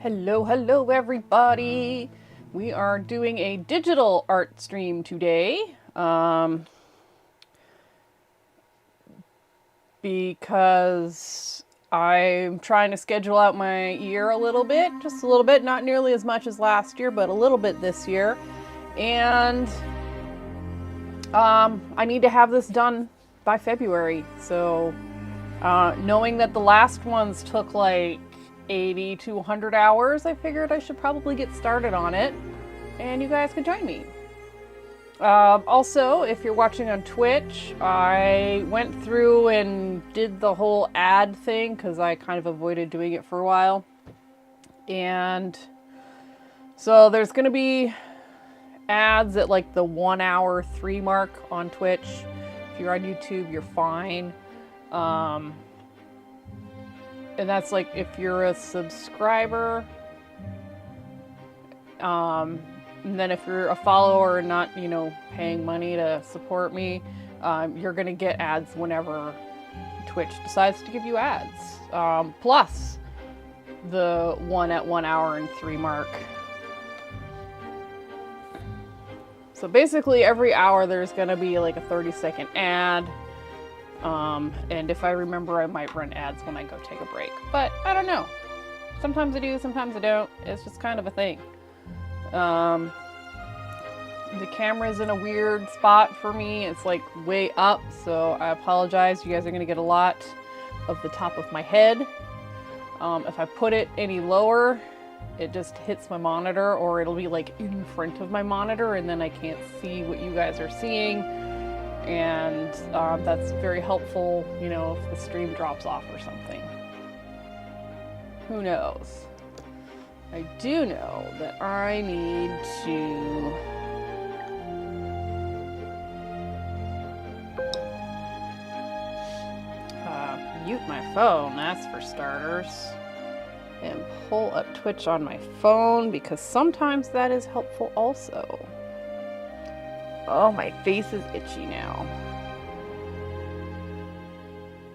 Hello, hello, everybody. We are doing a digital art stream today because I'm trying to schedule out my year a little bit, just a little bit, not nearly as much as last year, but a little bit this year. And I need to have this done by February. So knowing that the last ones took like 80 to 100 hours, I figured I should probably get started on it and you guys could join me. Also, if you're watching on Twitch, I went through and did the whole ad thing because I kind of avoided doing it for a while. And so there's going to be ads at like the 1 hour 3 mark on Twitch. If you're on YouTube, you're fine. And that's like if you're a subscriber. And then if you're a follower and not, paying money to support me, you're going to get ads whenever Twitch decides to give you ads. Plus the one at 1 hour and 3 mark. So basically every hour there's going to be like a 30-second ad. And if I remember, I might run ads when I go take a break. But I don't know. Sometimes I do, sometimes I don't. It's just kind of a thing. The camera's in a weird spot for me. It's like way up, so I apologize. You guys are going to get a lot of the top of my head. If I put it any lower, it just hits my monitor, or it'll be like in front of my monitor, and then I can't see what you guys are seeing. And that's very helpful, if the stream drops off or something. Who knows? I do know that I need to mute my phone, that's for starters, and pull up Twitch on my phone because sometimes that is helpful also. Oh, my face is itchy now.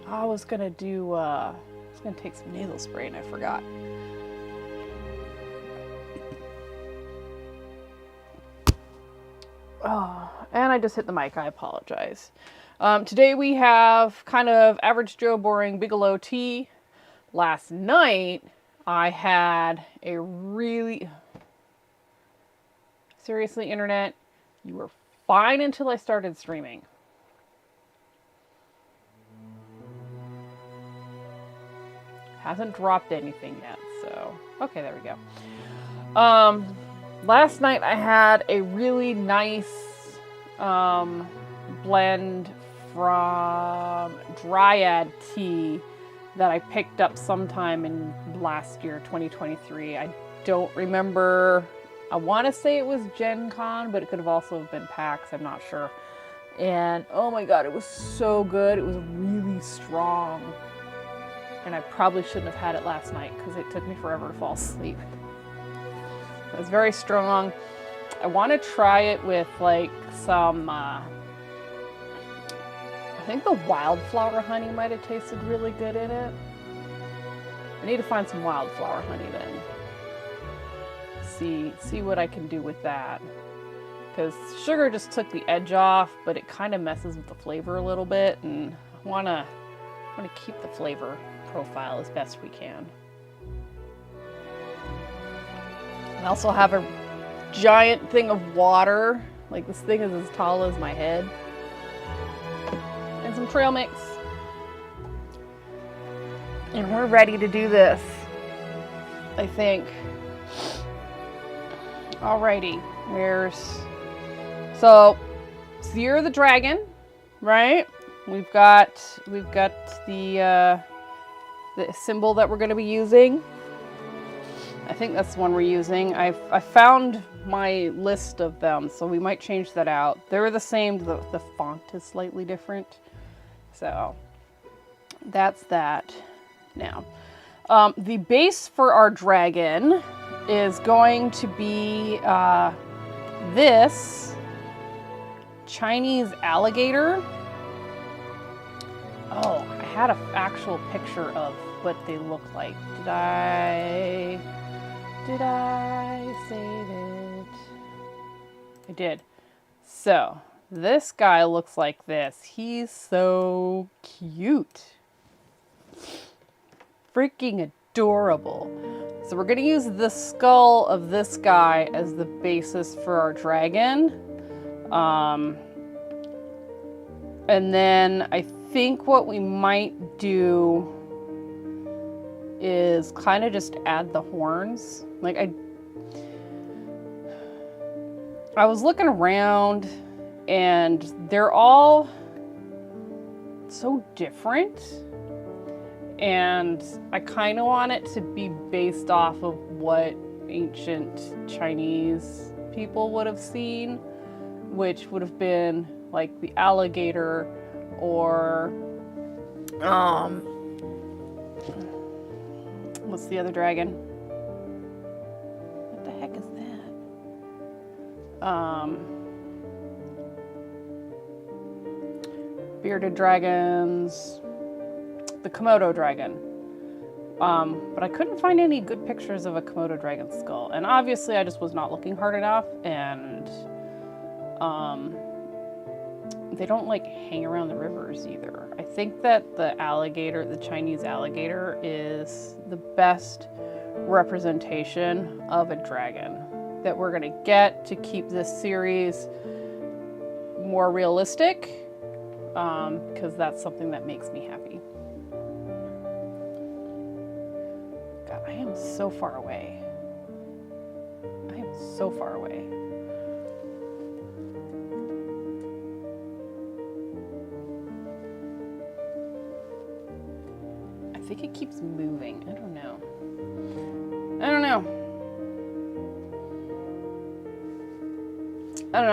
I was gonna take some nasal spray and I forgot. Oh, and I just hit the mic, I apologize. Today we have kind of average Joe boring Bigelow tea. Last night I had a really... Seriously, internet, you were fine until I started streaming. Hasn't dropped anything yet, so... Okay, there we go. Last night I had a really nice blend from Dryad tea that I picked up sometime in last year, 2023. I don't remember... I want to say it was Gen Con, but it could have also been PAX, I'm not sure. And oh my god, it was so good. It was really strong. And I probably shouldn't have had it last night because it took me forever to fall asleep. It was very strong. I want to try it with like some, I think the wildflower honey might have tasted really good in it. I need to find some wildflower honey then. See what I can do with that, because sugar just took the edge off, but it kind of messes with the flavor a little bit, and I want to keep the flavor profile as best we can. I also have a giant thing of water, like this thing is as tall as my head, and some trail mix, and we're ready to do this, I think. Alrighty, so it's the Year of the Dragon, right? We've got the symbol that we're going to be using. I think that's the one we're using. I found my list of them, so we might change that out. They're the same, the font is slightly different. So that's that. Now, the base for our dragon is going to be this Chinese alligator. Oh, I had an actual picture of what they look like. Did I Did I save it? I did. So, this guy looks like this. He's so cute. Freaking adorable. So we're going to use the skull of this guy as the basis for our dragon. And then I think what we might do is kind of just add the horns. Like I was looking around and they're all so different. And I kind of want it to be based off of what ancient Chinese people would have seen, which would have been like the alligator or what's the other dragon? What the heck is that? Bearded dragons, the Komodo dragon. But I couldn't find any good pictures of a Komodo dragon skull. And obviously I just was not looking hard enough, and they don't like hang around the rivers either. I think that the alligator, the Chinese alligator, is the best representation of a dragon that we're gonna get to keep this series more realistic, because that's something that makes me happy. God, I am so far away. I am so far away. I think it keeps moving. I don't know.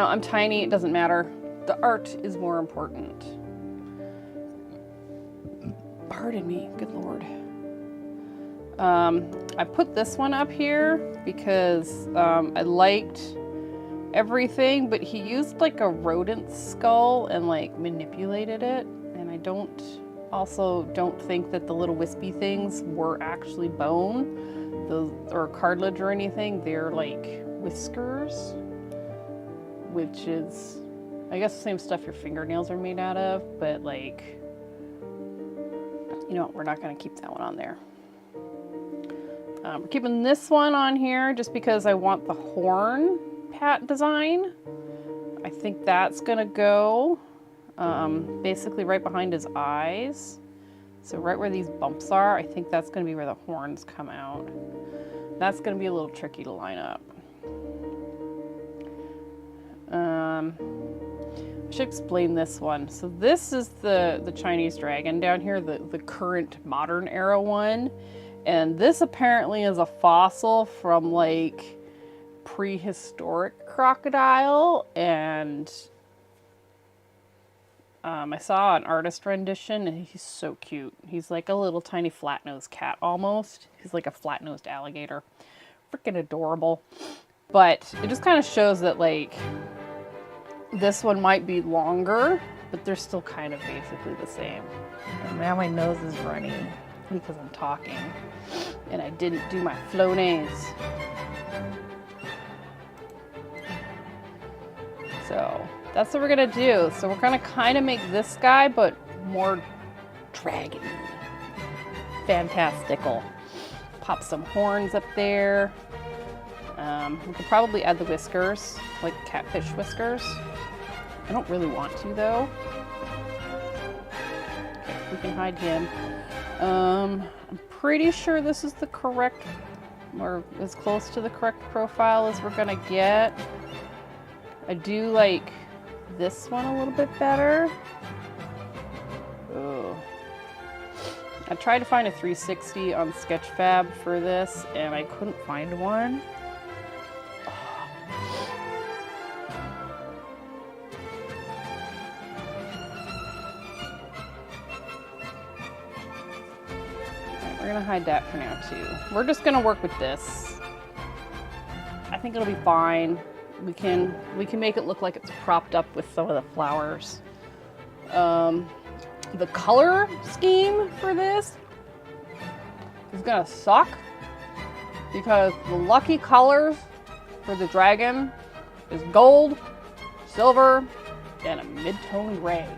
I'm tiny. It doesn't matter. The art is more important. Pardon me. Good Lord. I put this one up here because I liked everything, but he used like a rodent skull and like manipulated it, and I don't think that the little wispy things were actually bone, or cartilage or anything. They're like whiskers, which is, I guess, the same stuff your fingernails are made out of, but like, you know, we're not going to keep that one on there. We're keeping this one on here just because I want the horn pat design. I think that's going to go basically right behind his eyes. So right where these bumps are, I think that's going to be where the horns come out. That's going to be a little tricky to line up. I should explain this one. So this is the Chinese dragon down here, the current modern era one. And this apparently is a fossil from like prehistoric crocodile. And I saw an artist rendition and he's so cute. He's like a little tiny flat-nosed cat almost. He's like a flat-nosed alligator. Freaking adorable. But it just kind of shows that like this one might be longer, but they're still kind of basically the same. And now my nose is running because I'm talking and I didn't do my flonase. So that's what we're gonna do. So we're gonna kind of make this guy, but more dragon-y. Fantastical. Pop some horns up there. We could probably add the whiskers, like catfish whiskers. I don't really want to though. Okay, we can hide him. I'm pretty sure this is the correct, or as close to the correct profile as we're gonna get. I do like this one a little bit better. Oh. I tried to find a 360 on Sketchfab for this and I couldn't find one. We're gonna hide that for now too. We're just gonna work with this. I think it'll be fine. We can make it look like it's propped up with some of the flowers. The color scheme for this is gonna suck because the lucky colors for the dragon is gold, silver, and a mid-tone gray.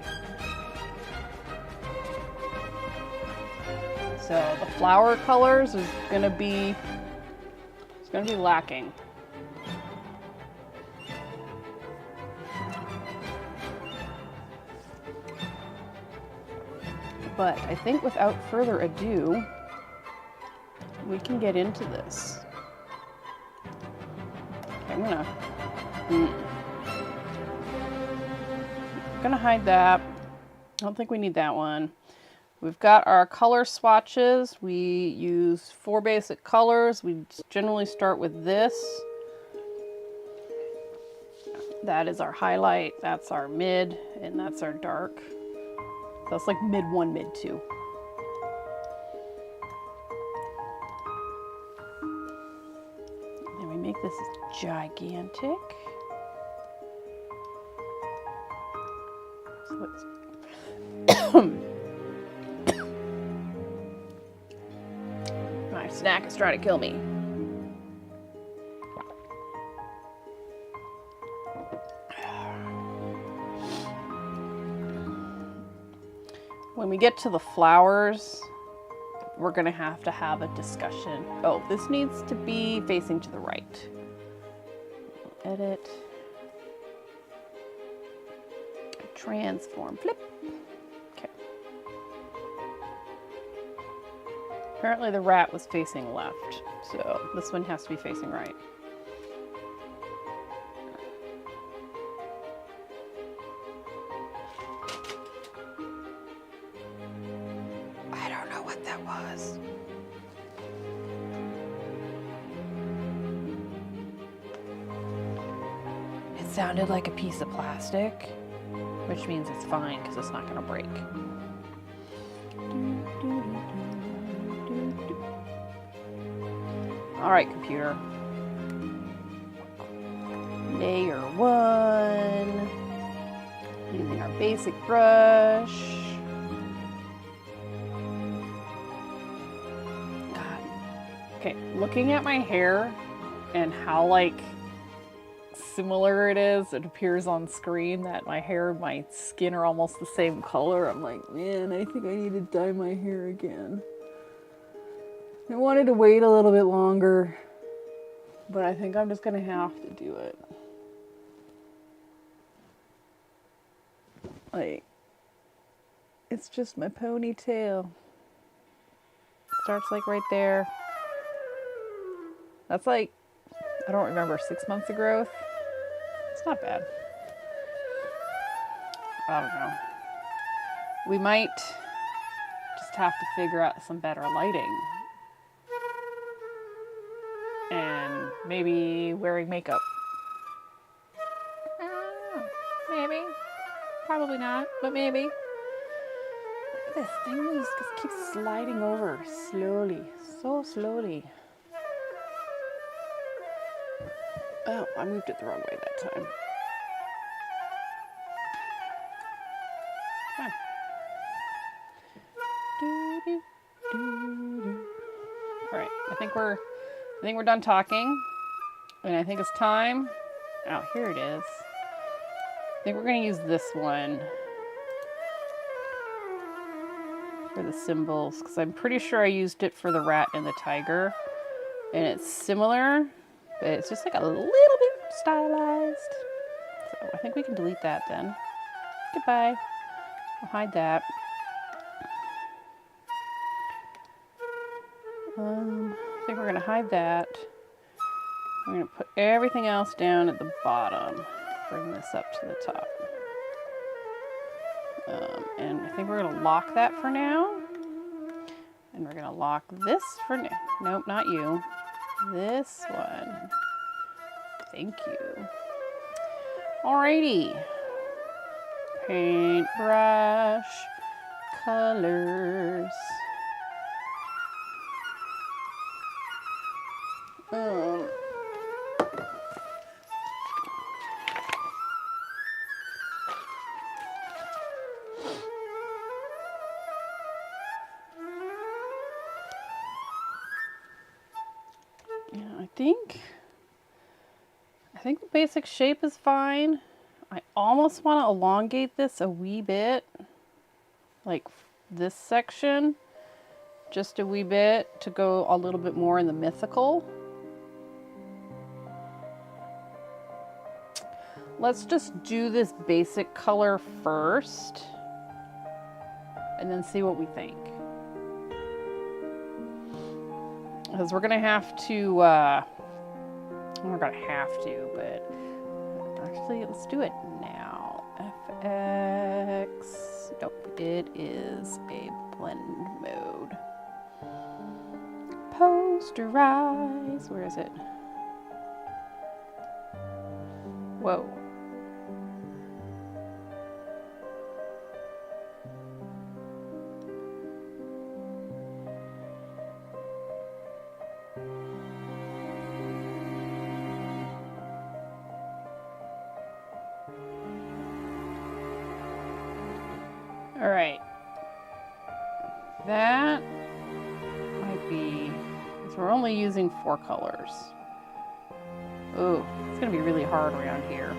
So the flower colors is gonna be lacking. But I think without further ado, we can get into this. Okay, I'm gonna hide that. I don't think we need that one. We've got our color swatches. We use 4 basic colors. We generally start with this. That is our highlight, that's our mid, and that's our dark. So it's like mid 1, mid 2. And we make this gigantic. So my snack is trying to kill me. When we get to the flowers, we're gonna have to have a discussion. Oh, this needs to be facing to the right. Edit. Transform, flip. Okay. Apparently the rat was facing left, so this one has to be facing right. I don't know what that was. It sounded like a piece of plastic, which means it's fine because it's not going to break. All right, computer. Layer 1. Using our basic brush. God. Okay, looking at my hair and how like similar it is, it appears on screen that my hair and my skin are almost the same color. I'm like, man, I think I need to dye my hair again. I wanted to wait a little bit longer, but I think I'm just gonna have to do it. Like, it's just my ponytail. Starts like right there. That's like, I don't remember, 6 months of growth. It's not bad. I don't know. We might just have to figure out some better lighting. And maybe wearing makeup. I don't know. Maybe. Probably not, but maybe. This thing just keeps sliding over slowly. So slowly. Oh, I moved it the wrong way that time. All right, I think we're done talking, and I think it's time. Oh, here it is. I think we're going to use this one for the symbols, because I'm pretty sure I used it for the rat and the tiger, and it's similar, but it's just like a little bit stylized. So I think we can delete that then. Goodbye. I'll hide that. I think we're going to hide that. We're going to put everything else down at the bottom. Bring this up to the top. And I think we're going to lock that for now. And we're going to lock this for now. Nope, not you. This one. Thank you. Alrighty. Paintbrush. Colors. think the basic shape is fine. I almost want to elongate this a wee bit, like this section, just a wee bit to go a little bit more in the mythical. Let's just do this basic color first and then see what we think. Because we're gonna have to, we're gonna have to, but actually let's do it now. FX, nope, it is a blend mode. Posterize, where is it? Whoa. All right, that might be, because we're only using 4 colors. Ooh, it's gonna be really hard around here.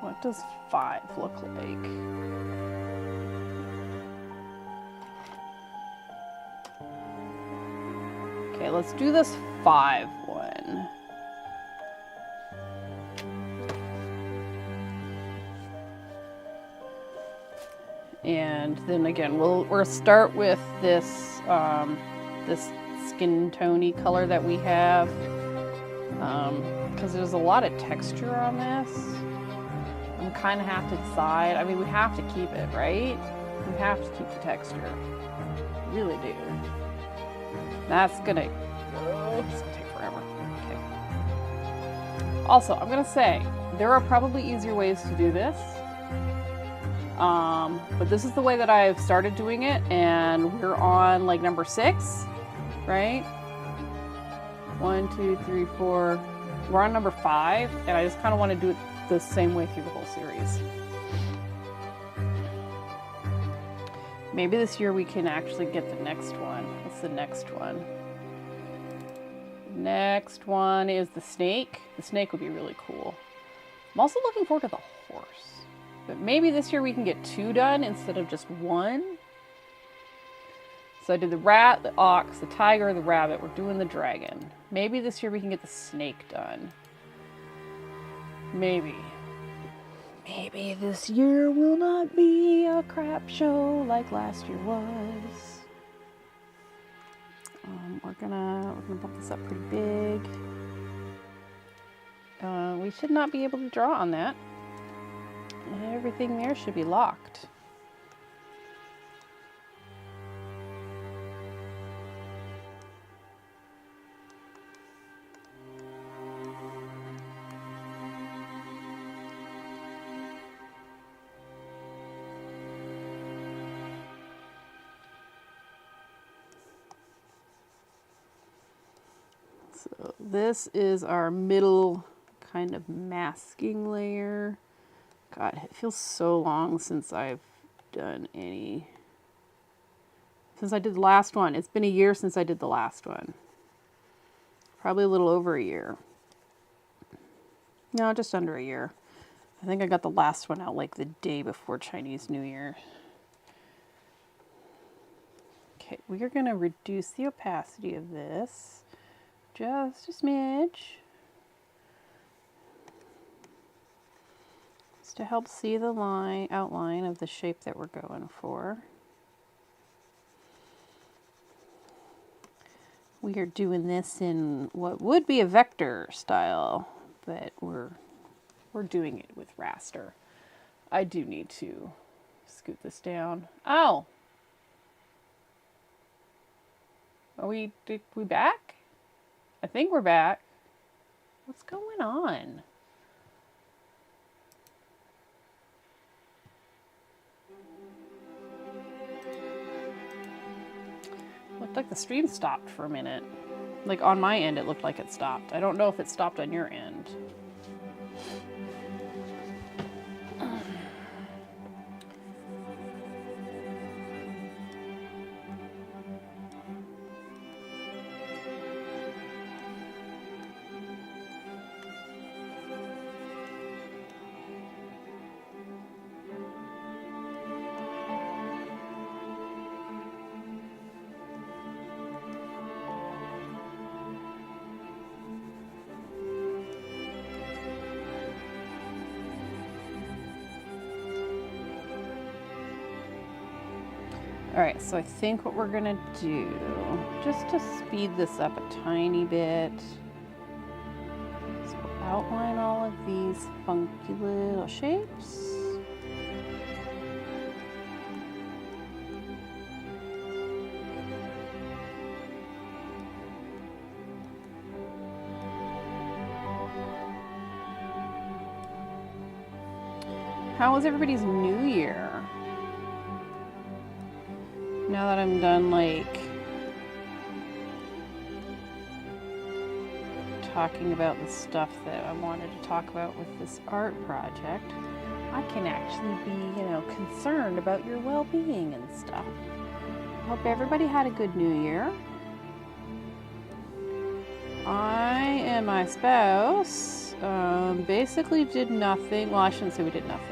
What does 5 look like? Okay, let's do this 5 one. And then again, we'll start with this this skin tony color that we have, because there's a lot of texture on this. We kind of have to decide. I mean, we have to keep it, right? We have to keep the texture. We really do. That's gonna, it's gonna take forever. Okay. Also, I'm gonna say there are probably easier ways to do this. But this is the way that I've started doing it, and we're on like number 6, right? 1, 2, 3, 4. We're on number 5, and I just kind of want to do it the same way through the whole series. Maybe this year we can actually get the next one. What's the next one? Next one is the snake. The snake would be really cool. I'm also looking forward to the horse. But maybe this year we can get 2 done instead of just 1. So I did the rat, the ox, the tiger, the rabbit. We're doing the dragon. Maybe this year we can get the snake done. Maybe. Maybe this year will not be a crap show like last year was. We're gonna bump this up pretty big. We should not be able to draw on that. Everything there should be locked. So this is our middle kind of masking layer. God, it feels so long since I've done any. Since I did the last one. It's been a year since I did the last one. Probably a little over a year. No, just under a year. I think I got the last one out like the day before Chinese New Year. Okay, we are going to reduce the opacity of this just a smidge. To help see the outline of the shape that we're going for. We are doing this in what would be a vector style, but we're doing it with raster. I do need to scoot this down. Oh! Are we back? I think we're back. What's going on? Looked like the stream stopped for a minute. Like on my end, it looked like it stopped. I don't know if it stopped on your end. Alright, so I think what we're gonna do, just to speed this up a tiny bit, is we'll outline all of these funky little shapes. How was everybody's New Year? Now that I'm done, like, talking about the stuff that I wanted to talk about with this art project, I can actually be, you know, concerned about your well-being and stuff. Hope everybody had a good New Year. I and my spouse basically did nothing. Well, I shouldn't say we did nothing.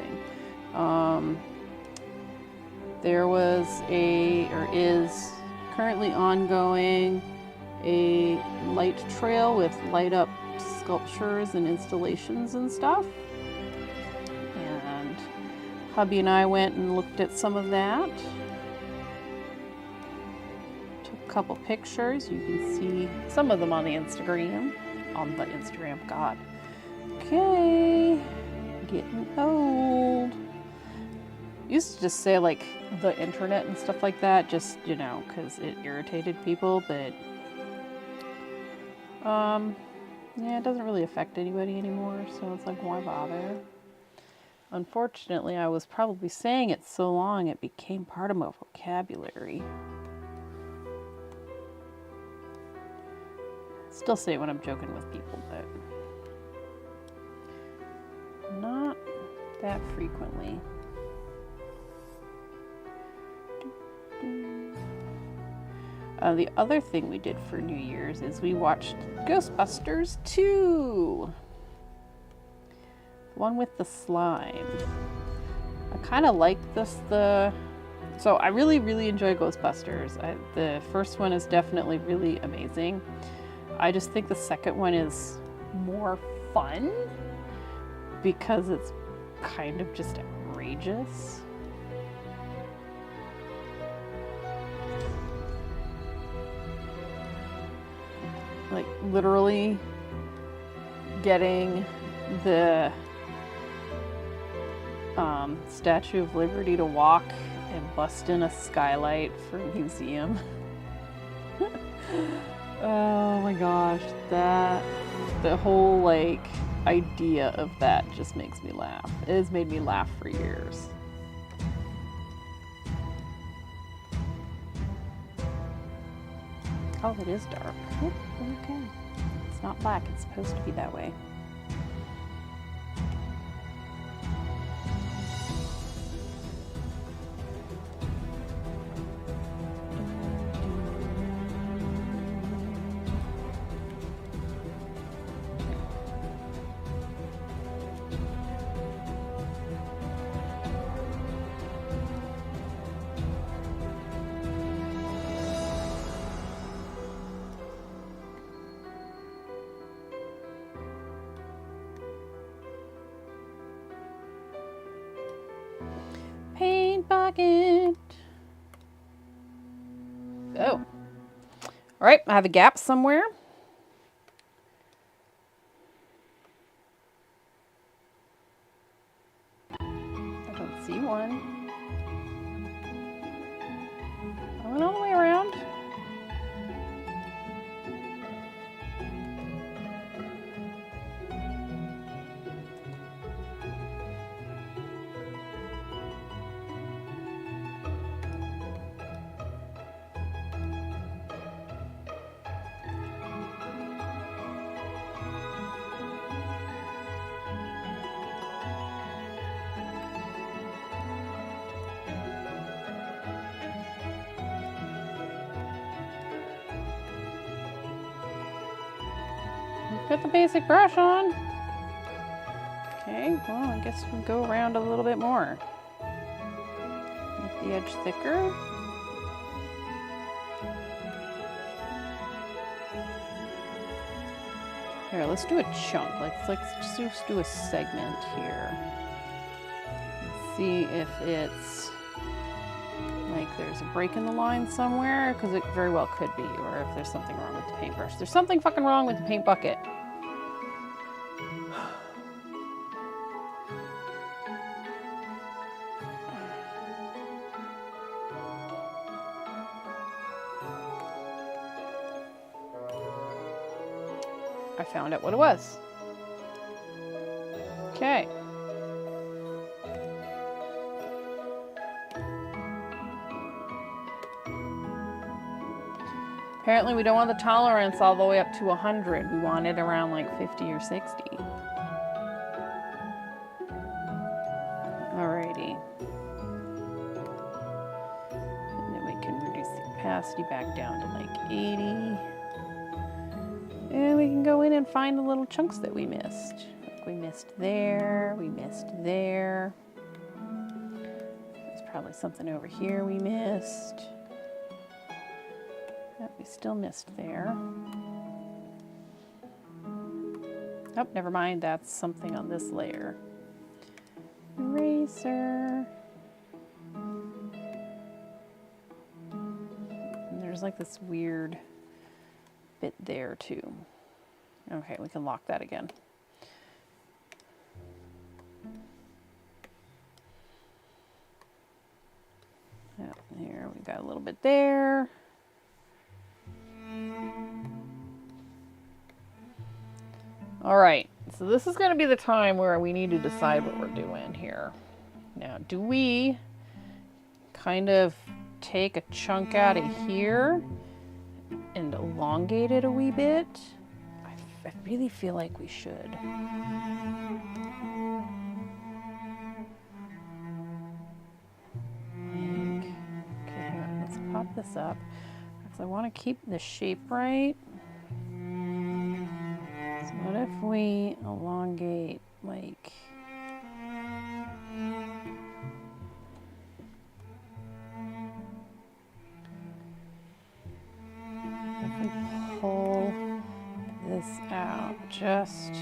There was or is currently ongoing a light trail with light up sculptures and installations and stuff. And hubby and I went and looked at some of that. Took a couple pictures. You can see some of them on the Instagram. God. Okay. Getting old. Used to just say like the internet and stuff like that, just, you know, because it irritated people, but yeah, it doesn't really affect anybody anymore, so it's like, why bother? Unfortunately, I was probably saying it so long it became part of my vocabulary. Still say it when I'm joking with people, but not that frequently. The other thing we did for New Year's is we watched Ghostbusters 2. The one with the slime. I kind of like this. So I really, really enjoy Ghostbusters. The first one is definitely really amazing. I just think the second one is more fun because it's kind of just outrageous. Like literally getting the Statue of Liberty to walk and bust in a skylight for a museum. Oh my gosh, the whole like idea of that just makes me laugh. It has made me laugh for years. Oh, it is dark. Okay. It's not black, it's supposed to be that way. Bucket. Oh. All right, I have a gap somewhere. I don't see one. I went all the way around. Put the basic brush on. Okay, well, I guess we'll go around a little bit more. Make the edge thicker. Here, let's do a chunk. Let's just do a segment here. Let's see if it's like there's a break in the line somewhere, because it very well could be, or if there's something wrong with the paintbrush. There's something fucking wrong with the paint bucket. I found out what it was. Okay. Apparently we don't want the tolerance all the way up to 100. We want it around like 50 or 60. Alrighty. And then we can reduce the opacity back down to like 80. And we can go in and find the little chunks that we missed. Like we missed there, we missed there. There's probably something over here we missed. We still missed there. Oh, never mind. That's something on this layer. Eraser. And there's like this weird bit there too. Okay, we can lock that again. Yeah, here we got a little bit there. All right, so this is going to be the time where we need to decide what we're doing here. Now, do we kind of take a chunk out of here and elongate it a wee bit? I really feel like we should. Okay, here, let's pop this up because I want to keep the shape right. What if we elongate, like, if we pull this out just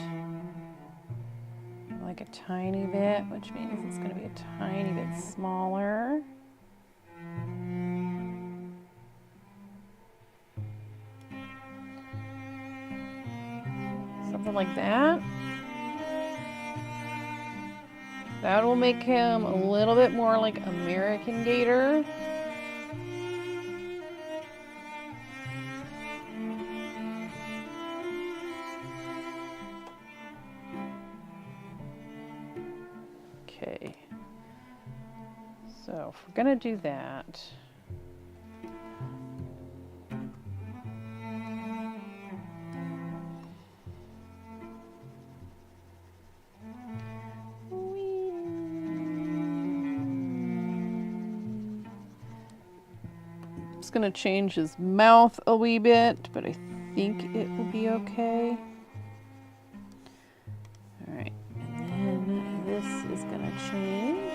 like a tiny bit, which means it's going to be a tiny bit smaller. Something like that. That will make him a little bit more like American Gator. Okay. So if we're gonna do that, going to change his mouth a wee bit, but I think it will be okay. All right, and then this is going to change.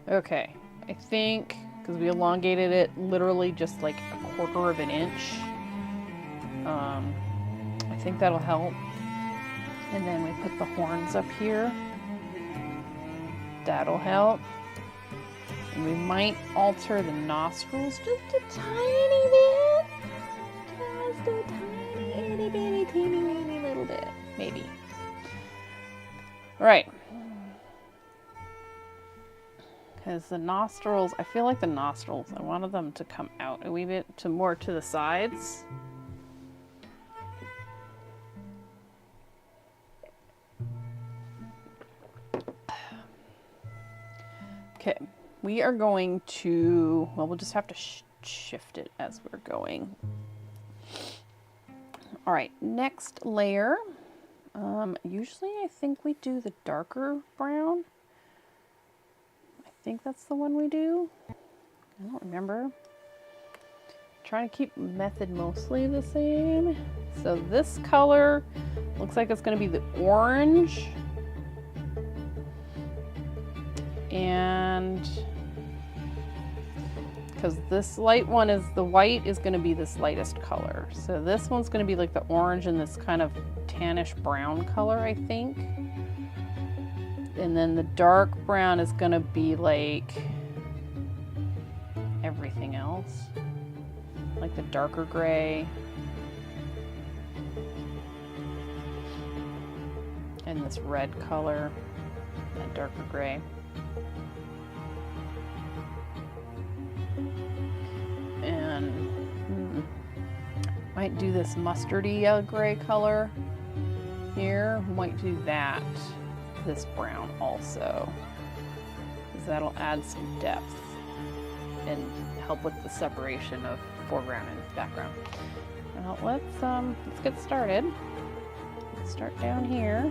Okay, I think because we elongated it literally just like 1/4 of an inch. I think that'll help. And then we put the horns up here. That'll help. And we might alter the nostrils just a tiny bit. Just a tiny, itty bitty, teeny weeny little bit. Maybe. All right. Because the nostrils, I feel like the nostrils, I wanted them to come out a wee bit to more to the sides. Okay, we are going to, well, we'll just have to shift it as we're going. All right, next layer. Usually I think we do the darker brown. I think that's the one we do. I don't remember. Trying to keep method mostly the same. So this color looks like it's going to be the orange. because this light one is, the white is going to be this lightest color. So this one's going to be like the orange and this kind of tannish brown color, I think. And then the dark brown is going to be like everything else, like the darker gray. And this red color, that darker gray. And might do this mustardy gray color here. Might do that, this brown also, because that'll add some depth and help with the separation of foreground and background. Now let's get started. Let's start down here.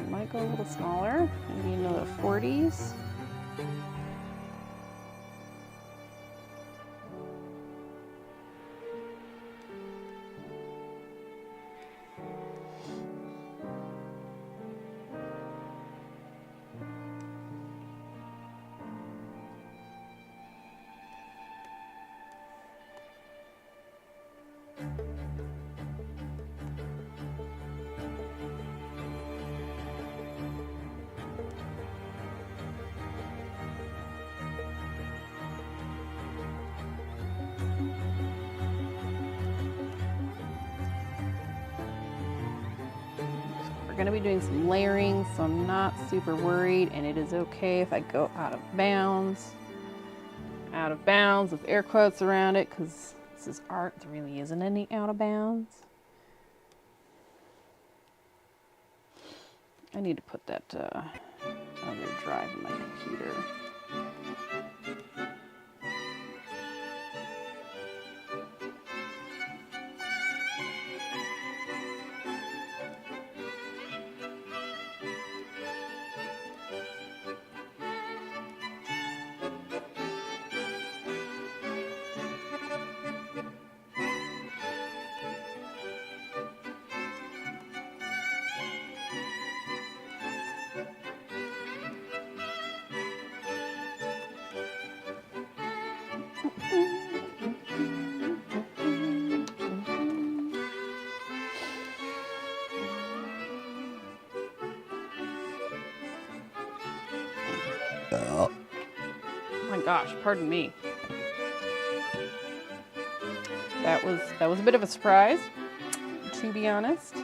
Might go a little smaller, maybe into the 40s. We're going to be doing some layering, so I'm not super worried, and it is okay if I go out of bounds. Out of bounds with air quotes around it, because this is art. There really isn't any out of bounds. I need to put that other drive in my computer. Oh my gosh, pardon me. That was a bit of a surprise, to be honest.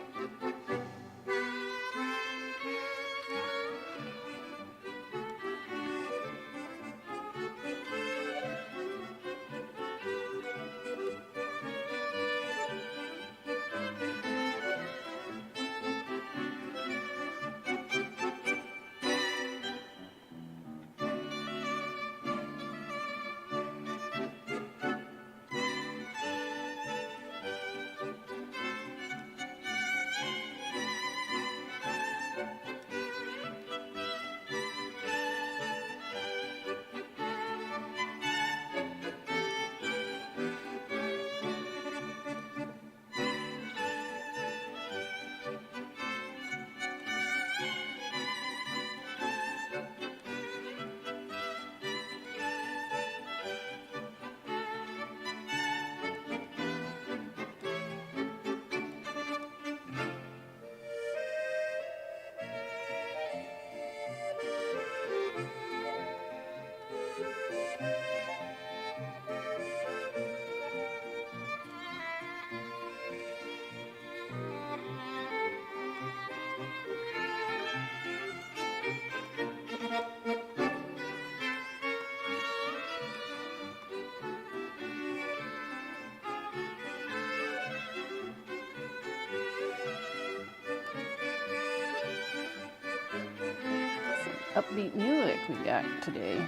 Upbeat music we got today.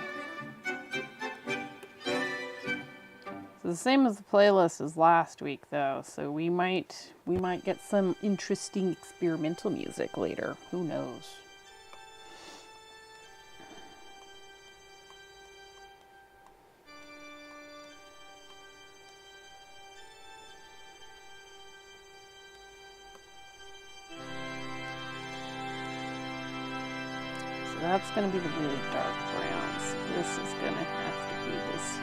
So the same as the playlist as last week though, so we might get some interesting experimental music later. Who knows? that's going to be the really dark browns. This is going to have to be this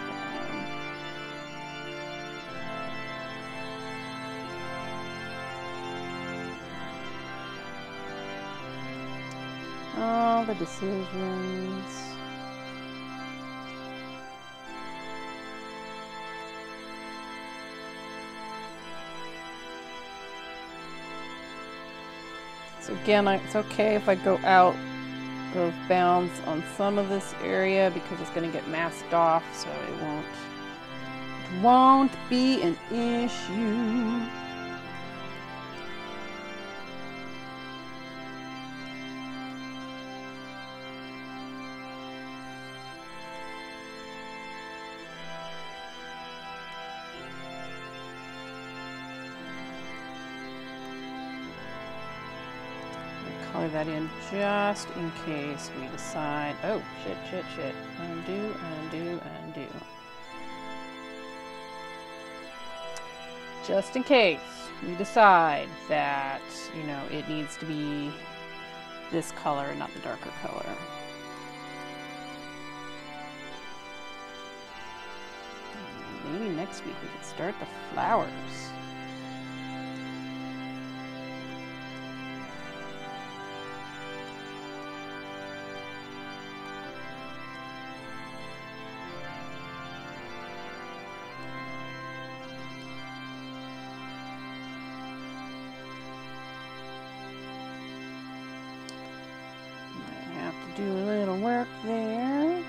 one. All the decisions. So again, it's okay if I go out of bounds on some of this area because it's going to get masked off, so it won't be an issue. Color that in just in case we decide, oh, shit. Undo. Just in case we decide that, you know, it needs to be this color, not the darker color. Maybe next week we could start the flowers. Do a little work there.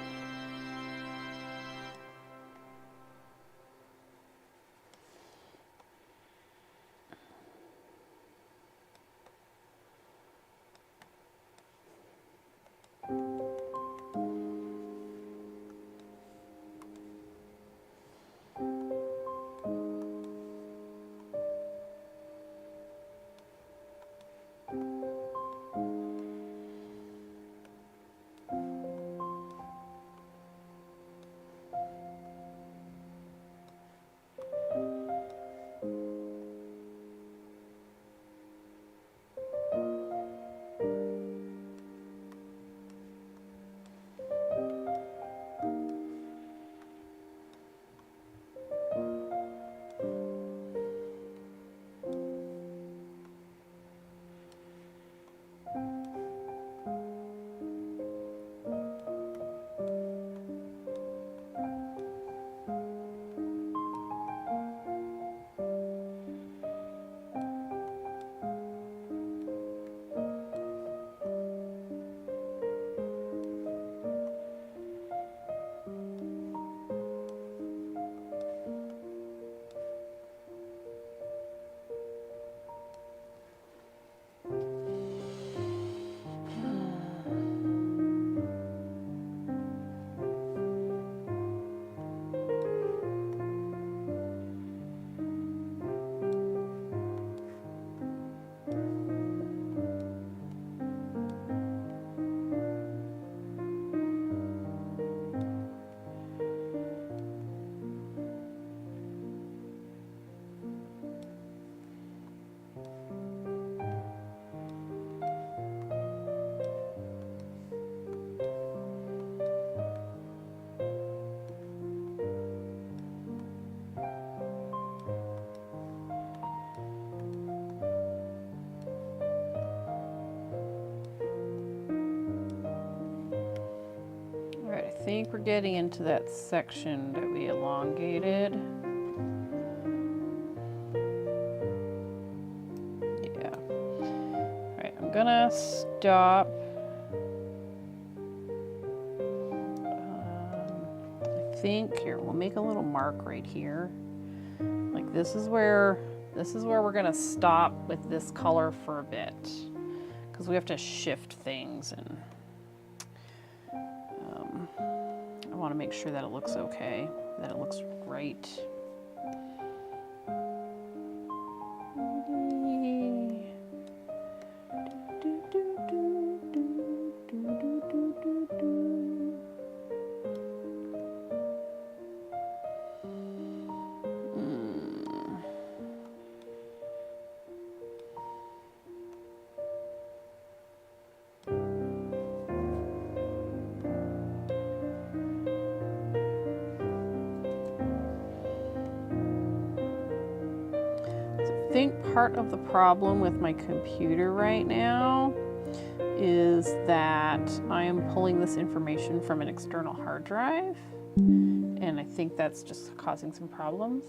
I think we're getting into that section that we elongated. Yeah. All right, I'm gonna stop. I think here, we'll make a little mark right here. Like this is where we're gonna stop with this color for a bit, because we have to shift things, and I want to make sure that it looks okay, that it looks right. think part of the problem with my computer right now is that I am pulling this information from an external hard drive, and I think that's just causing some problems.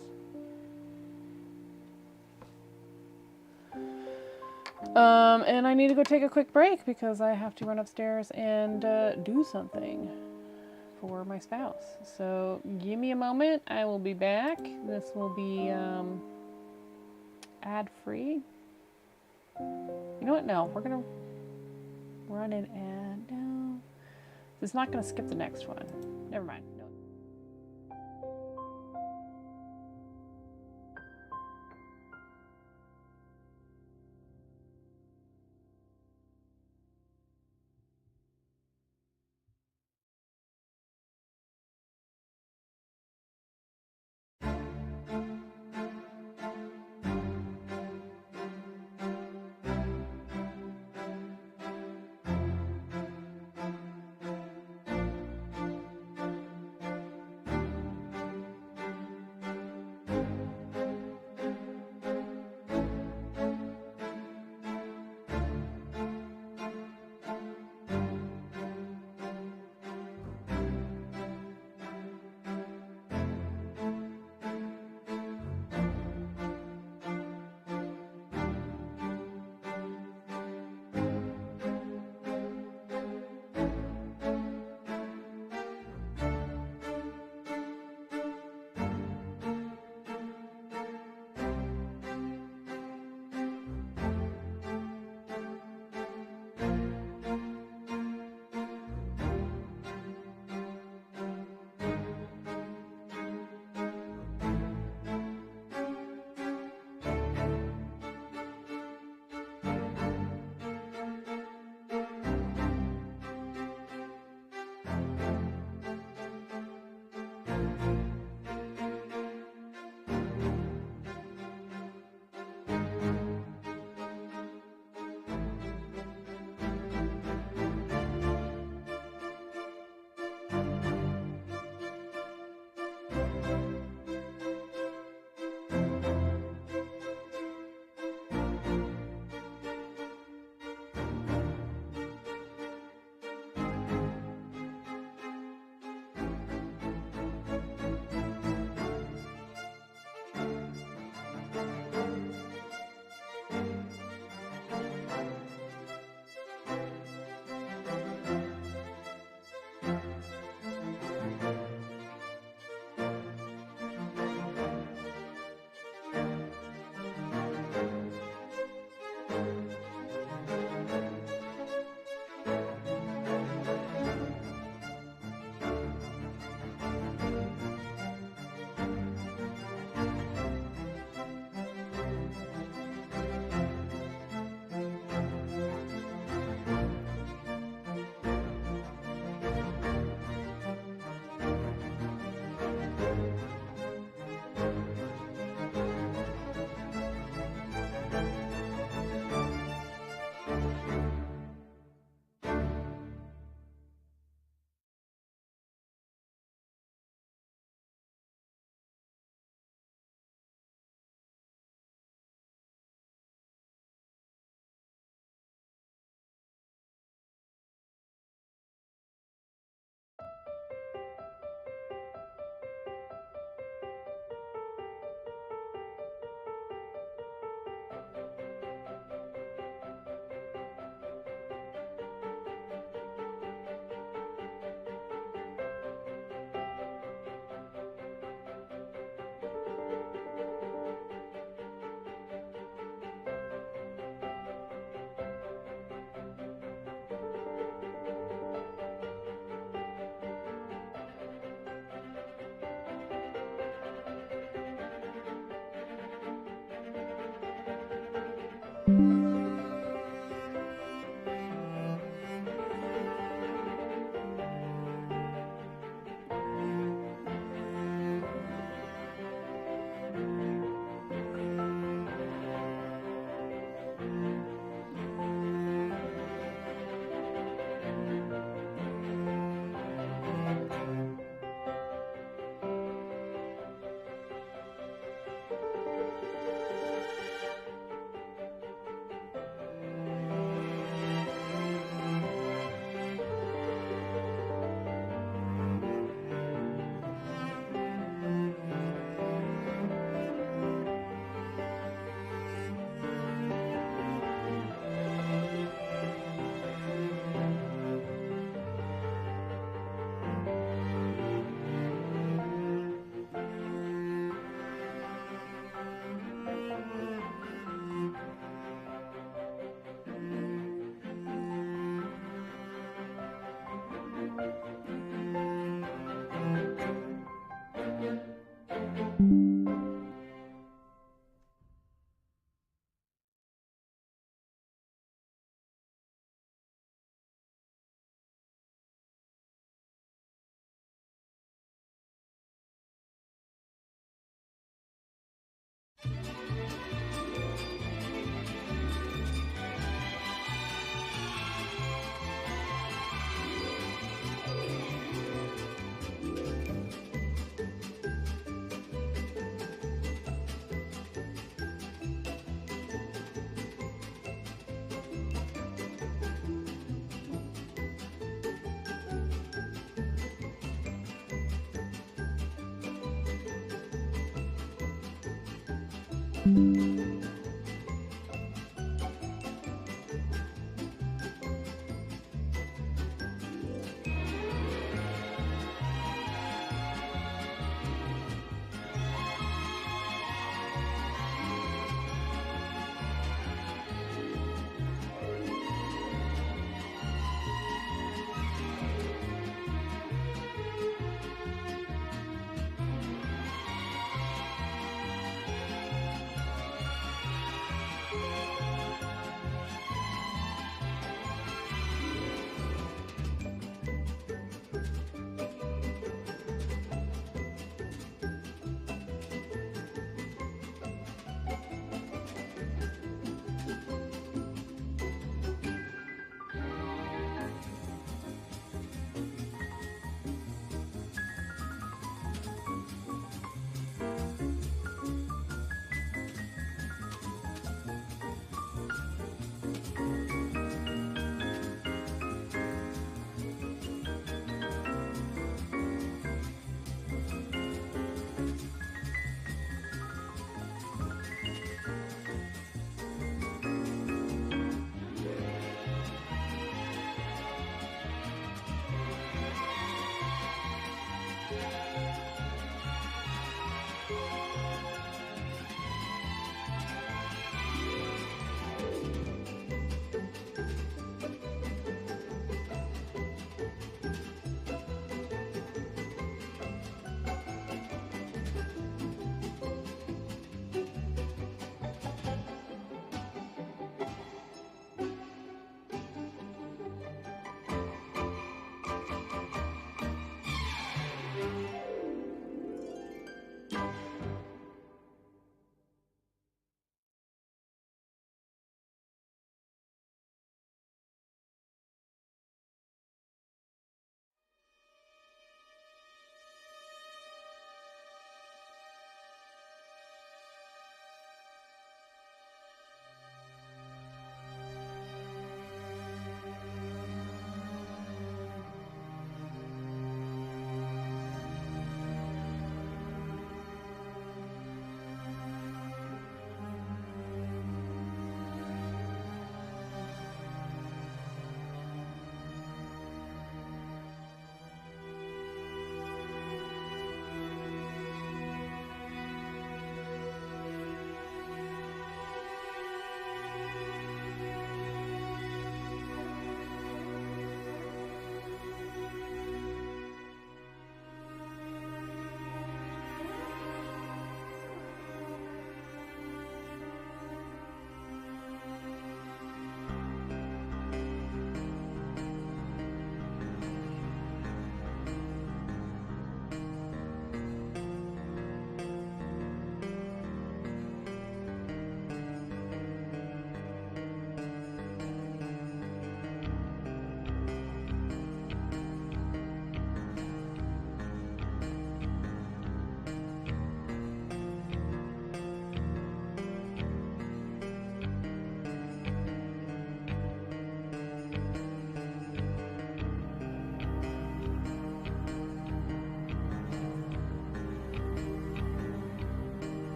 And I need to go take a quick break because I have to run upstairs and do something for my spouse. So give me a moment, I will be back. This will be ad-free. You know what? No, we're gonna run an ad. No, it's not gonna skip the next one. Never mind. No.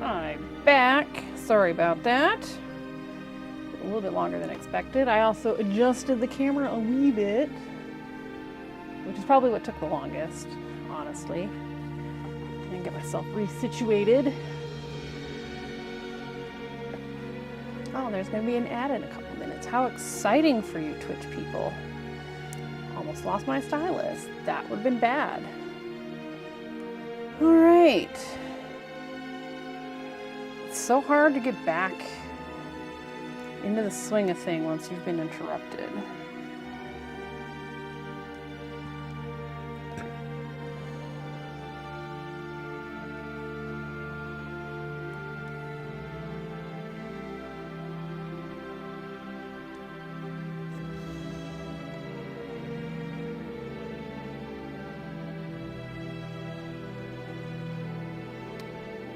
I'm back. Sorry about that. A little bit longer than expected. I also adjusted the camera a wee bit, which is probably what took the longest, honestly. And get myself resituated. Oh, there's going to be an ad in a couple minutes. How exciting for you, Twitch people. Almost lost my stylus. That would have been bad. All right. It's so hard to get back into the swing of things once you've been interrupted.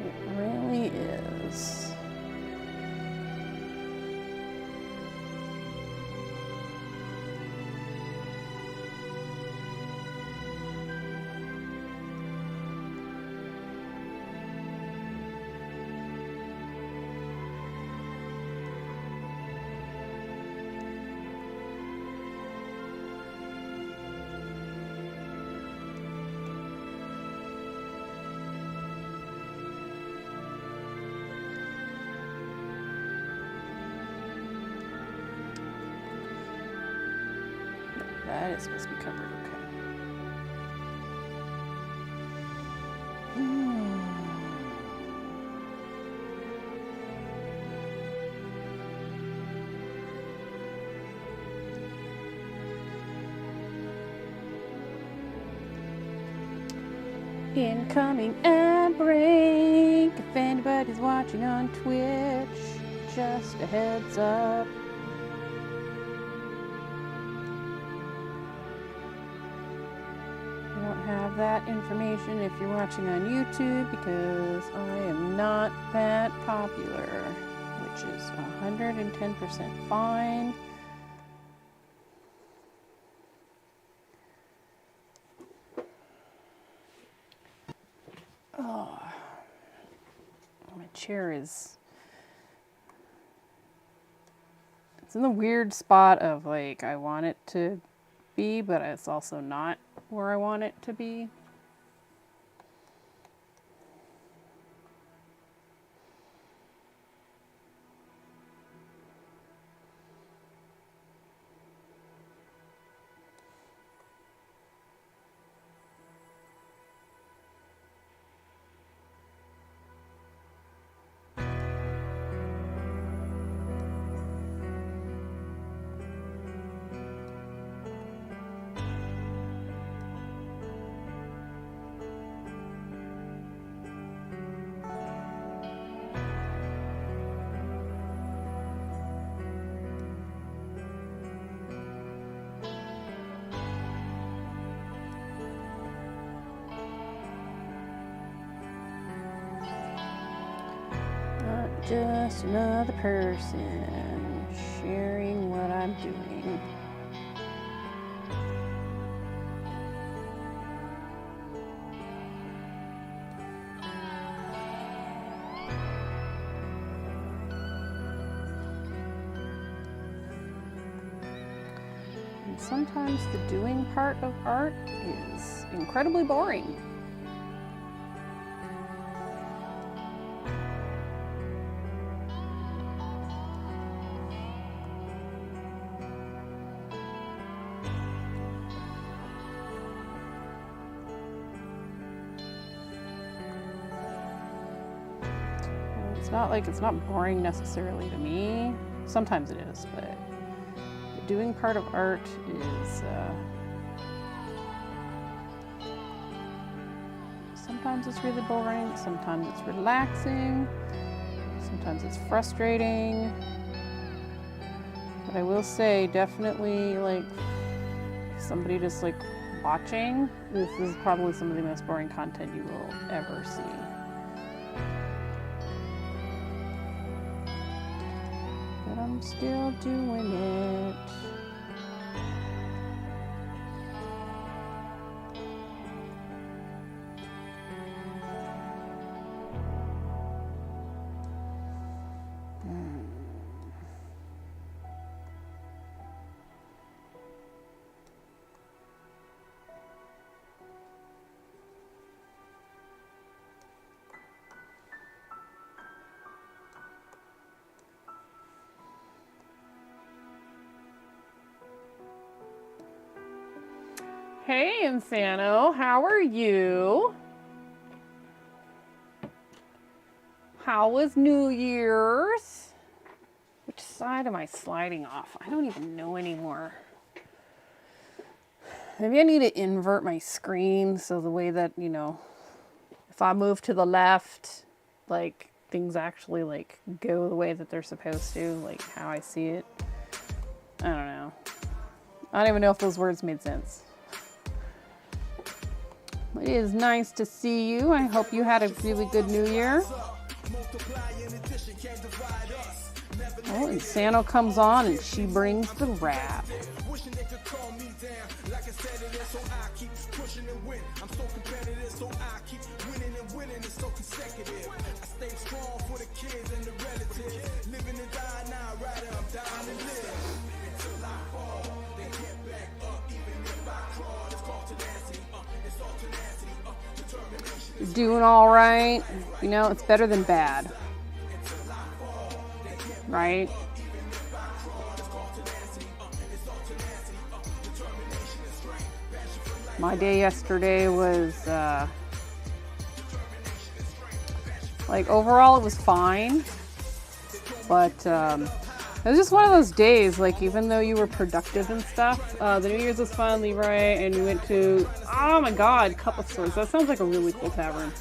It really is. That is supposed to be covered, okay. Incoming ad break. If anybody's watching on Twitch, just a heads up. Have that information if you're watching on YouTube, because I am not that popular, which is 110% fine. Oh, my chair is, it's in the weird spot of like I want it to be, but it's also not where I want it to be. Just another person sharing what I'm doing. And sometimes the doing part of art is incredibly boring. It's not like it's not boring necessarily to me. Sometimes it is, but the doing part of art is sometimes it's really boring, sometimes it's relaxing, sometimes it's frustrating. But I will say, definitely, like, somebody just like watching, this is probably some of the most boring content you will ever see. But I'm still doing it. Hey, Insano, how are you? How was New Year's? Which side am I sliding off? I don't even know anymore. Maybe I need to invert my screen so the way that, you know, if I move to the left, like, things actually, like, go the way that they're supposed to, like, how I see it. I don't know. I don't even know if those words made sense. It is nice to see you. I hope you had a really good New Year. Oh, and Sano comes on and she brings the rap. You're doing all right. You know, it's better than bad. Right? My day yesterday was, like, overall it was fine. But, it was just one of those days, like, even though you were productive and stuff, the New Year's was fun, Leroy, and we went to, oh my god, Cup of Swords. That sounds like a really cool tavern.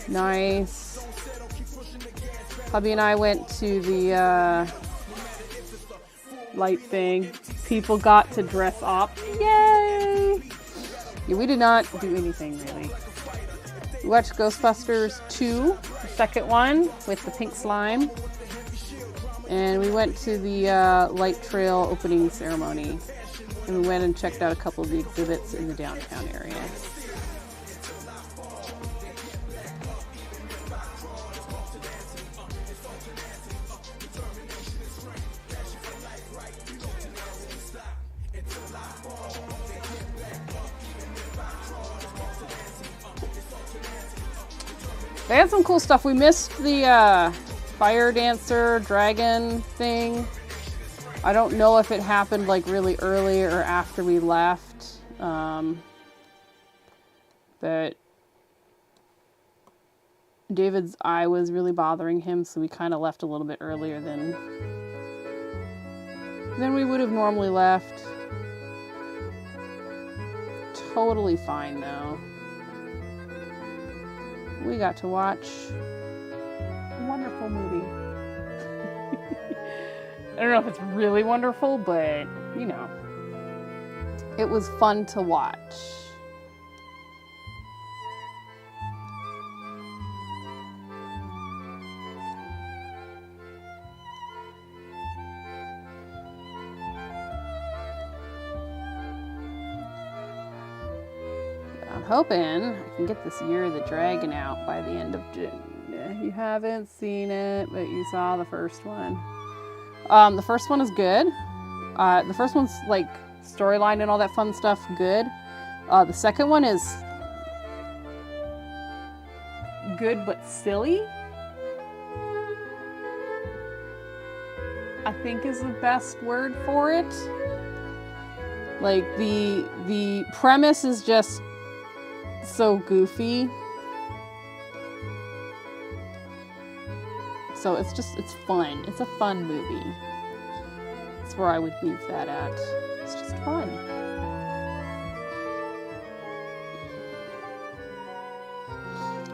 Nice. Hubby and I went to the light thing. People got to dress up. Yay! Yeah, we did not do anything really. We watched Ghostbusters 2, the second one with the pink slime. And we went to the light trail opening ceremony. And we went and checked out a couple of the exhibits in the downtown area. They had some cool stuff. We missed the fire dancer dragon thing. I don't know if it happened like really early or after we left. But David's eye was really bothering him, so we kind of left a little bit earlier than we would have normally left. Totally fine though. We got to watch a wonderful movie. I don't know if it's really wonderful, but, you know, it was fun to watch. I'm hoping I can get this Year of the Dragon out by the end of June. You haven't seen it, but you saw the first one. The first one is good. The first one's like storyline and all that fun stuff, good. The second one is good but silly, I think is the best word for it. Like the premise is just so goofy. So it's fun. It's a fun movie. That's where I would leave that at. It's just fun.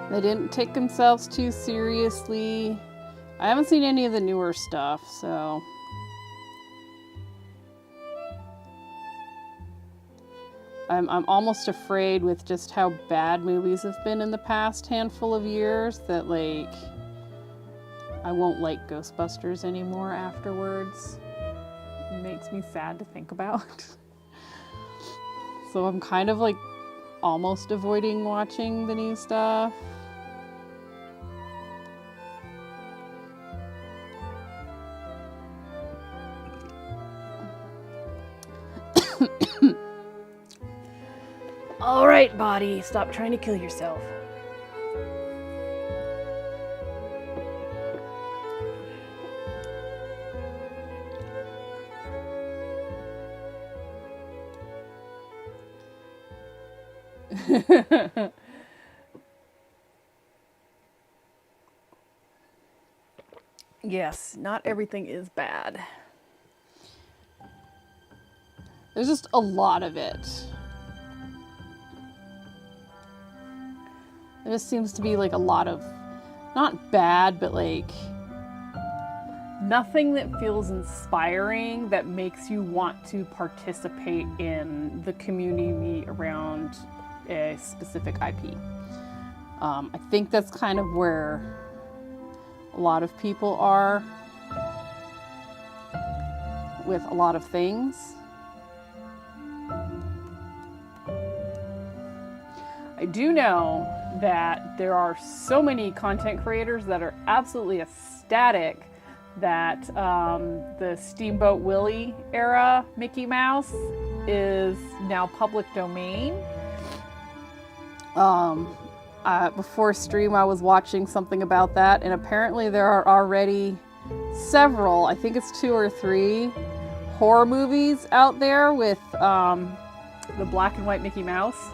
They didn't take themselves too seriously. I haven't seen any of the newer stuff, so I'm almost afraid with just how bad movies have been in the past handful of years that, like, I won't like Ghostbusters anymore afterwards. It makes me sad to think about. So I'm kind of like almost avoiding watching the new stuff. All right, body, stop trying to kill yourself. Yes, not everything is bad. There's just a lot of it. There just seems to be like a lot of, not bad, but like nothing that feels inspiring that makes you want to participate in the community around a specific IP. I think that's kind of where a lot of people are with a lot of things. I do know that there are so many content creators that are absolutely ecstatic that the Steamboat Willie era Mickey Mouse is now public domain. Before stream, I was watching something about that, and apparently there are already several, I think it's 2 or 3, horror movies out there with the black and white Mickey Mouse.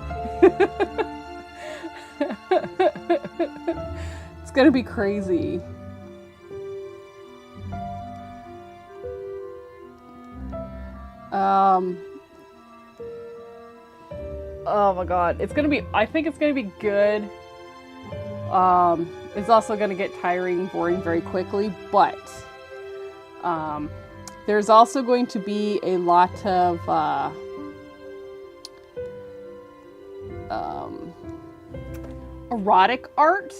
It's gonna be crazy. Oh my god, it's gonna be, I think it's gonna be good. It's also gonna get tiring, boring very quickly, but there's also going to be a lot of erotic art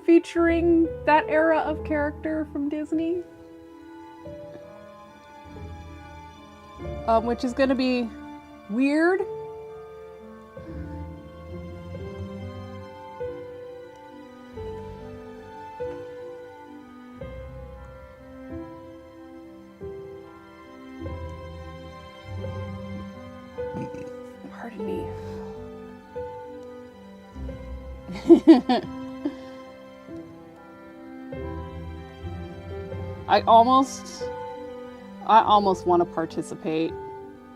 featuring that era of character from Disney. Which is gonna be weird. Pardon me. I almost want to participate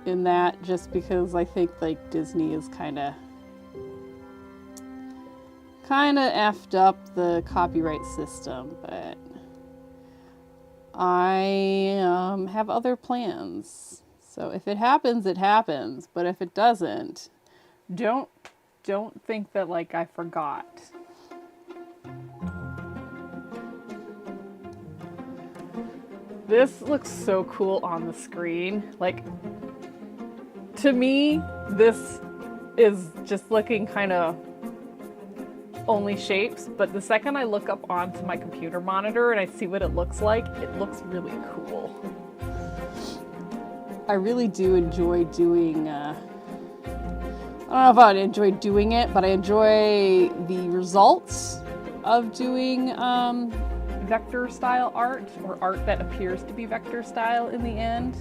in that just because I think like Disney is kind of effed up the copyright system, but I have other plans. So if it happens, it happens. But if it doesn't, don't think that like I forgot. This looks so cool on the screen. Like, to me, this is just looking kind of only shapes, but the second I look up onto my computer monitor and I see what it looks really cool. I really do enjoy doing, I don't know if I'd enjoy doing it, but I enjoy the results of doing vector style art, or art that appears to be vector style in the end.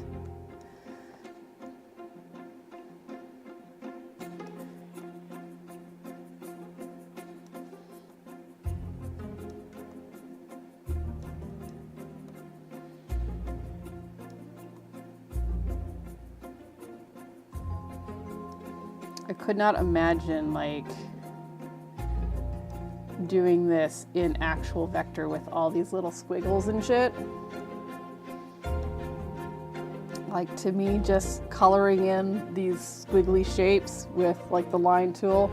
I could not imagine like doing this in actual vector with all these little squiggles and shit. Like, to me, just coloring in these squiggly shapes with like the line tool.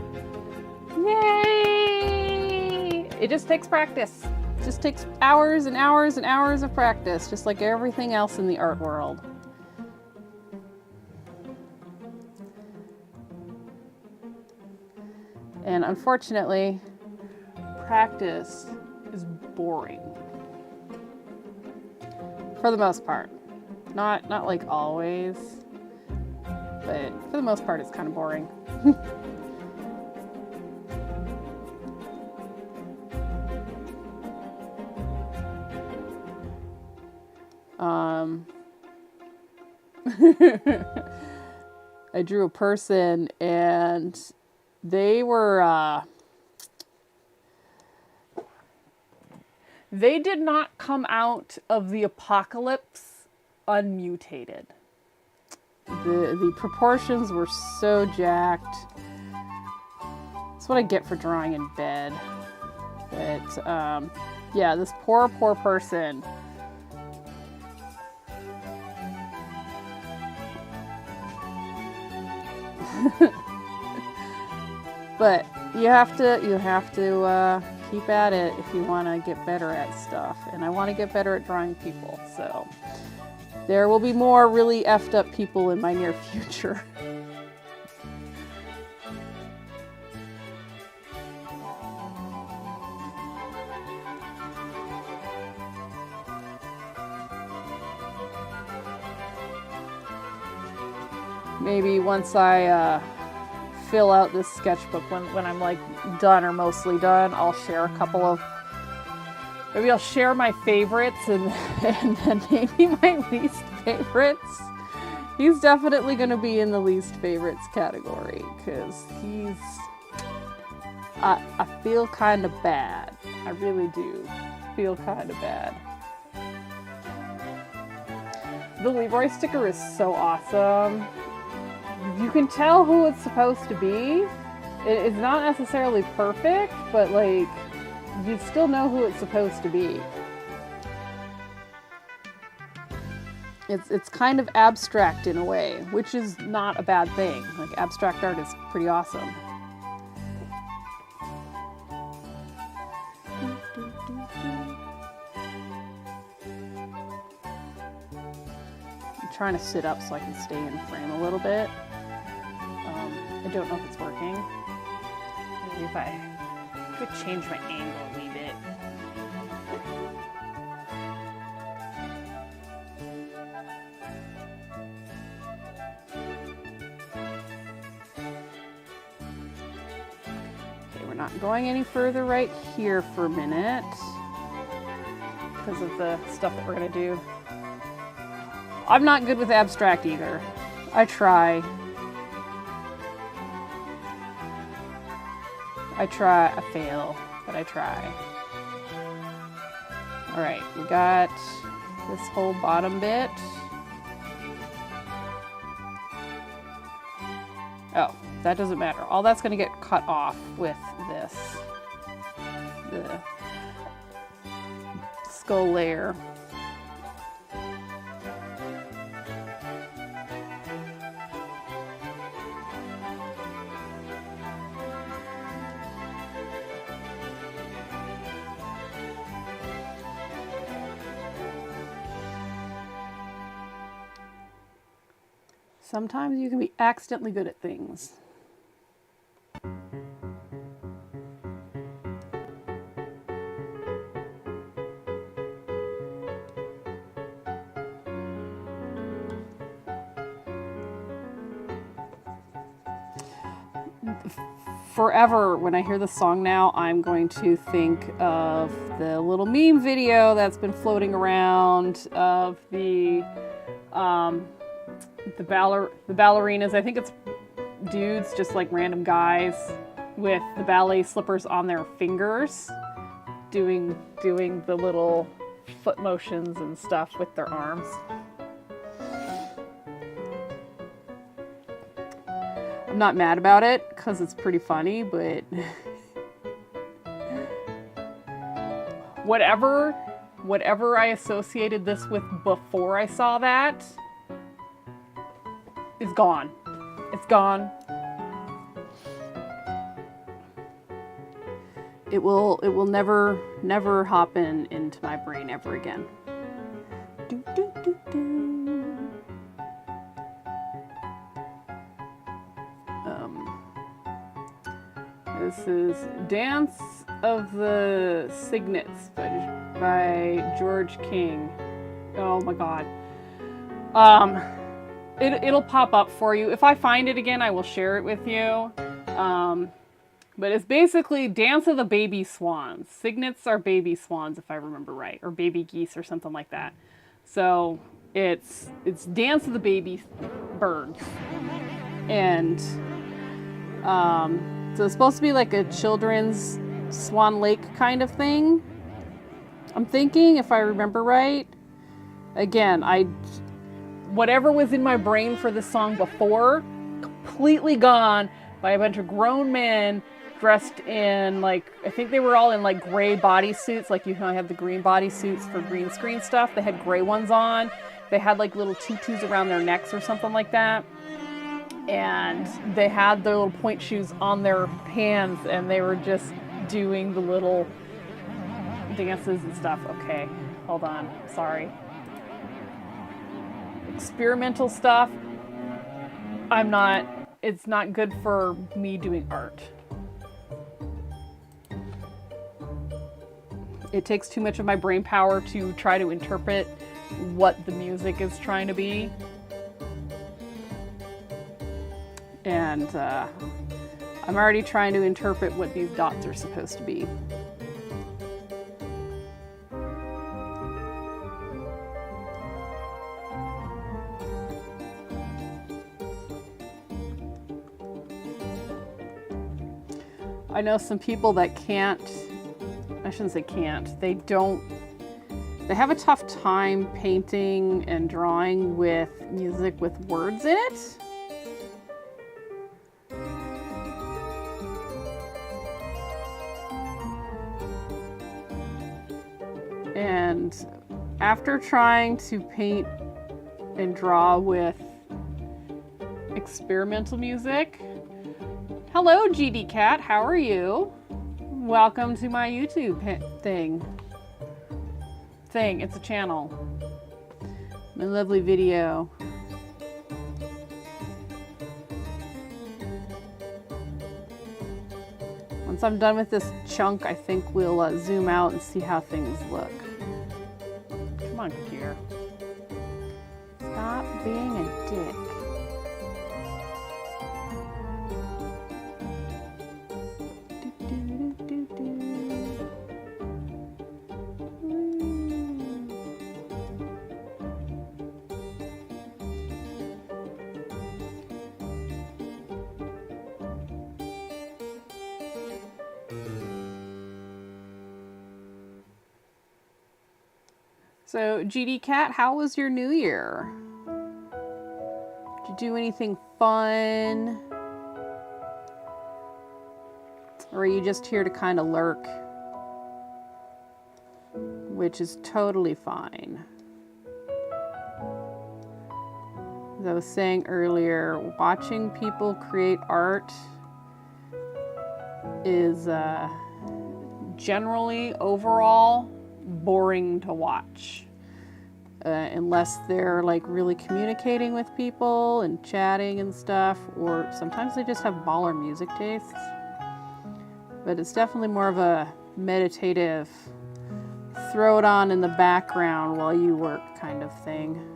Yay! It just takes practice. It just takes hours and hours and hours of practice, just like everything else in the art world. And unfortunately, practice is boring. For the most part. Not like always, but for the most part it's kind of boring. I drew a person and they were they did not come out of the apocalypse unmutated. The proportions were so jacked. That's what I get for drawing in bed. But, yeah, this poor person. But you have to keep at it if you want to get better at stuff. And I want to get better at drawing people, so there will be more really effed up people in my near future. Maybe once I fill out this sketchbook, when I'm like done or mostly done, I'll share a couple of, maybe I'll share my favorites and then maybe my least favorites. He's definitely going to be in the least favorites category because I feel kind of bad. I really do feel kind of bad. The Leroy sticker is so awesome. You can tell who it's supposed to be. It's not necessarily perfect, but like, you still know who it's supposed to be. It's kind of abstract in a way, which is not a bad thing. Like, abstract art is pretty awesome. I'm trying to sit up so I can stay in frame a little bit. I don't know if it's working. Maybe if I could change my angle a wee bit. Okay, we're not going any further right here for a minute because of the stuff that we're going to do. I'm not good with abstract either. I try. I fail, but I try. All right, we got this whole bottom bit. Oh, that doesn't matter. All that's going to get cut off with this, the skull layer. Sometimes you can be accidentally good at things. Forever, when I hear the song now, I'm going to think of the little meme video that's been floating around of the ballerinas. I think it's dudes, just like random guys with the ballet slippers on their fingers, doing the little foot motions and stuff with their arms. I'm not mad about it because it's pretty funny, but whatever I associated this with before I saw that is gone. It's gone. It will never hop into my brain ever again. Do, do, do, do. This is Dance of the Cygnets by George King. Oh my god. It'll pop up for you. If I find it again, I will share it with you. But it's basically Dance of the Baby Swans. Cygnets are baby swans, if I remember right, or baby geese or something like that. So it's Dance of the Baby Birds. And so it's supposed to be like a children's Swan Lake kind of thing. I'm thinking, if I remember right. Again, whatever was in my brain for this song before, completely gone by a bunch of grown men dressed in, like, I think they were all in like gray bodysuits. Like, you know, I have the green bodysuits for green screen stuff. They had gray ones on. They had like little tutus around their necks or something like that. And they had their little point shoes on their hands, and they were just doing the little dances and stuff. Okay, hold on. Sorry. Experimental stuff. It's not good for me doing art. It takes too much of my brain power to try to interpret what the music is trying to be. And I'm already trying to interpret what these dots are supposed to be. I know some people that can't, I shouldn't say can't, they have a tough time painting and drawing with music with words in it. And after trying to paint and draw with experimental music, hello GD Cat, how are you? Welcome to my YouTube thing. It's a channel. My lovely video. Once I'm done with this chunk, I think we'll zoom out and see how things look. Come on, computer. Stop being a dick. So, GD Cat, how was your New Year? Did you do anything fun? Or are you just here to kind of lurk? Which is totally fine. As I was saying earlier, watching people create art is generally, overall, boring to watch. Unless they're like really communicating with people and chatting and stuff, or sometimes they just have baller music tastes. But it's definitely more of a meditative, throw it on in the background while you work kind of thing.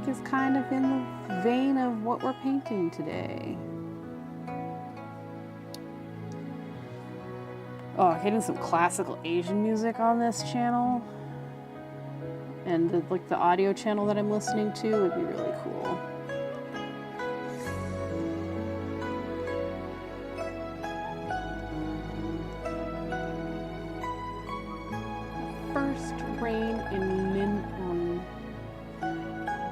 Is kind of in the vein of what we're painting today. Oh, getting some classical Asian music on this channel, and the audio channel that I'm listening to would be really cool. First Rain in Lin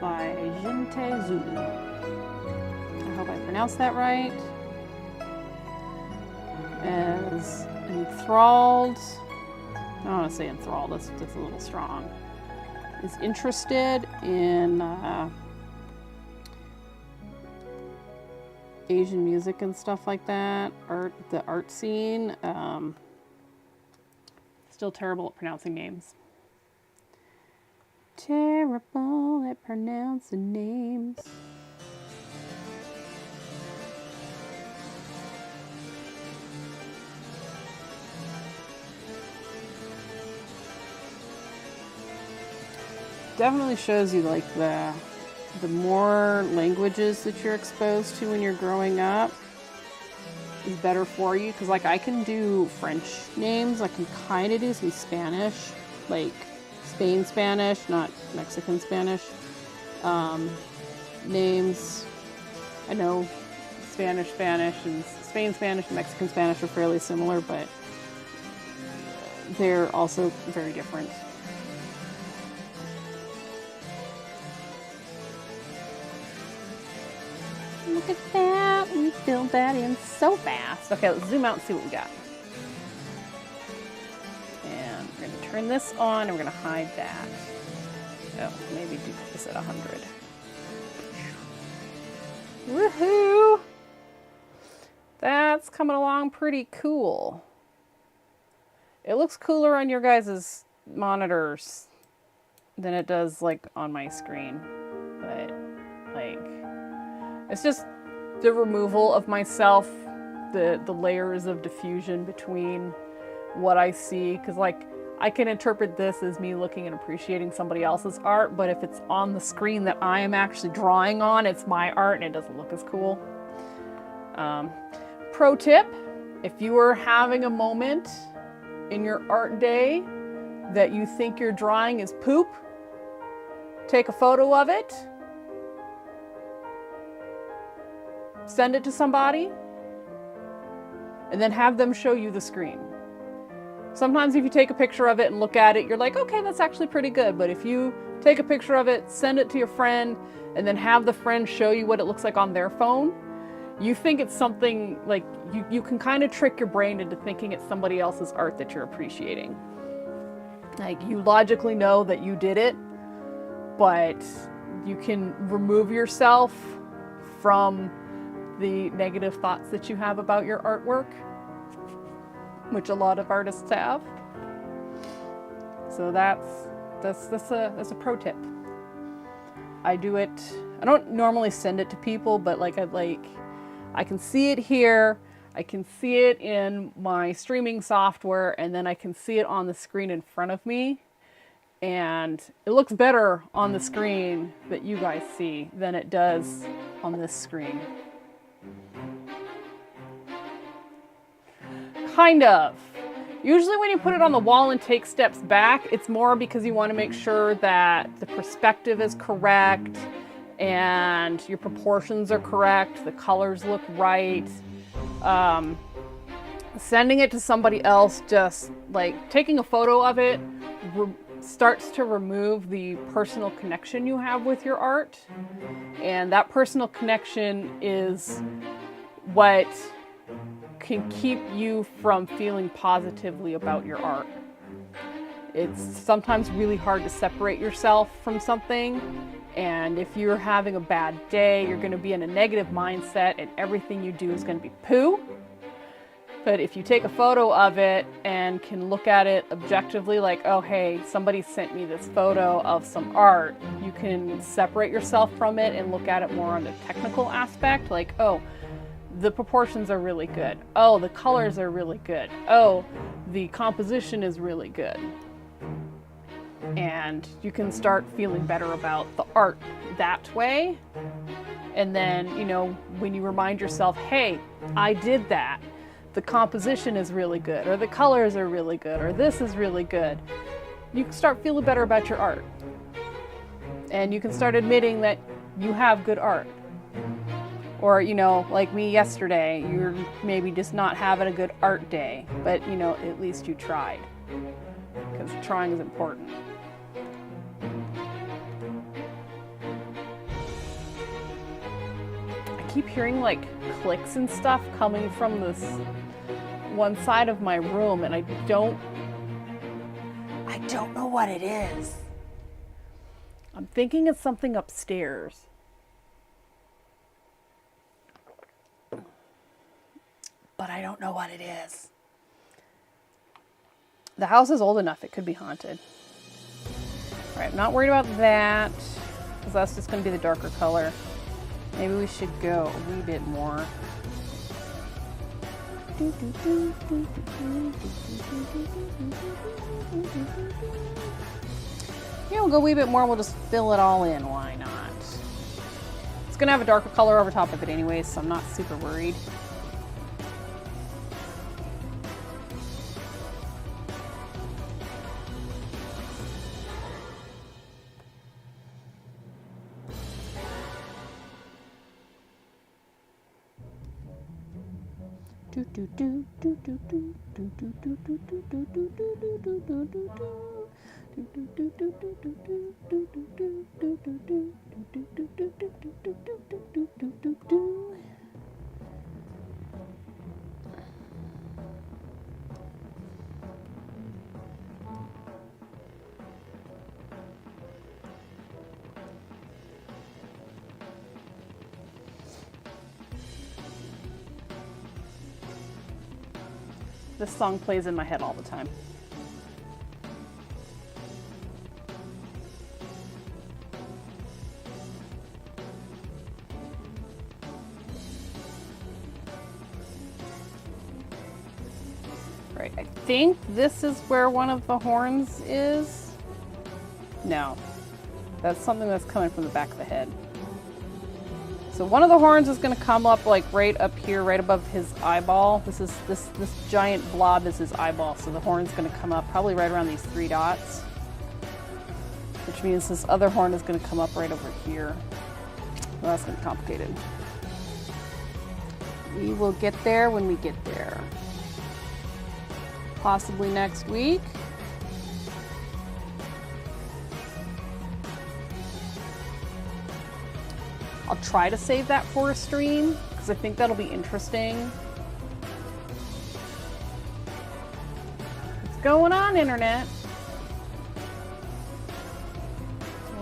by Jinte Zulu. I hope I pronounced that right. As enthralled, I don't want to say enthralled, that's a little strong, is interested in Asian music and stuff like that, the art scene. Still terrible at pronouncing names. Terrible at pronouncing names. Definitely shows you like the more languages that you're exposed to when you're growing up is better for you. Because like I can do French names, I can kind of do some Spanish, like Spain Spanish, not Mexican Spanish. Names, I know Spanish and Spain Spanish and Mexican Spanish are fairly similar, but they're also very different. Look at that, we filled that in so fast. Okay, let's zoom out and see what we got. And we're gonna turn this on and we're gonna hide that. Oh, maybe do this at 100. Woohoo! That's coming along pretty cool. It looks cooler on your guys' monitors than it does like on my screen. But like, it's just the removal of myself, the layers of diffusion between what I see. Because like, I can interpret this as me looking and appreciating somebody else's art, but if it's on the screen that I am actually drawing on, it's my art and it doesn't look as cool. Pro tip, if you are having a moment in your art day that you think your drawing is poop, take a photo of it, send it to somebody, and then have them show you the screen. Sometimes if you take a picture of it and look at it, you're like, okay, that's actually pretty good. But if you take a picture of it, send it to your friend, and then have the friend show you what it looks like on their phone, you think it's something like, you can kind of trick your brain into thinking it's somebody else's art that you're appreciating. Like, you logically know that you did it, but you can remove yourself from the negative thoughts that you have about your artwork, which a lot of artists have. So that's a pro tip. I do it. I don't normally send it to people, but like I can see it here. I can see it in my streaming software, and then I can see it on the screen in front of me. And it looks better on the screen that you guys see than it does on this screen. Kind of. Usually when you put it on the wall and take steps back, it's more because you want to make sure that the perspective is correct and your proportions are correct, the colors look right. Sending it to somebody else, just like taking a photo of it, starts to remove the personal connection you have with your art. And that personal connection is what can keep you from feeling positively about your art. It's sometimes really hard to separate yourself from something, and if you're having a bad day, you're going to be in a negative mindset and everything you do is going to be poo. But if you take a photo of it and can look at it objectively, like, oh hey, somebody sent me this photo of some art, you can separate yourself from it and look at it more on the technical aspect, like, oh, the proportions are really good. Oh, the colors are really good. Oh, the composition is really good. And you can start feeling better about the art that way. And then, you know, when you remind yourself, hey, I did that. The composition is really good, or the colors are really good, or this is really good. You can start feeling better about your art. And you can start admitting that you have good art. Or, you know, like me yesterday, you're maybe just not having a good art day, but, you know, at least you tried. Because trying is important. I keep hearing, like, clicks and stuff coming from this one side of my room, and I don't know what it is. I'm thinking it's something upstairs. But I don't know what it is. The house is old enough, it could be haunted. All right, I'm not worried about that, because that's just going to be the darker color. Maybe we should go a wee bit more. Yeah, we'll go a wee bit more and we'll just fill it all in. Why not? It's going to have a darker color over top of it anyways, so I'm not super worried. This song plays in my head all the time. Right, I think this is where one of the horns is. No, that's something that's coming from the back of the head. So one of the horns is going to come up like right up here, right above his eyeball. This giant blob is his eyeball. So the horn's going to come up probably right around these 3 dots, which means this other horn is going to come up right over here. Well, that's going to be complicated. We will get there when we get there. Possibly next week. I'll try to save that for a stream, because I think that'll be interesting. What's going on, Internet?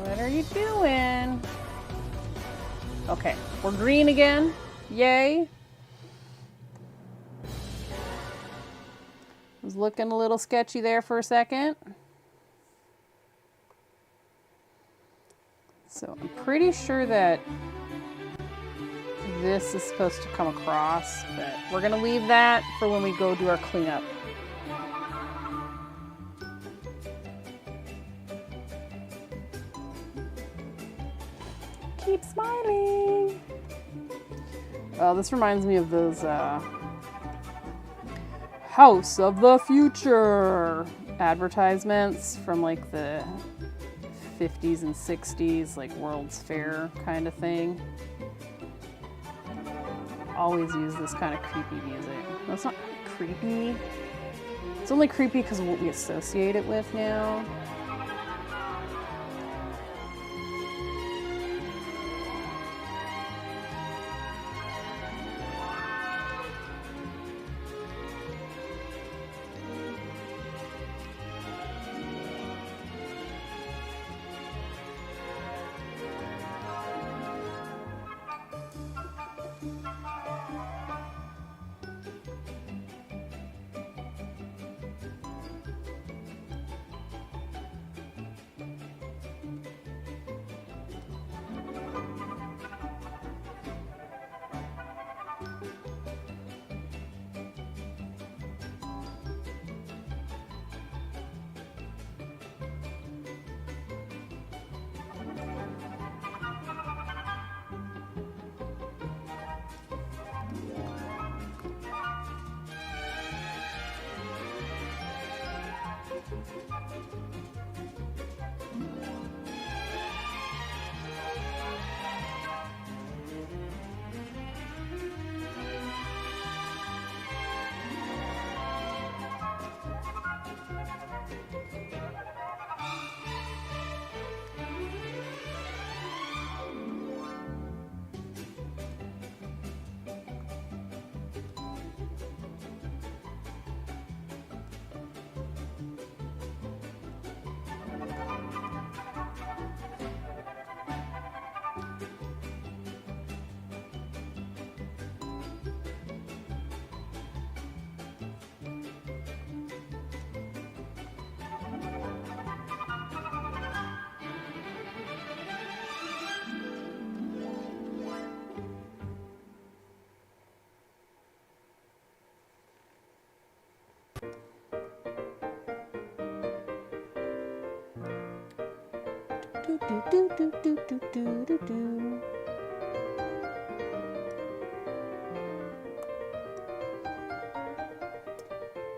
What are you doing? Okay, we're green again. Yay. It was looking a little sketchy there for a second. So I'm pretty sure that this is supposed to come across, but we're gonna leave that for when we go do our cleanup. Keep smiling. Oh, this reminds me of those House of the Future advertisements from like the 50s and 60s, like World's Fair kind of thing. Always use this kind of creepy music. Well, it's not creepy. It's only creepy because of what we associate it with now.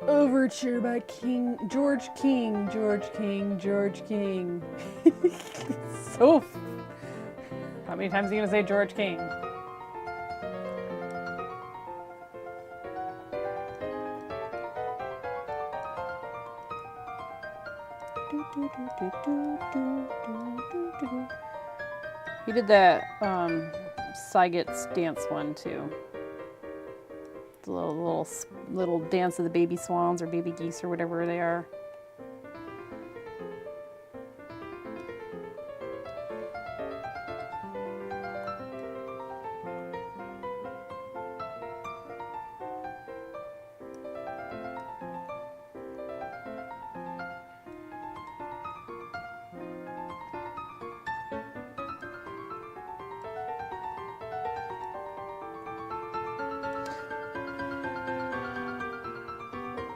Overture by George King. So, how many times are you gonna say George King? He did that Saget's dance one too. The little dance of the baby swans or baby geese or whatever they are.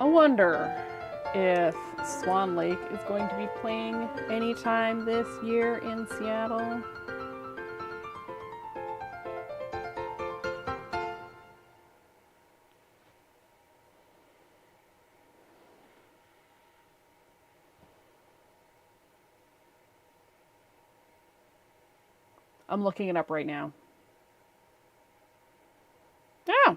I wonder if Swan Lake is going to be playing anytime this year in Seattle. I'm looking it up right now. Yeah,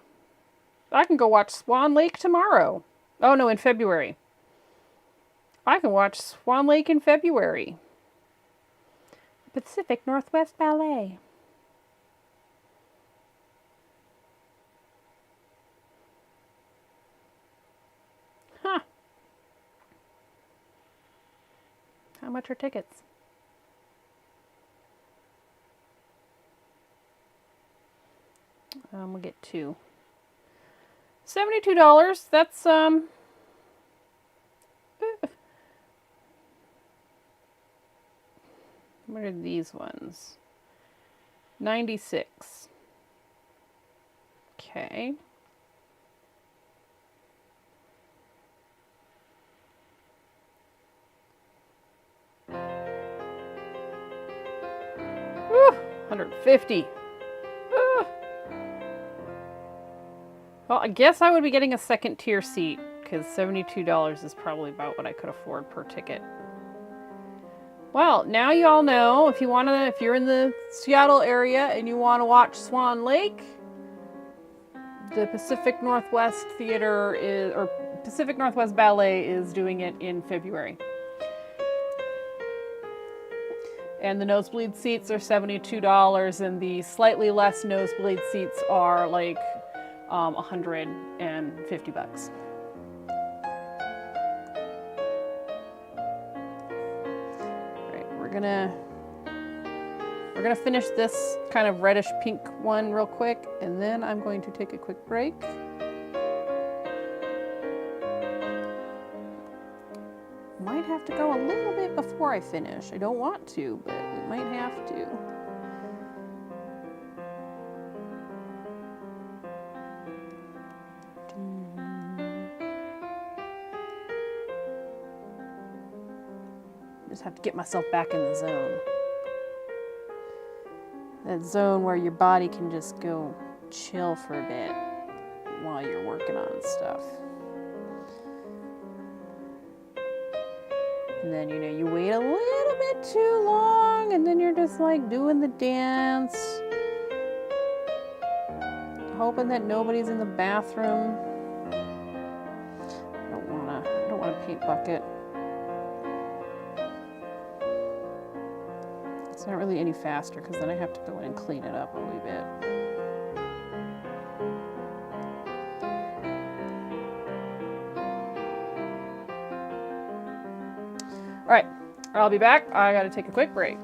I can go watch Swan Lake tomorrow. Oh no, in February. I can watch Swan Lake in February. Pacific Northwest Ballet. Huh. How much are tickets? We'll get two. $72. That's what are these ones? 96. Okay. Woo, 150. Well, I guess I would be getting a second tier seat because $72 is probably about what I could afford per ticket. Well, now you all know if you're in the Seattle area and you want to watch Swan Lake, the Pacific Northwest Pacific Northwest Ballet is doing it in February. And the nosebleed seats are $72 and the slightly less nosebleed seats are like $150. We're gonna finish this kind of reddish pink one real quick, and then I'm going to take a quick break. Might have to go a little bit before I finish. I don't want to, but we might have to. Just have to get myself back in the zone. That zone where your body can just go chill for a bit while you're working on stuff. And then, you wait a little bit too long and then you're just like doing the dance, hoping that nobody's in the bathroom. I don't want a paint bucket. It's not really any faster because then I have to go in and clean it up a wee bit. All right, I'll be back. I got to take a quick break.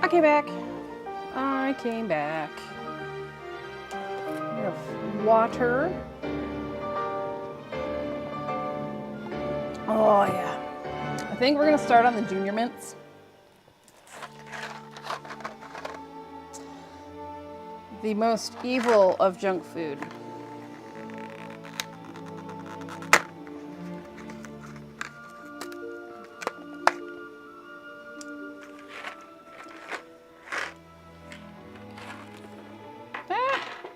came back. I came back. We have water. Oh, yeah. I think we're going to start on the junior mints. The most evil of junk food.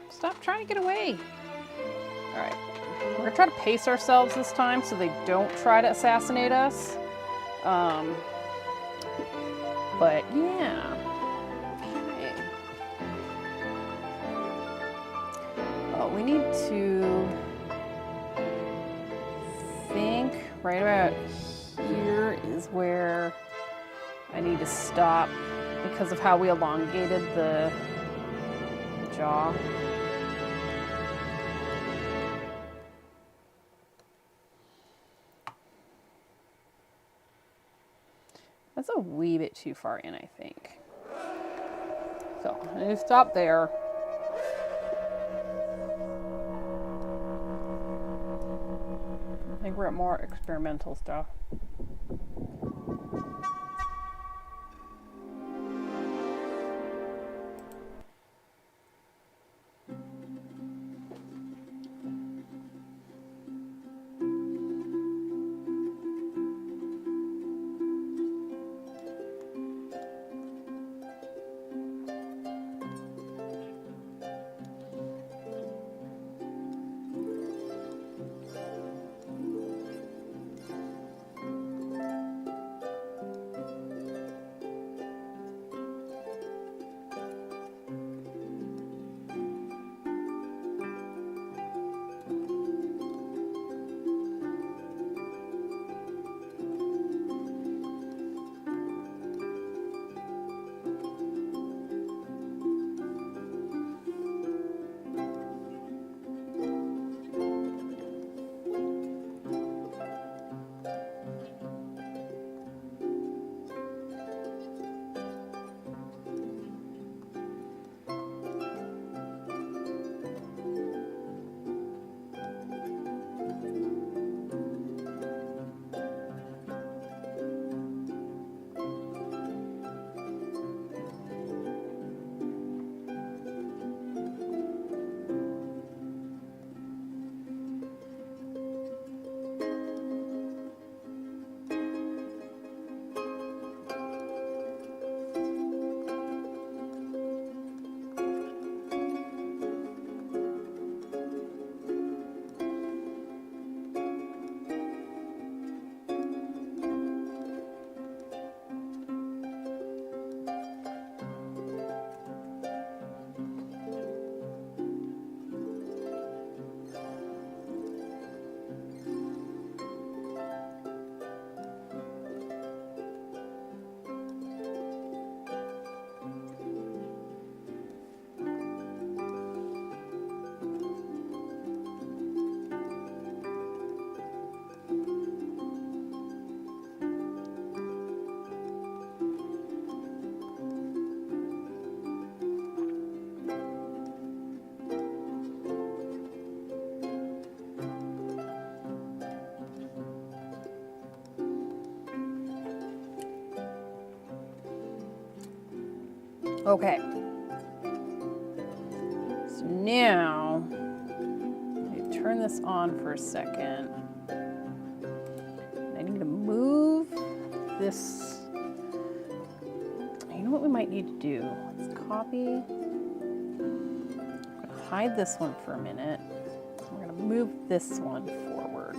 Stop trying to get away. All right, we're gonna try to pace ourselves this time so they don't try to assassinate us. But yeah. Okay. Oh, we need to think right about here is where I need to stop because of how we elongated the jaw. That's a wee bit too far in, I think. So, I need to stop there. I think we're at more experimental stuff. Okay. So now, let me turn this on for a second. I need to move this. You know what we might need to do? Let's copy. I'm going to hide this one for a minute. We're going to move this one forward.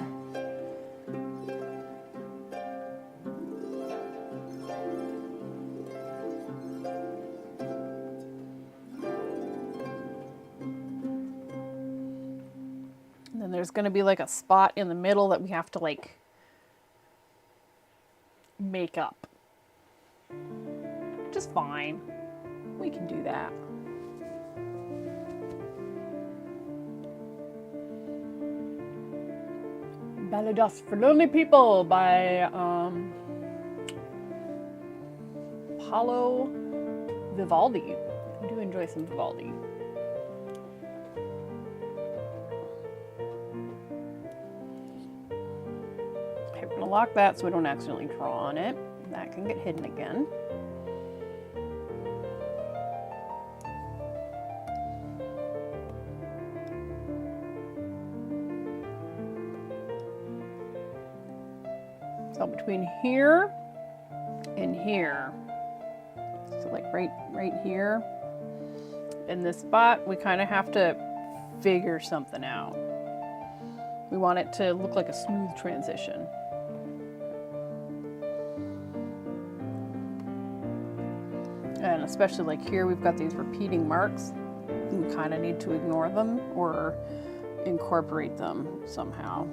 There's going to be like a spot in the middle that we have to like make up. Just fine. We can do that. Ballads for Lonely People by Paulo Vivaldi. I do enjoy some Vivaldi. Okay, we're gonna lock that so we don't accidentally draw on it. That can get hidden again. So between here and here, so like right here, in this spot, we kind of have to figure something out. We want it to look like a smooth transition. And especially like here, we've got these repeating marks. We kind of need to ignore them or incorporate them somehow.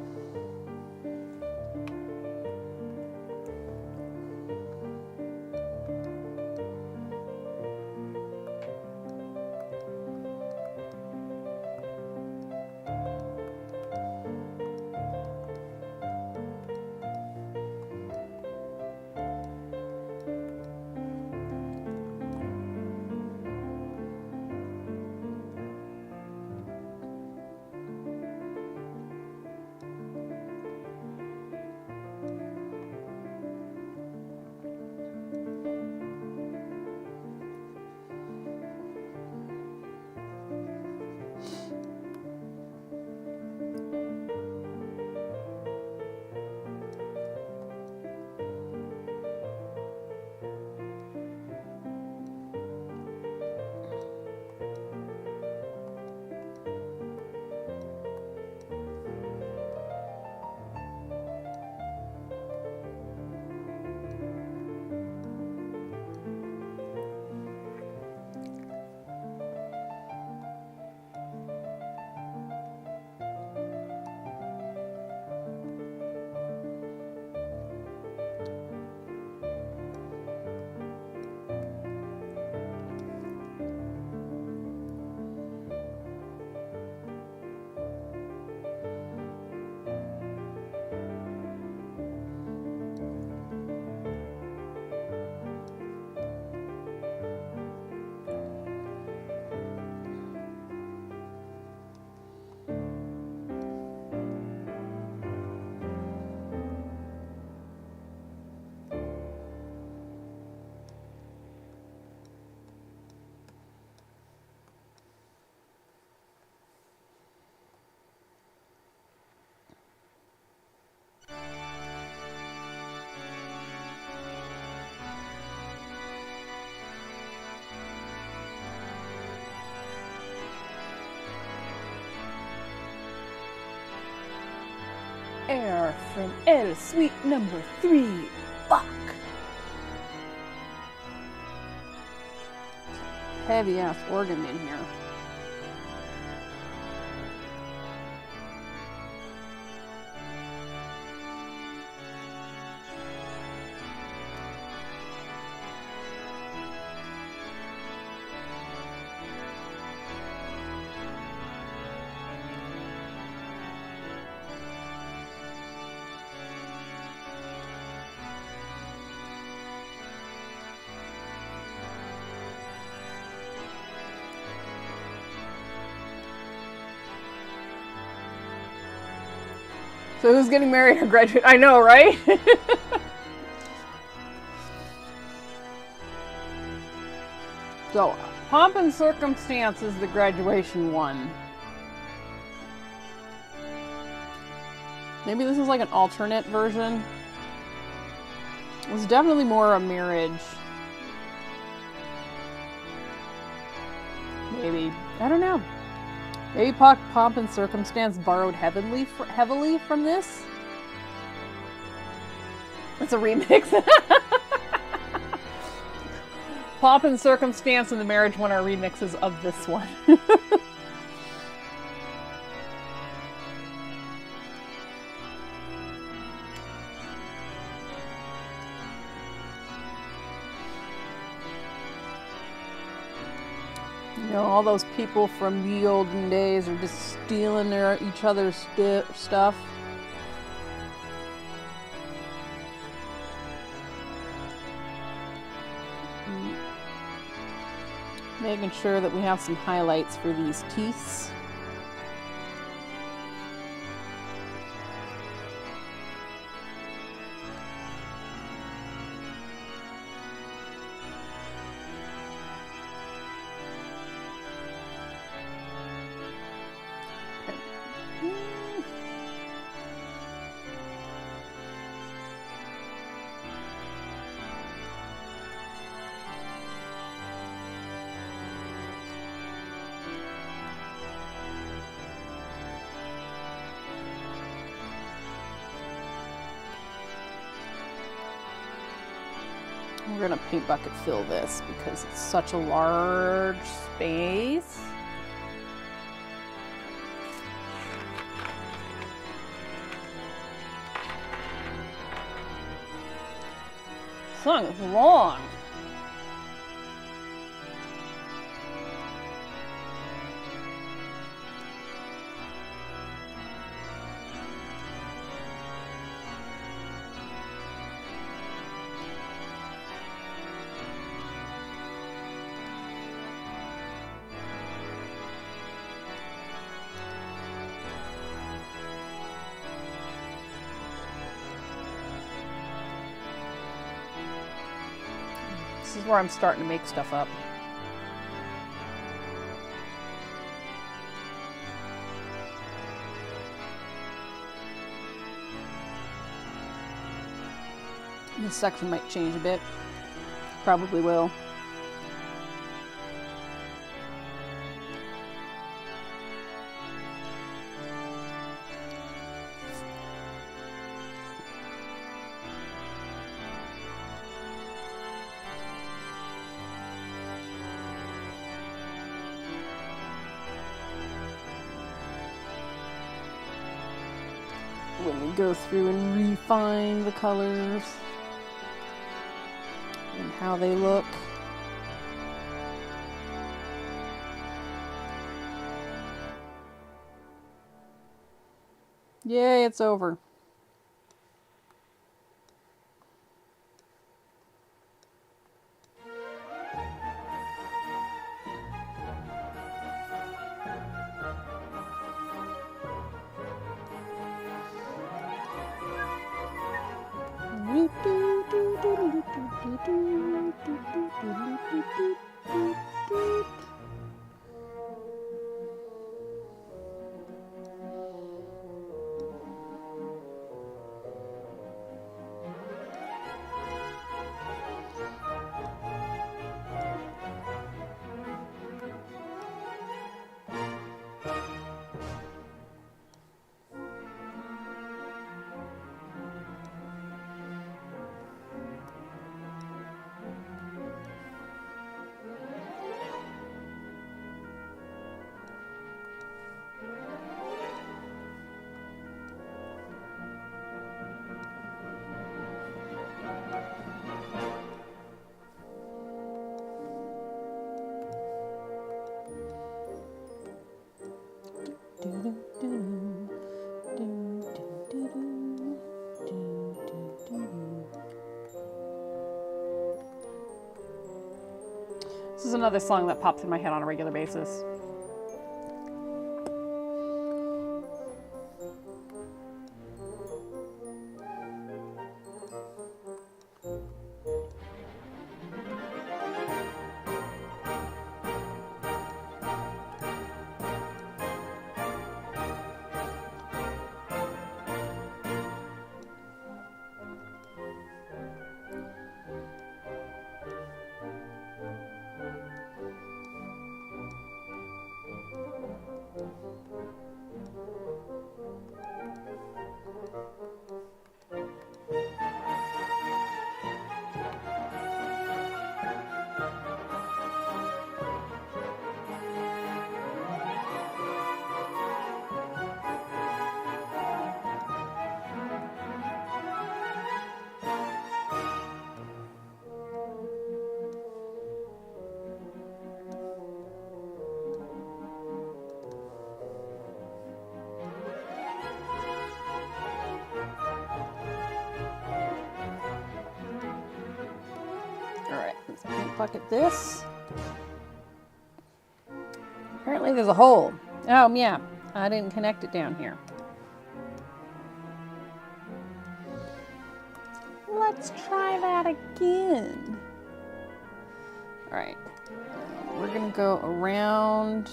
Air from El Suite number 3. Fuck. Heavy ass organ in here. So who's getting married or graduate? I know, right? So, Pomp and Circumstance is the graduation one. Maybe this is like an alternate version. It was definitely more a marriage. Maybe. I don't know. Maybe Pomp and Circumstance borrowed heavily from this. It's a remix. Pomp and Circumstance and the marriage one are remixes of this one. You know, all those people from the olden days are just stealing each other's stuff. Making sure that we have some highlights for these teeth. We're gonna paint bucket fill this because it's such a large space. This song is long. This is where I'm starting to make stuff up. This section might change a bit. Probably will. When we go through and refine the colors and how they look. Yay, it's over. This is another song that pops in my head on a regular basis. Alright, let's paint bucket this. there's a hole. Oh, yeah. I didn't connect it down here. Let's try that again. All right. We're going to go around.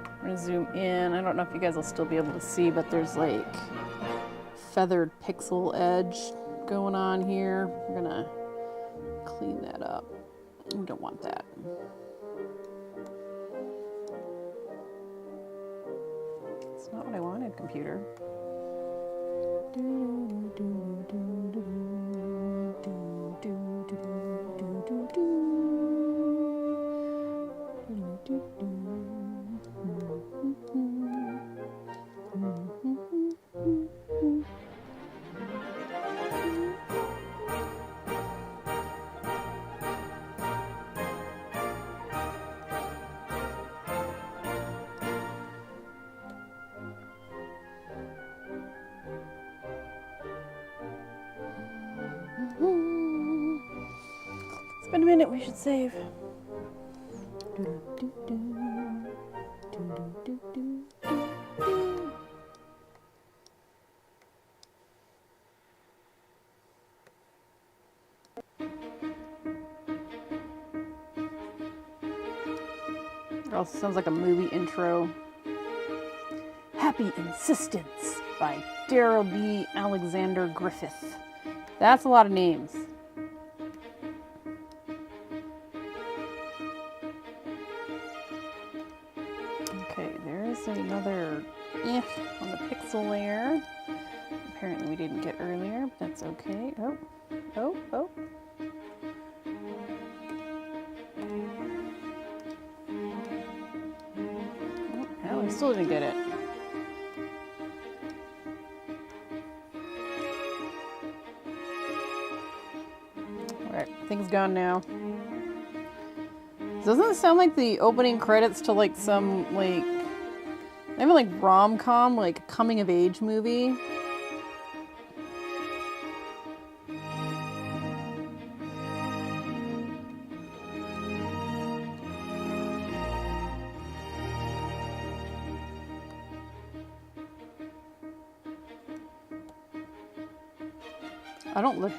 I'm going to zoom in. I don't know if you guys will still be able to see, but there's like feathered pixel edge going on here. We're going to clean that up. We don't want that. It's not what I wanted, computer. It's been a minute, we should save. It also sounds like a movie intro. Happy Insistence by Daryl D. Alexander Griffith. That's a lot of names. Okay, there's another on the pixel layer. Apparently we didn't get earlier, but that's okay. Oh. Oh, we still didn't get it. Alright, thing's gone now. Doesn't it sound like the opening credits to like some like maybe like rom-com, like coming of age movie?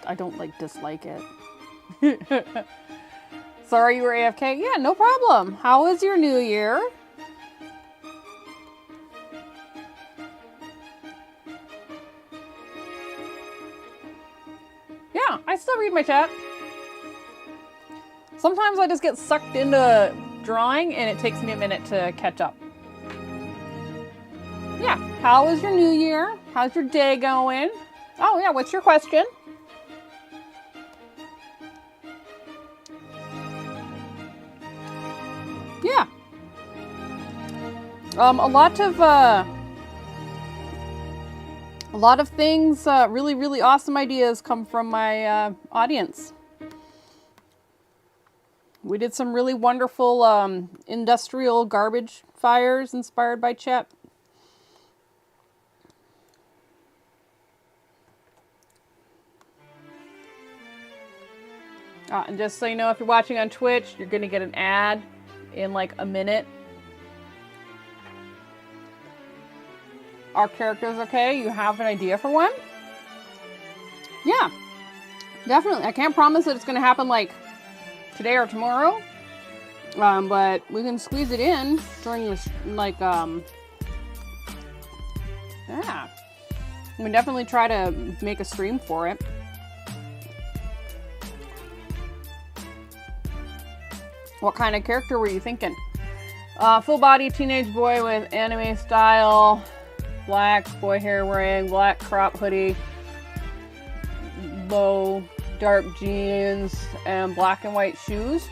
I don't like dislike it. Sorry you were AFK. Yeah, no problem. How was your new year? Yeah, I still read my chat. Sometimes I just get sucked into drawing and it takes me a minute to catch up. Yeah, how was your new year? How's your day going? Oh yeah, what's your question? Yeah. A lot of things, really, really awesome ideas come from my audience. We did some really wonderful industrial garbage fires inspired by chat. And just so you know, if you're watching on Twitch, you're going to get an ad in like a minute. Our character's okay? You have an idea for one? Yeah, definitely. I can't promise that it's going to happen like today or tomorrow. But we can squeeze it in during this, like, yeah. We can definitely try to make a stream for it. What kind of character were you thinking? Full body teenage boy with anime style, black boy hair wearing, black crop hoodie, low dark jeans, and black and white shoes.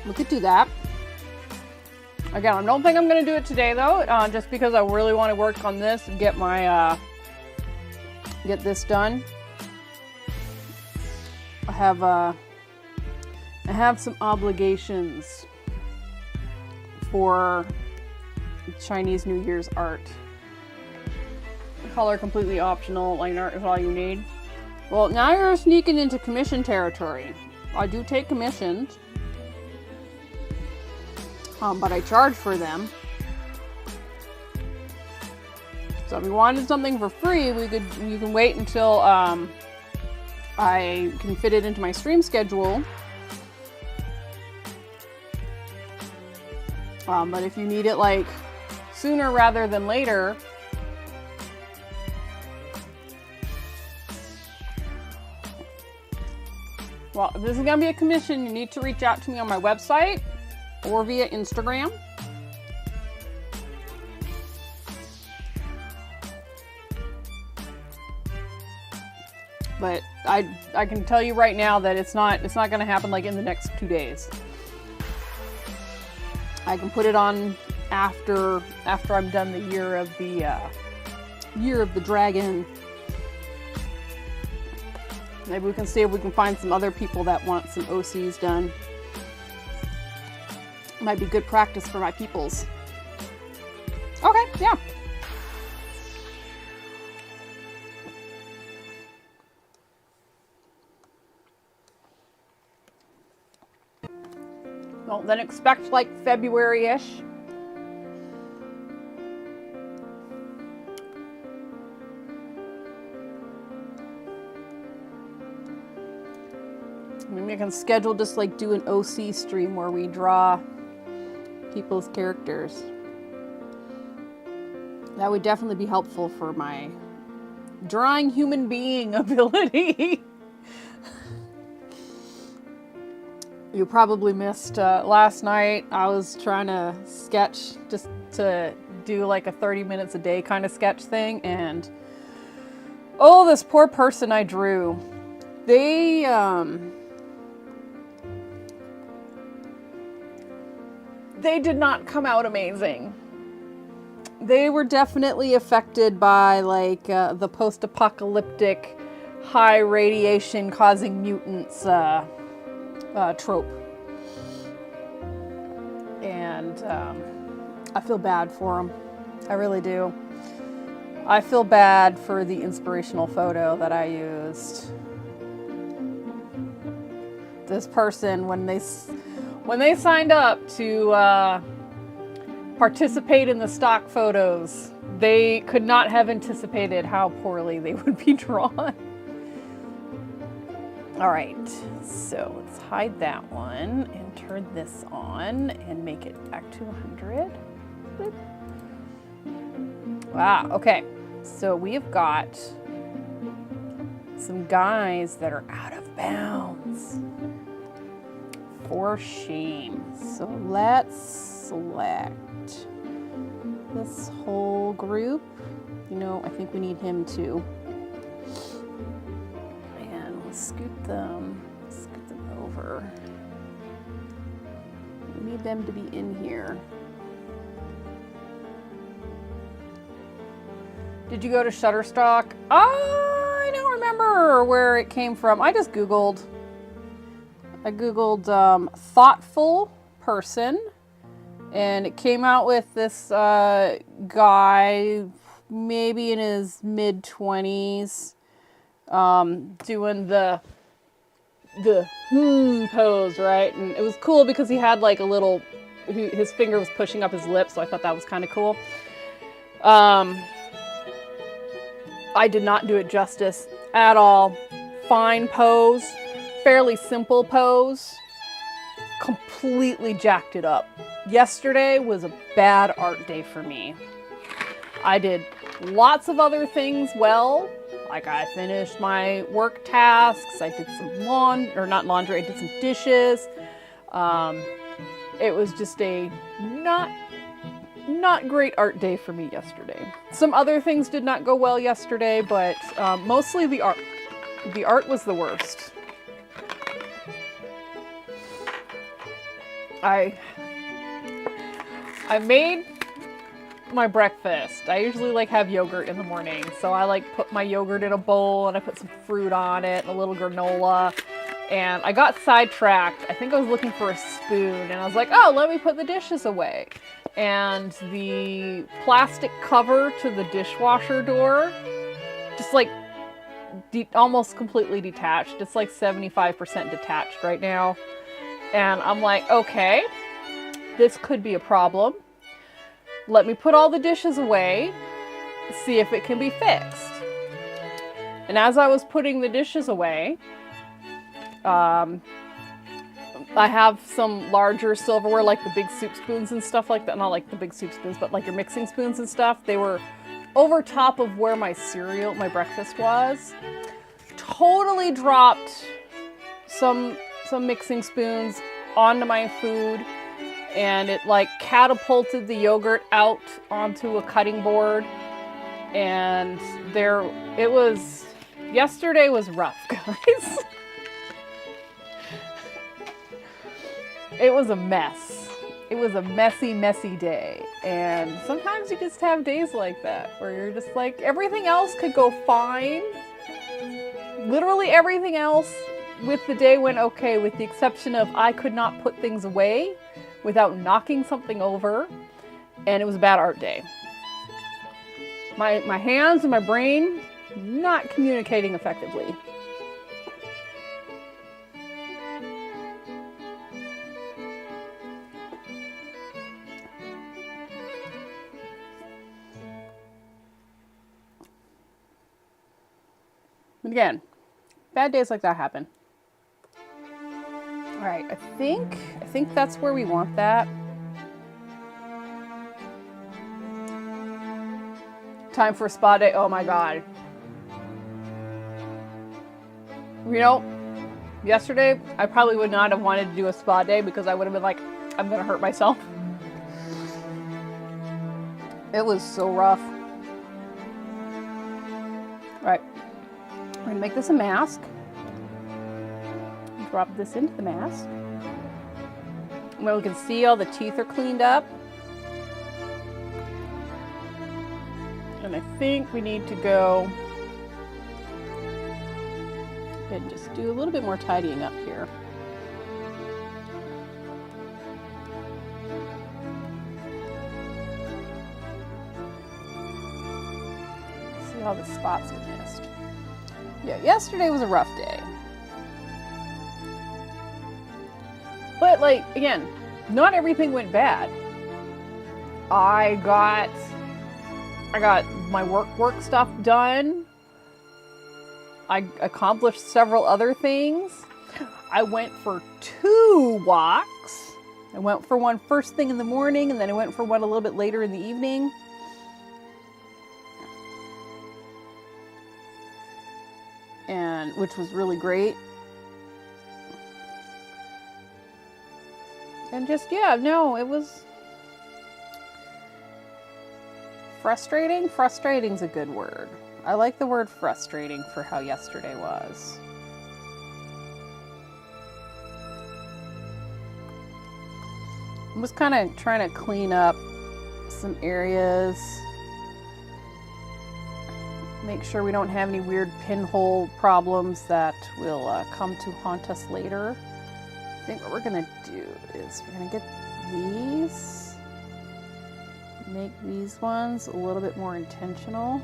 We could do that. Again, I don't think I'm going to do it today though, just because I really want to work on this and get my, get this done. I have some obligations for Chinese New Year's art. Color completely optional, line art is all you need. Well, now you're sneaking into commission territory. I do take commissions, but I charge for them. So if you wanted something for free, you can wait until I can fit it into my stream schedule. But if you need it like sooner rather than later, well, if this is going to be a commission, you need to reach out to me on my website or via Instagram. But I can tell you right now that it's not going to happen like in the next 2 days. I can put it on after I'm done the year of the dragon. Maybe we can see if we can find some other people that want some OCs done. Might be good practice for my peoples. Okay, yeah. Well, then expect like February-ish. Maybe I can schedule just like do an OC stream where we draw people's characters. That would definitely be helpful for my drawing human being ability. You probably missed last night. I was trying to sketch just to do like a 30 minutes a day kind of sketch thing, and oh, this poor person I drew. They did not come out amazing. They were definitely affected by like the post-apocalyptic high radiation causing mutants trope. And I feel bad for them. I really do. I feel bad for the inspirational photo that I used. This person, when they signed up to participate in the stock photos, they could not have anticipated how poorly they would be drawn. All right, so let's hide that one and turn this on and make it back to 100. Boop. Wow, okay. So we have got some guys that are out of bounds. For shame. So let's select this whole group. You know, I think we need him too. And we'll scoot them over. We need them to be in here. Did you go to Shutterstock? I don't remember where it came from. I just Googled. I Googled thoughtful person, and it came out with this guy, maybe in his mid-20s, doing the pose, right? And it was cool because he had like a little, his finger was pushing up his lips, so I thought that was kind of cool. I did not do it justice at all. Fine pose, fairly simple pose, completely jacked it up. Yesterday was a bad art day for me. I did lots of other things well, like I finished my work tasks, I did some not laundry, I did some dishes. It was just a not great art day for me yesterday. Some other things did not go well yesterday, but mostly the art. The art was the worst. I made my breakfast. I usually like have yogurt in the morning, so I like put my yogurt in a bowl and I put some fruit on it, a little granola, and I got sidetracked. I think I was looking for a spoon, and I was like, oh, let me put the dishes away. And the plastic cover to the dishwasher door just like almost completely detached. It's like 75% detached right now. And I'm like, okay, this could be a problem. Let me put all the dishes away, see if it can be fixed. And as I was putting the dishes away, I have some larger silverware, like the big soup spoons and stuff like that. Not like the big soup spoons, but like your mixing spoons and stuff. They were over top of where my breakfast was. Totally dropped some mixing spoons onto my food, and it like catapulted the yogurt out onto a cutting board. And yesterday was rough, guys. It was a mess. It was a messy, messy day. And sometimes you just have days like that where you're just like, everything else could go fine. Literally everything else with the day went okay, with the exception of I could not put things away without knocking something over. And it was a bad art day. My hands and my brain not communicating effectively. But again, bad days like that happen. All right, I think that's where we want that. Time for a spa day. Oh my God. You know, yesterday I probably would not have wanted to do a spa day because I would have been like, I'm gonna hurt myself. It was so rough. All right, we're gonna make this a mask. Drop this into the mask. Where we can see all the teeth are cleaned up. And I think we need to go and just do a little bit more tidying up here. See all the spots we missed. Yeah, yesterday was a rough day. But like, again, not everything went bad. I got my work stuff done. I accomplished several other things. I went for 2 walks. I went for one first thing in the morning, and then I went for one a little bit later in the evening. And which was really great. And just, yeah, no, it was frustrating. Frustrating's a good word. I like the word frustrating for how yesterday was. I was kind of trying to clean up some areas. Make sure we don't have any weird pinhole problems that will come to haunt us later. I think what we're gonna do is we're gonna get these, make these ones a little bit more intentional.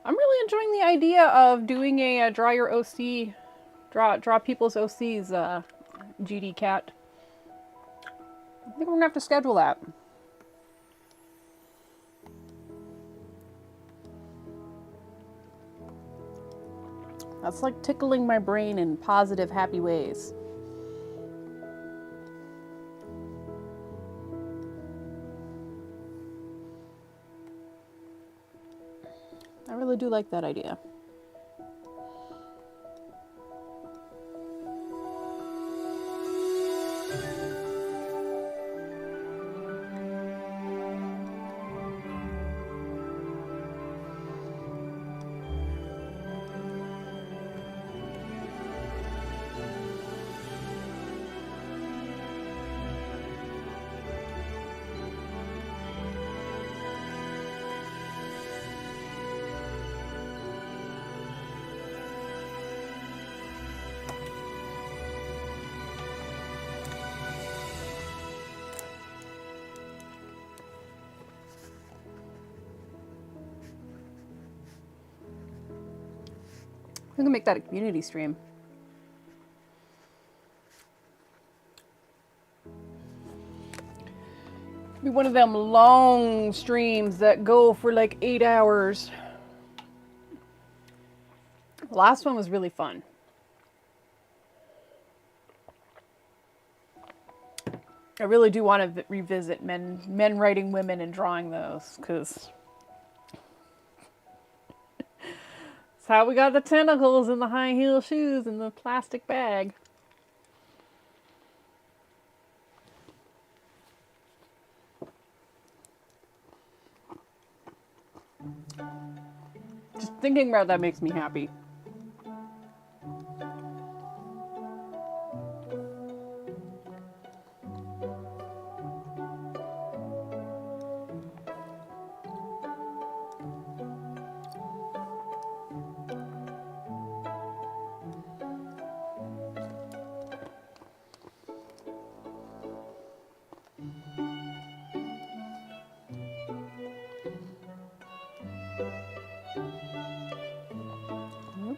I'm really enjoying the idea of doing a draw your OC, draw people's OCs GD cat. I think we're gonna have to schedule that. That's like tickling my brain in positive, happy ways. I really do like that idea. We can make that a community stream. Be one of them long streams that go for like 8 hours. The last one was really fun. I really do want to revisit men writing women and drawing those, because that's how we got the tentacles and the high heel shoes and the plastic bag. Just thinking about that makes me happy.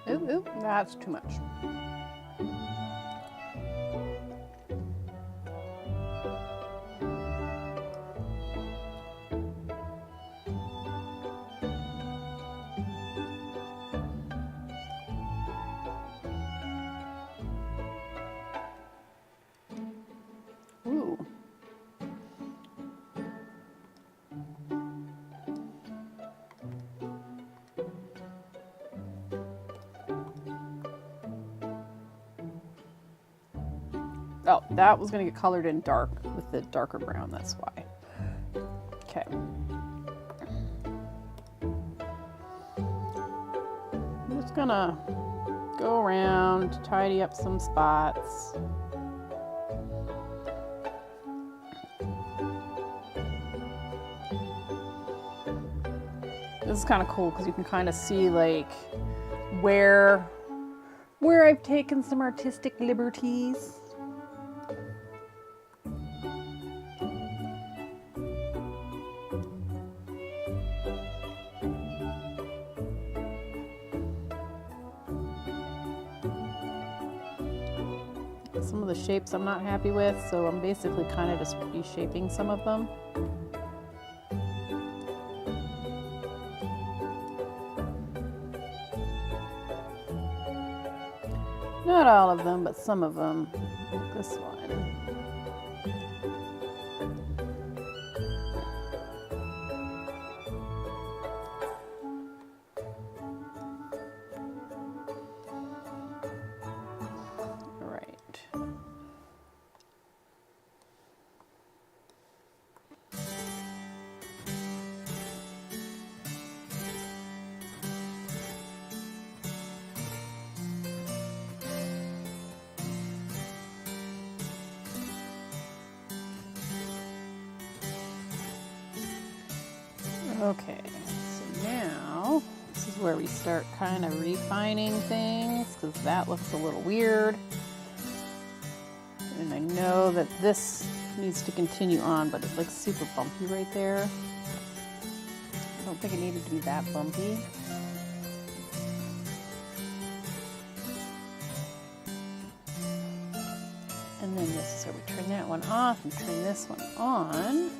Ooh, that's too much. Ooh. Oh, that was going to get colored in dark with the darker brown, that's why. Okay. I'm just going to go around, tidy up some spots. This is kind of cool because you can kind of see like where I've taken some artistic liberties. Some of the shapes I'm not happy with, so I'm basically kind of just reshaping some of them. Not all of them, but some of them. Like this one. Okay, so now this is where we start kind of refining things, because that looks a little weird. And I know that this needs to continue on, but it's like super bumpy right there. I don't think it needed to be that bumpy. And then this is where we turn that one off and turn this one on.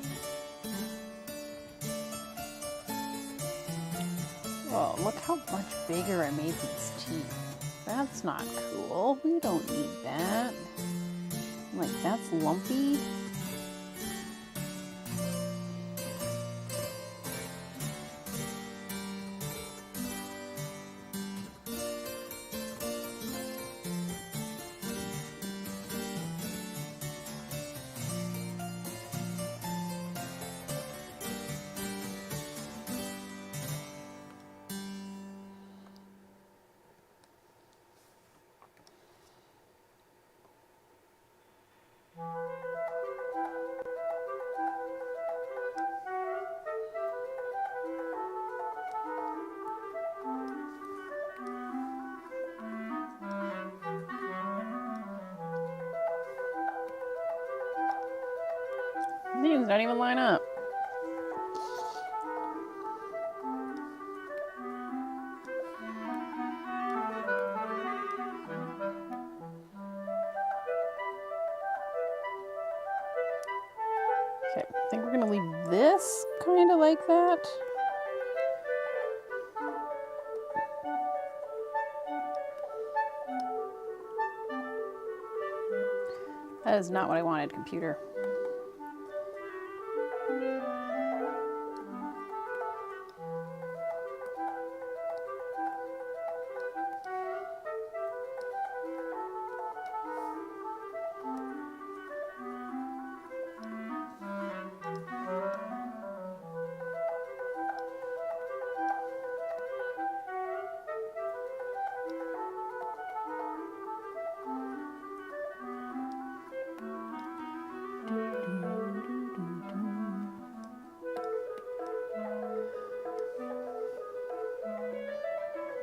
Oh, look how much bigger I made these teeth. That's not cool. We don't need that. Like, that's lumpy. These don't even line up. leave this kind of like that. That is not what I wanted, computer.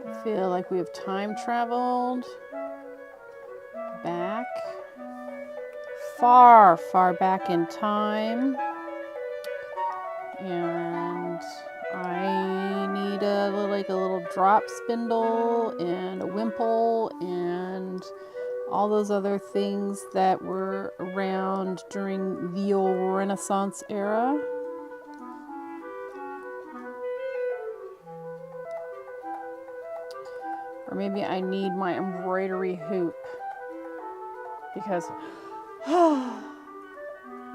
I feel like we have time traveled back, far, far back in time. And I need a little drop spindle and a wimple and all those other things that were around during the old Renaissance era. Or maybe I need my embroidery hoop because I'm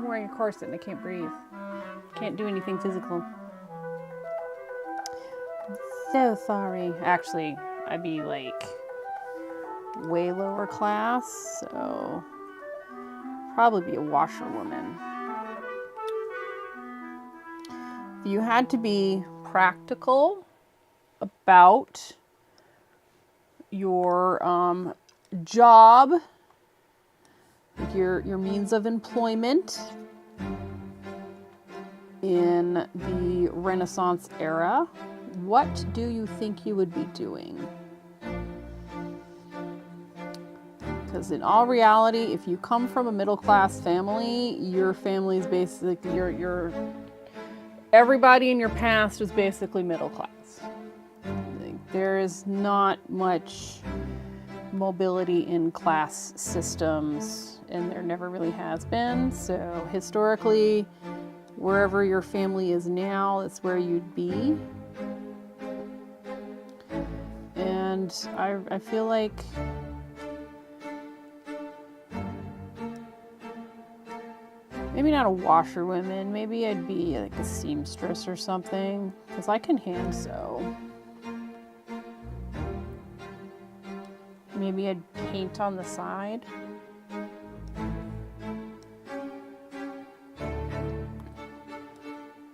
wearing a corset and I can't breathe. Can't do anything physical. I'm so sorry. Actually, I'd be like way lower class, so probably be a washerwoman. If you had to be practical about your job, your means of employment in the Renaissance era, what do you think you would be doing? Because in all reality, if you come from a middle-class family, your family is basically your everybody in your past is basically middle class. There is not much mobility in class systems, and there never really has been. So historically, wherever your family is now, that's where you'd be. And I feel like maybe not a washerwoman, maybe I'd be like a seamstress or something, because I can hand sew. Maybe I'd paint on the side.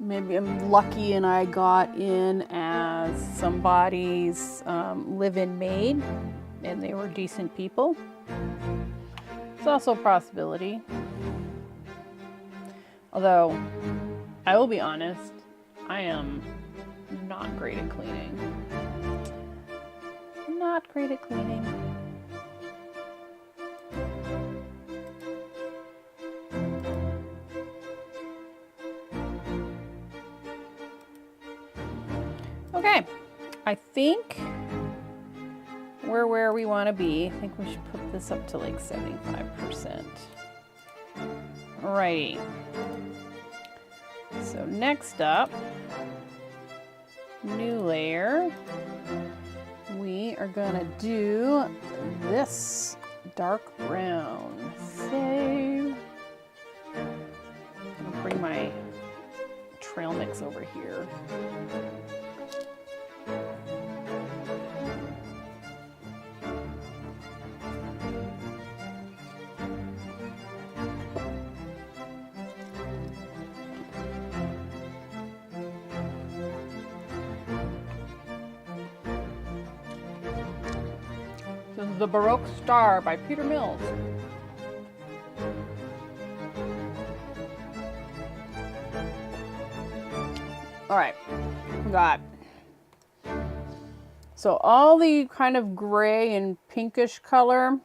Maybe I'm lucky and I got in as somebody's live-in maid and they were decent people. It's also a possibility. Although, I will be honest, I am not great at cleaning. Not great at cleaning. Okay, I think we're where we want to be. I think we should put this up to like 75%. Alrighty. So next up, new layer. We are gonna do this dark brown. So I'm gonna bring my trail mix over here. This is The Baroque Star by Peter Mills. All right, we got, so all the kind of gray and pinkish color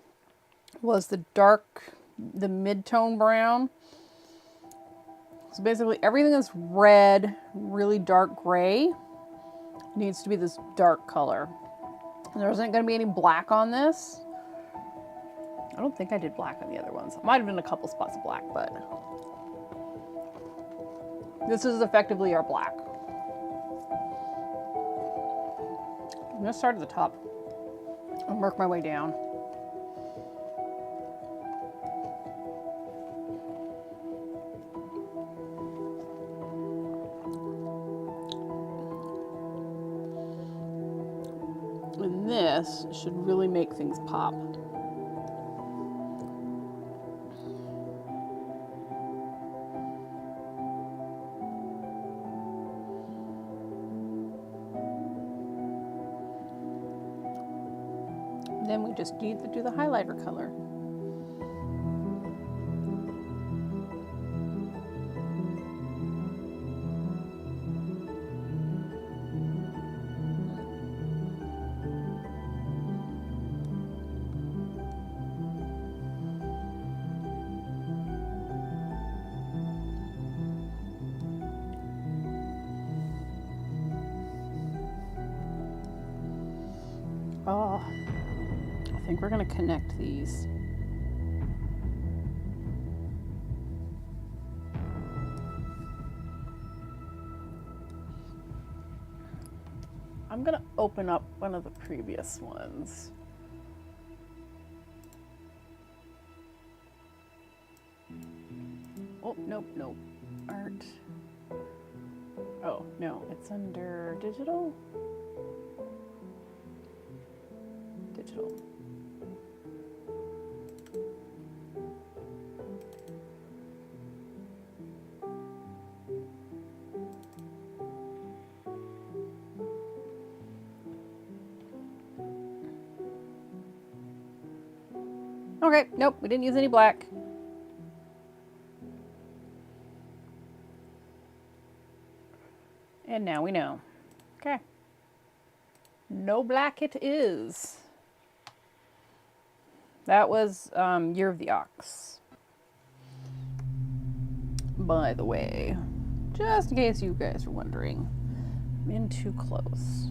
was the mid-tone brown. So basically everything that's red, really dark gray, needs to be this dark color. And there isn't going to be any black on this. I don't think I did black on the other ones. Might have been a couple spots of black, but This is effectively our black. I'm gonna start at the top and work my way down. And this should really make things pop. Then we just need to do the highlighter color. Oh, I think we're gonna connect these. I'm gonna open up one of the previous ones. Oh, nope, nope. Art. Oh, no, it's under digital. Digital. Okay, nope, we didn't use any black. And now we know. Okay. No black it is. That was Year of the Ox. By the way, just in case you guys are wondering, I'm in too close.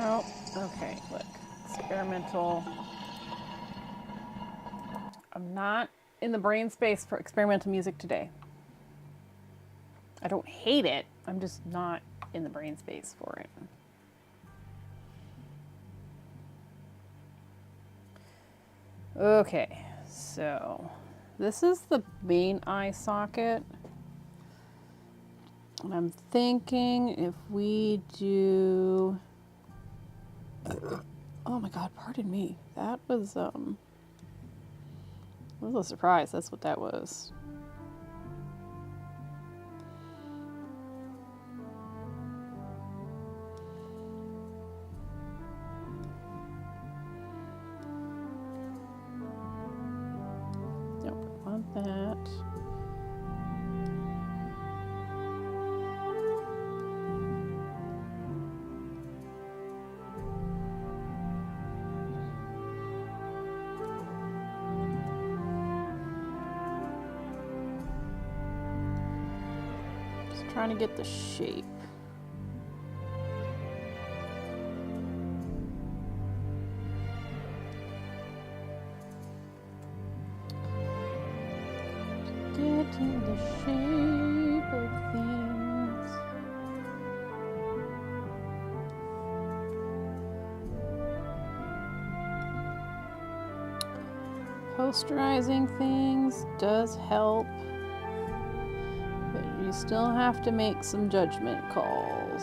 Oh, okay, look, experimental. I'm not in the brain space for experimental music today. I don't hate it, I'm just not in the brain space for it. Okay, so this is the main eye socket. And I'm thinking if we do... Oh my god, pardon me. That was a surprise. That's what that was. Don't want that. Trying to get the shape. Getting the shape of things. Posterizing things does help. You still have to make some judgment calls.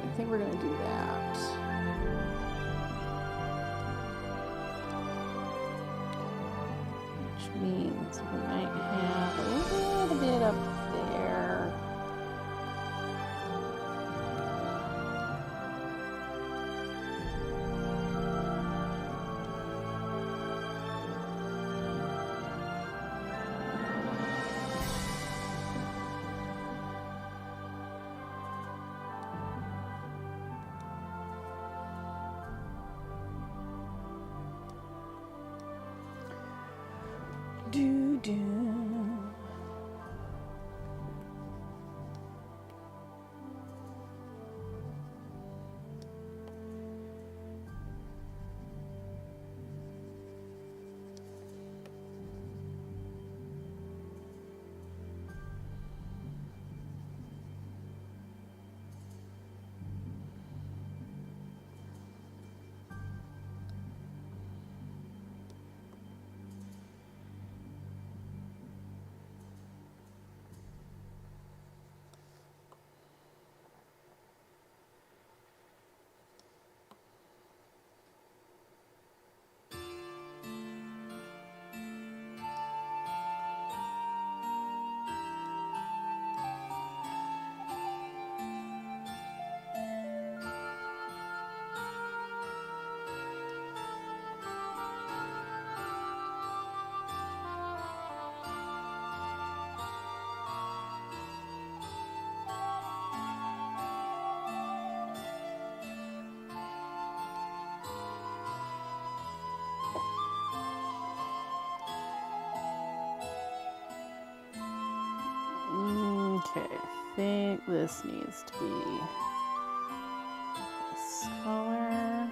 I think we're going to do that. Which means we might have a little bit up there. Okay, I think this needs to be this color.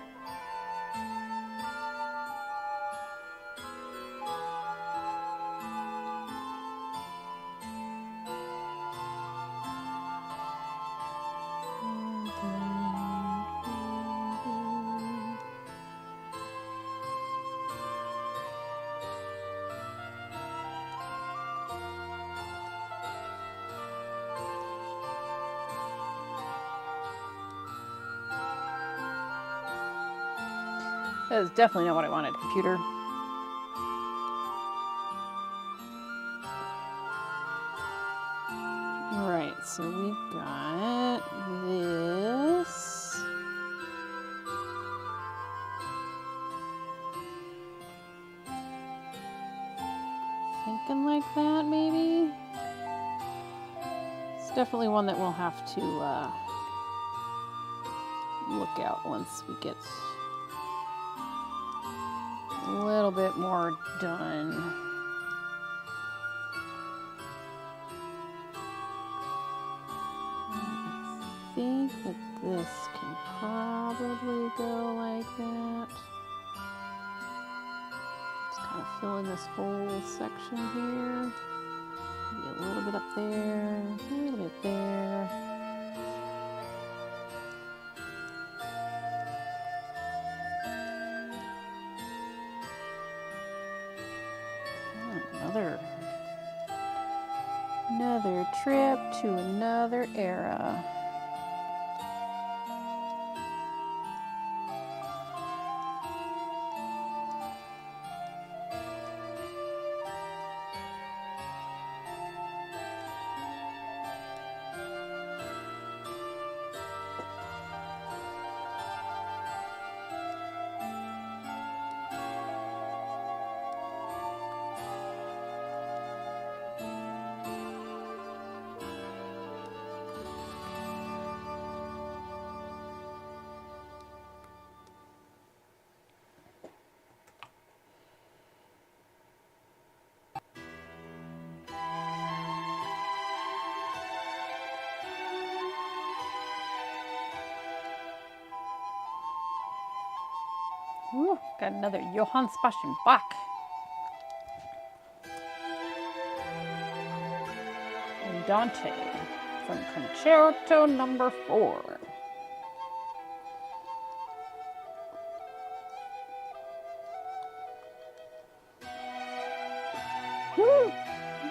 That is definitely not what I wanted, computer. Alright, so we've got this. Thinking like that, maybe? It's definitely one that we'll have to look at once we get a little bit more done. I think that this can probably go like that. Just kind of fill in this whole section here. Maybe a little bit up there, a little bit there. Another trip to another era. Ooh, got another Johann Sebastian Bach. And Dante from Concerto Number 4.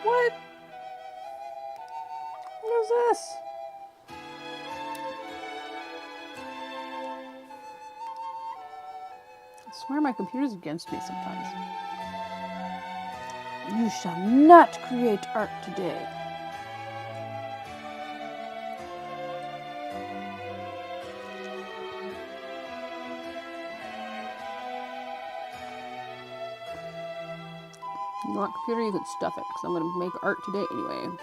What? What is this? I swear my computer's against me sometimes. You shall not create art today. You want computer, you can stuff it, because I'm going to make art today anyway.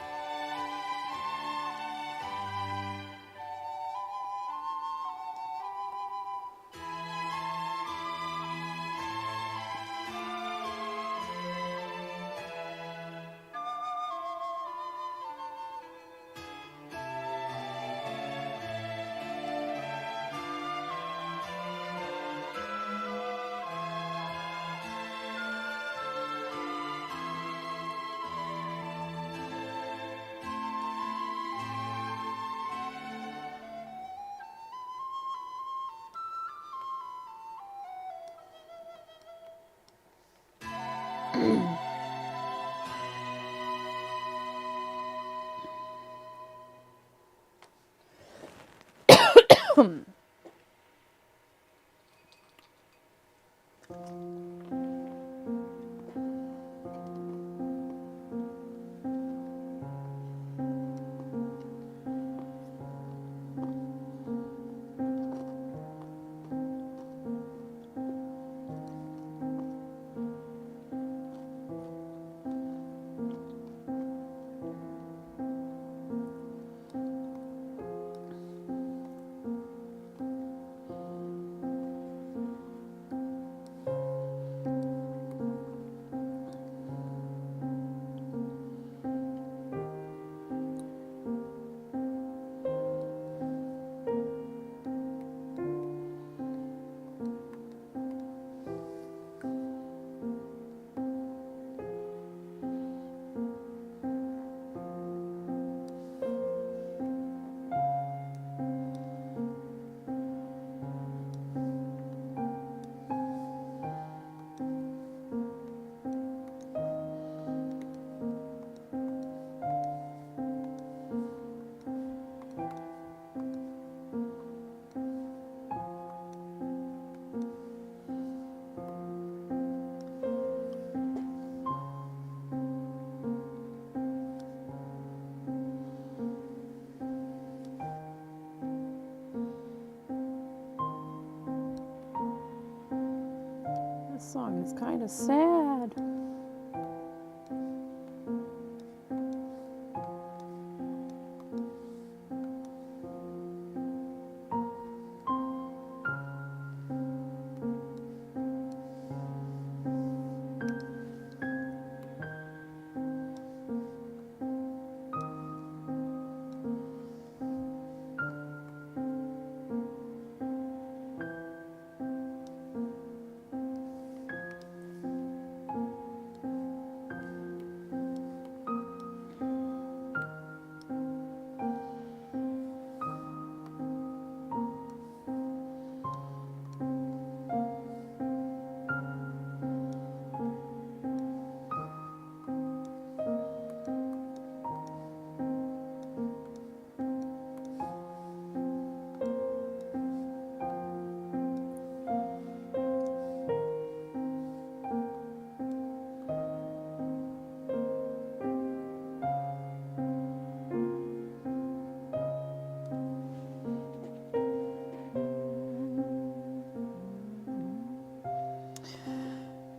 This song is kind of sad.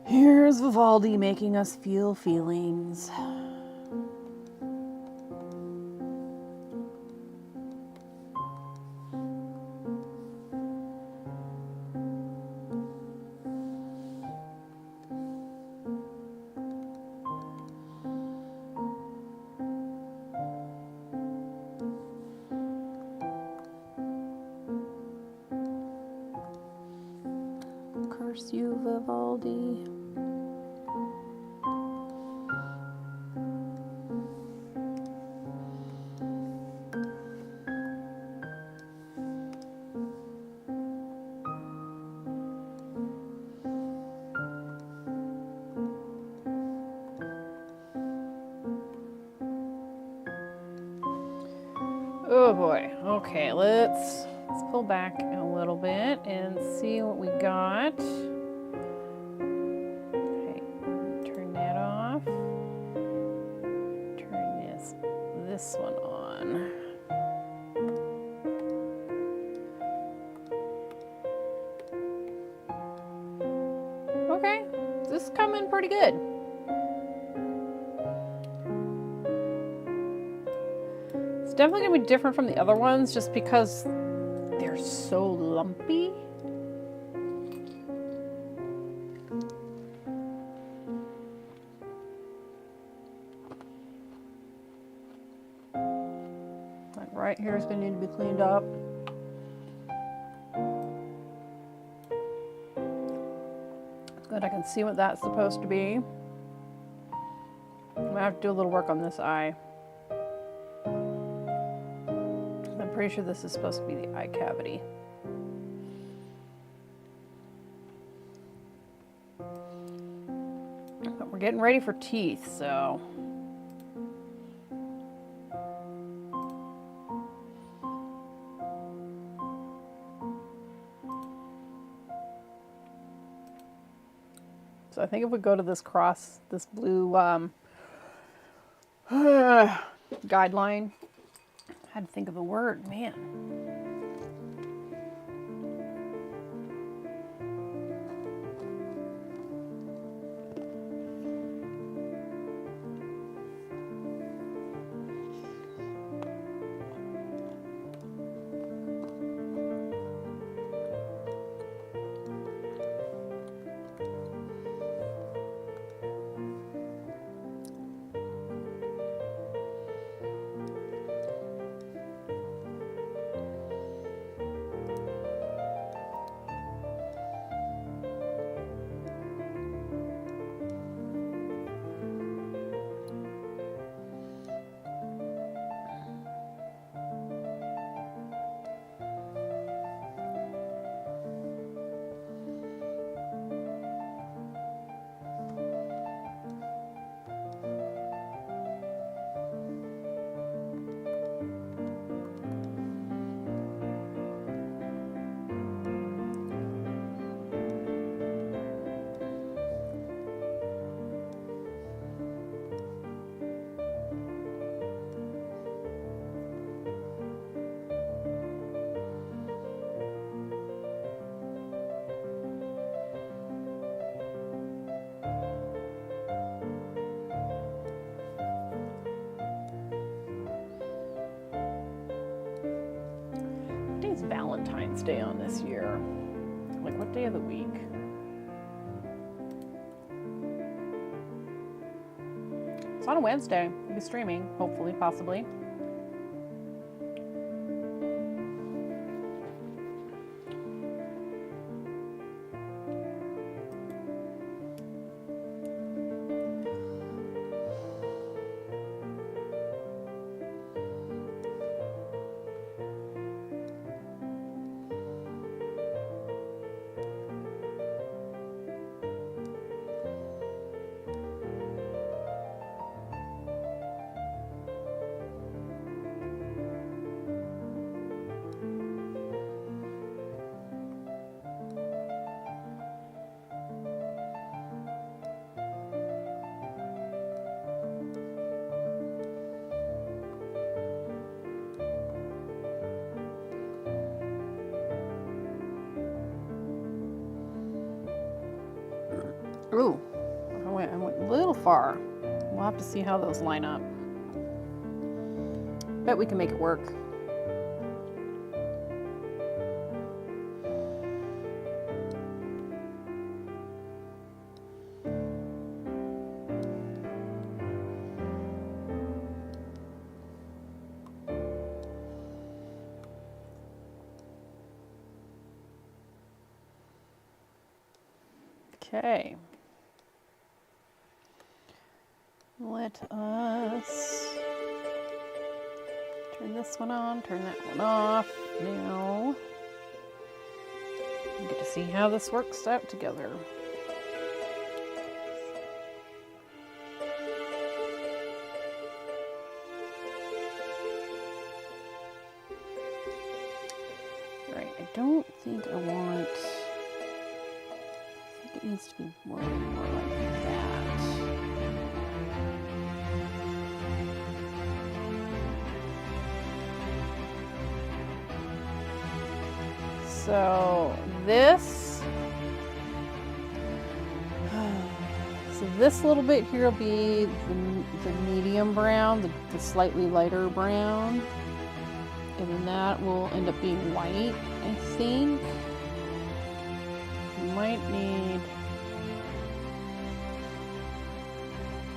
Here's Vivaldi making us feel feelings. Curse you, Vivaldi. Oh boy. Okay, let's pull back a little bit and see what we got. Okay, turn that off. Turn this one on. Okay, this is coming pretty good. It's definitely going to be different from the other ones just because they're so lumpy. Like right here is going to need to be cleaned up. It's good, I can see what that's supposed to be. I'm going to have to do a little work on this eye. I'm pretty sure this is supposed to be the eye cavity. But we're getting ready for teeth, so. So I think if we go to this blue guideline, I had to think of a word, man. What day's Valentine's Day on this year? Like, what day of the week? It's on a Wednesday. We'll be streaming, hopefully, possibly. Ooh, I went a little far. We'll have to see how those line up. Bet we can make it work. Okay. Let us turn this one on, turn that one off. Now, we get to see how this works out together. Right, I don't think I want... I think it needs to be more like that. So this little bit here will be the medium brown, the slightly lighter brown, and then that will end up being white, I think.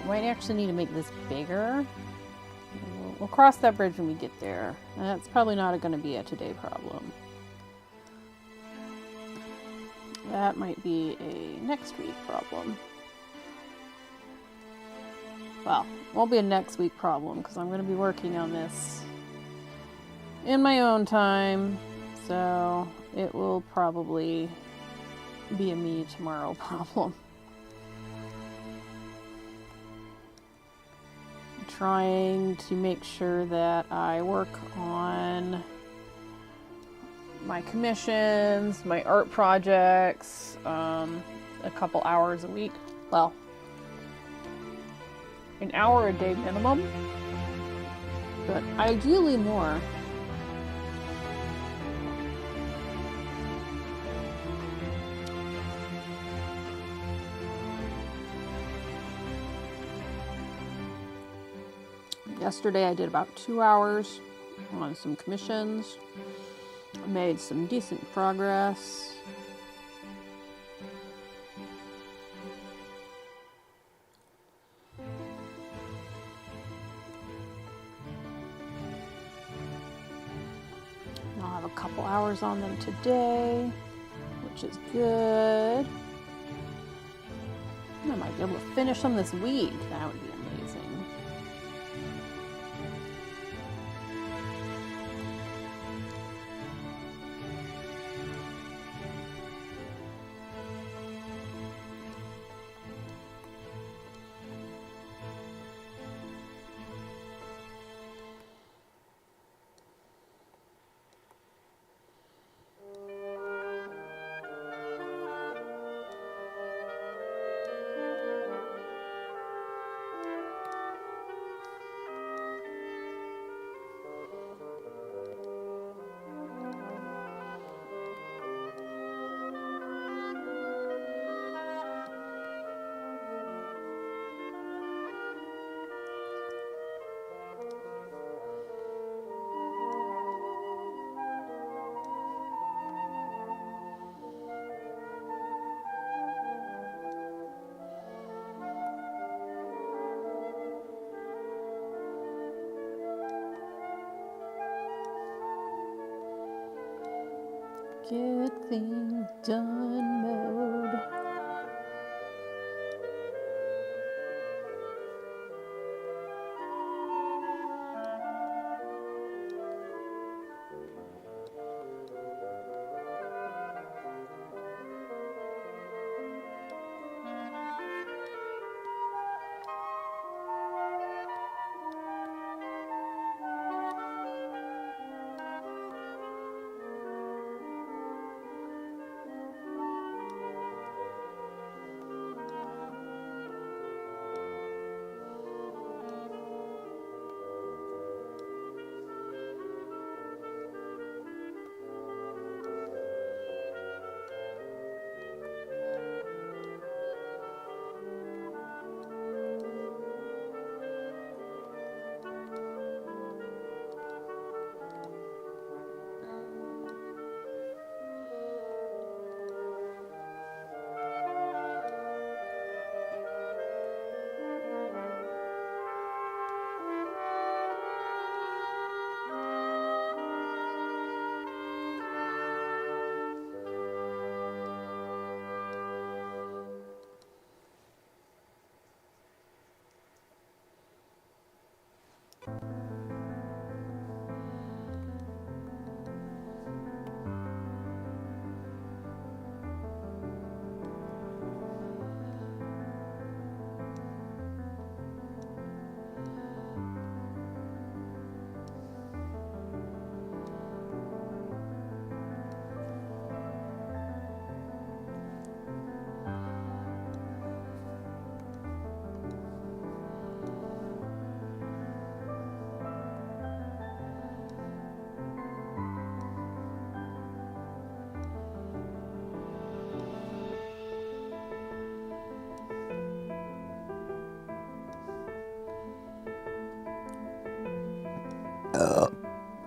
Might actually need to make this bigger. We'll cross that bridge when we get there. That's probably not going to be a today problem. That might be a next week problem. Well, it won't be a next week problem because I'm going to be working on this in my own time. So it will probably be a me tomorrow problem. trying to make sure that I work on my commissions, my art projects, a couple hours a week. Well, an hour a day minimum, but ideally more. Yesterday I did about 2 hours on some commissions. I made some decent progress. I'll have a couple hours on them today, which is good. I might be able to finish them this week. That would be amazing. Get things done mode.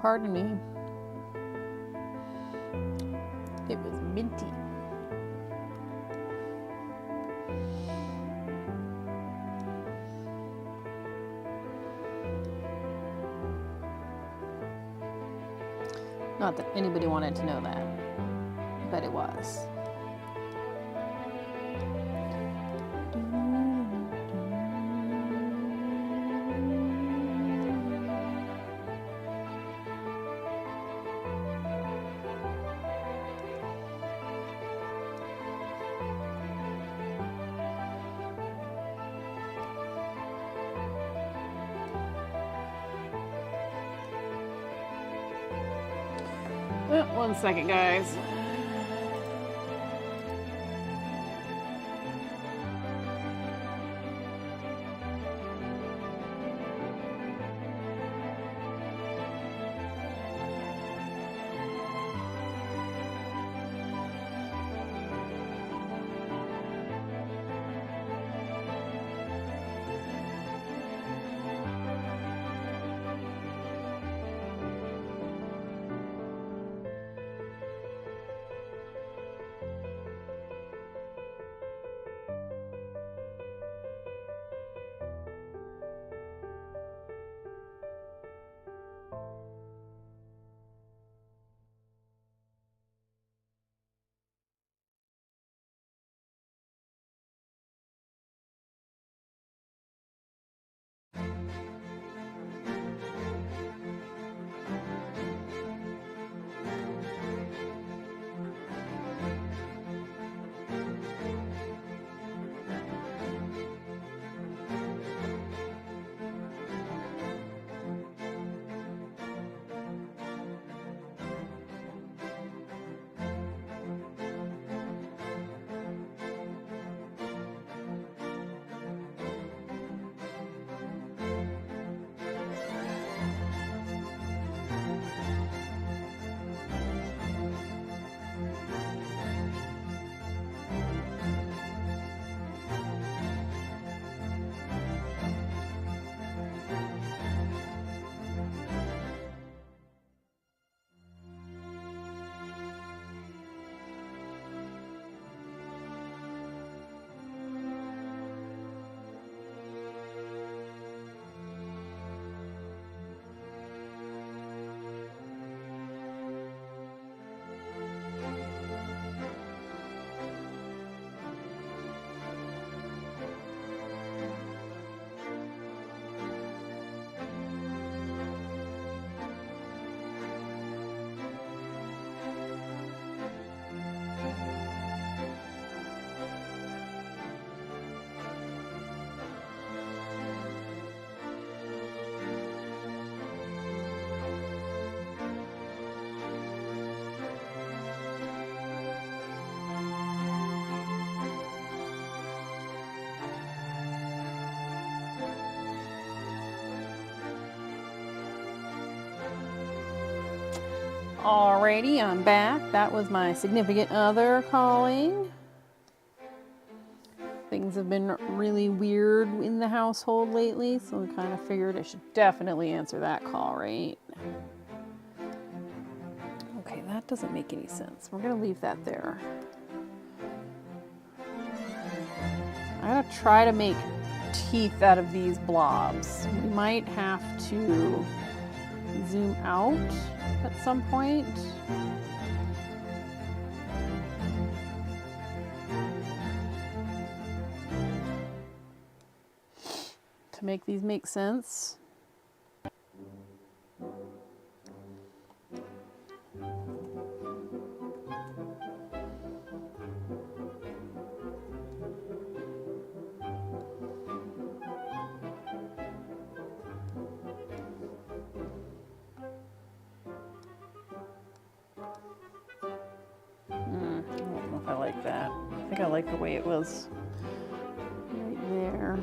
Pardon me. It was minty. Not that anybody wanted to know that, but it was. One second, guys. Alrighty, I'm back. That was my significant other calling. Things have been really weird in the household lately, so I kind of figured I should definitely answer that call, right? Okay, that doesn't make any sense. We're gonna leave that there. I gotta try to make teeth out of these blobs. We might have to zoom out at some point. To make these make sense. I don't know if I like that. I think I like the way it was right there.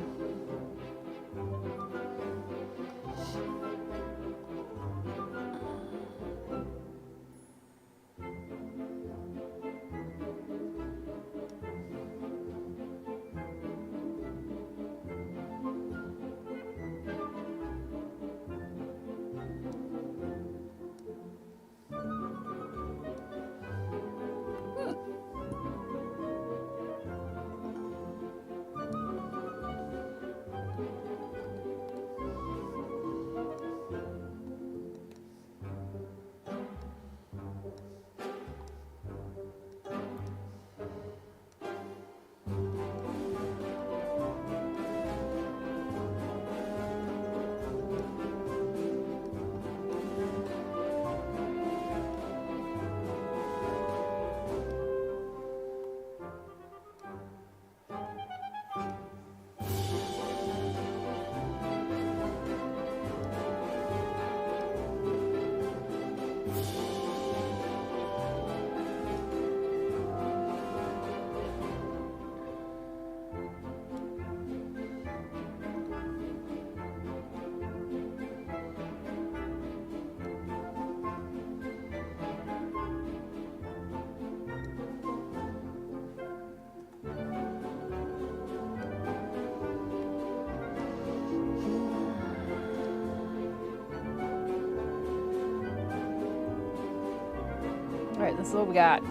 Alright, this is what we got.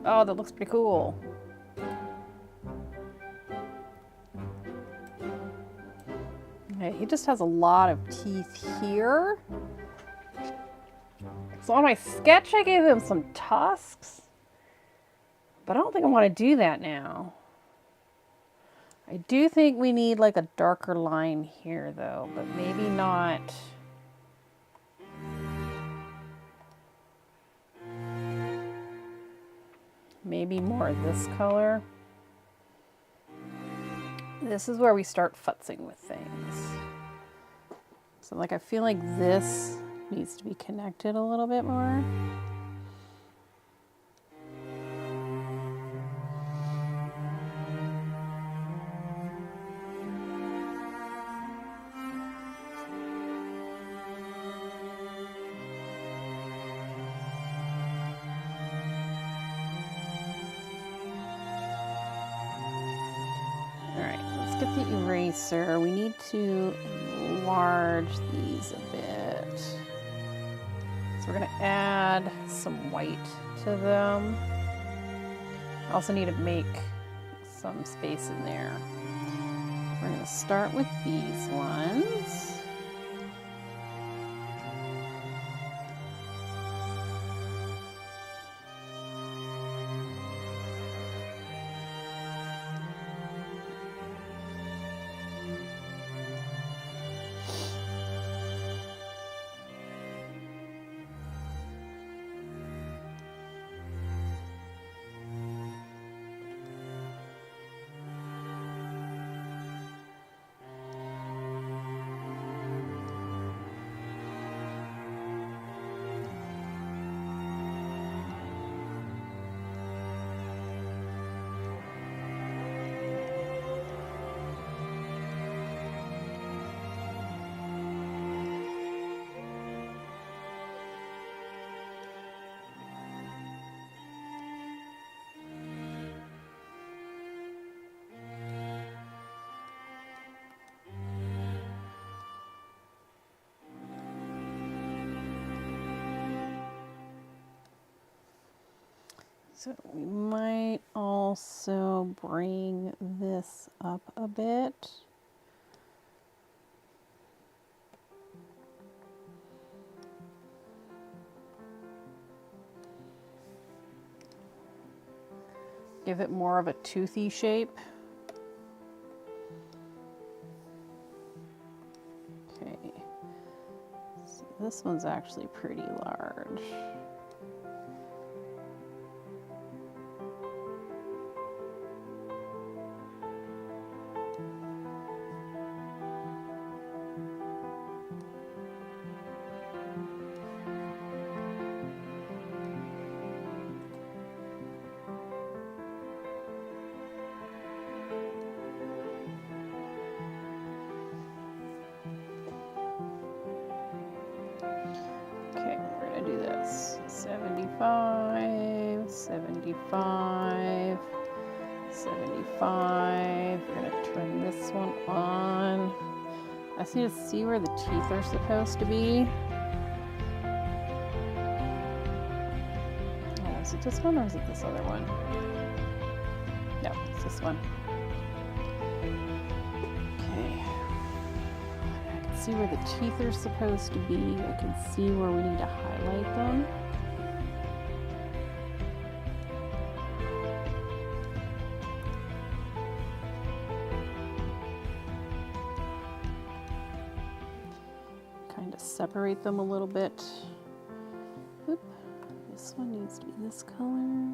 Oh, that looks pretty cool. Okay, he just has a lot of teeth here. So on my sketch, I gave him some tusks. But I don't think I want to do that now. I do think we need like a darker line here though, but maybe not. Maybe more this color. This is where we start futzing with things. So like I feel like this needs to be connected a little bit more. Eraser. We need to enlarge these a bit. So we're going to add some white to them. I also need to make some space in there. We're going to start with these ones. So we might also bring this up a bit. Give it more of a toothy shape. Okay, so this one's actually pretty large. Okay, we're gonna do this. 75, 75, 75. We're gonna turn this one on. I just need to see where the teeth are supposed to be. Oh, is it this one or is it this other one? No, it's this one. Okay. I can see where the teeth are supposed to be. I can see where we need to highlight them. Kind of separate them a little bit. Oop. This one needs to be this color.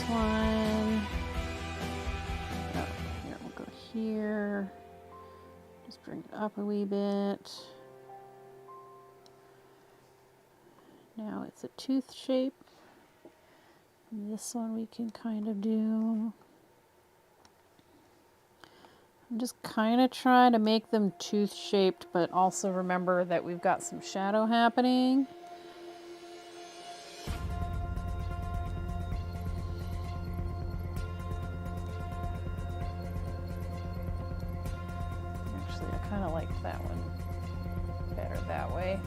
one. Oh, here, we'll go here. Just bring it up a wee bit. Now it's a tooth shape. And this one we can kind of do. I'm just kind of trying to make them tooth shaped, but also remember that we've got some shadow happening. Actually, I kind of liked that one better that way.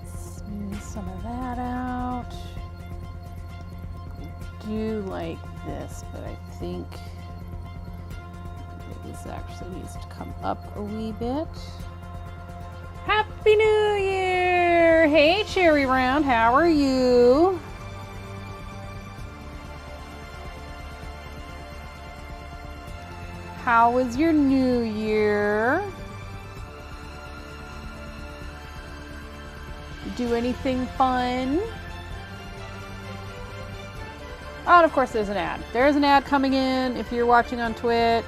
Smooth some of that out. I do like this, but I think this actually needs to come up a wee bit. Happy New Year! Hey, Cherry Round, how are you? How was your New Year? Do anything fun? Oh, and of course there's an ad. There's an ad coming in if you're watching on Twitch.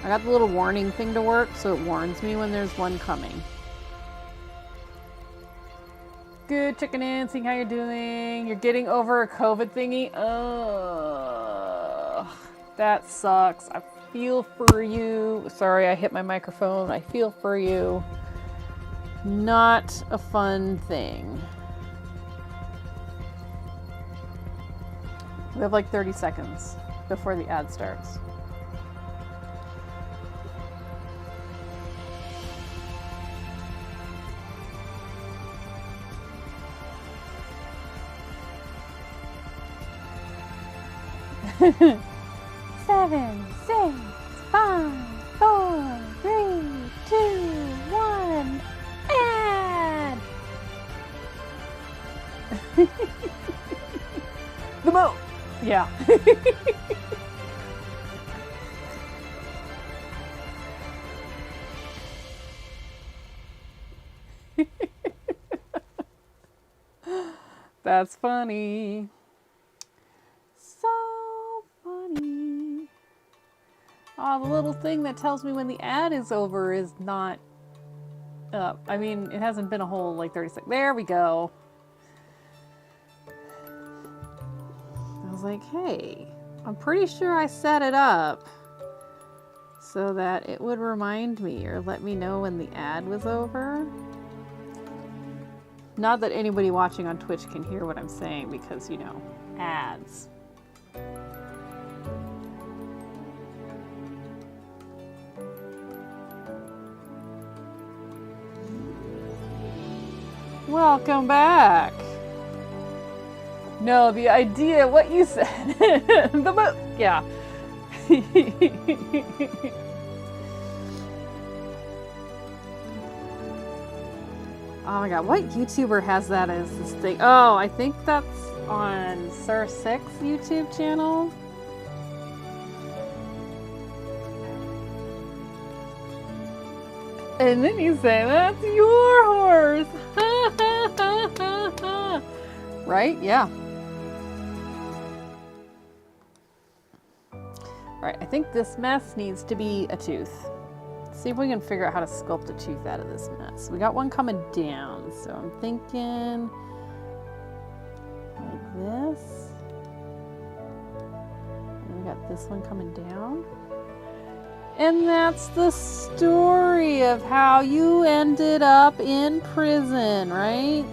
I got the little warning thing to work, so it warns me when there's one coming. Good, checking in, seeing how you're doing. You're getting over a COVID thingy? Oh, that sucks. I feel for you. Sorry, I hit my microphone. I feel for you. Not a fun thing. We have like 30 seconds before the ad starts. Seven, 6, 5, 4, 3, 2, 1, and the boat. Yeah. That's funny. So funny. Oh, the little thing that tells me when the ad is over is not up. I mean, it hasn't been a whole like 30 seconds. There we go. I was like, hey, I'm pretty sure I set it up so that it would remind me or let me know when the ad was over. Not that anybody watching on Twitch can hear what I'm saying because, you know, ads. Welcome back. No, the idea, what you said. The boat. Yeah. Oh my god, what YouTuber has that as this thing? Oh, I think that's on Sir Six YouTube channel. And then you say, that's your horse. Right? Yeah. Right, I think this mess needs to be a tooth. See if we can figure out how to sculpt a tooth out of this mess. We got one coming down, so I'm thinking like this. And we got this one coming down. And that's the story of how you ended up in prison, right?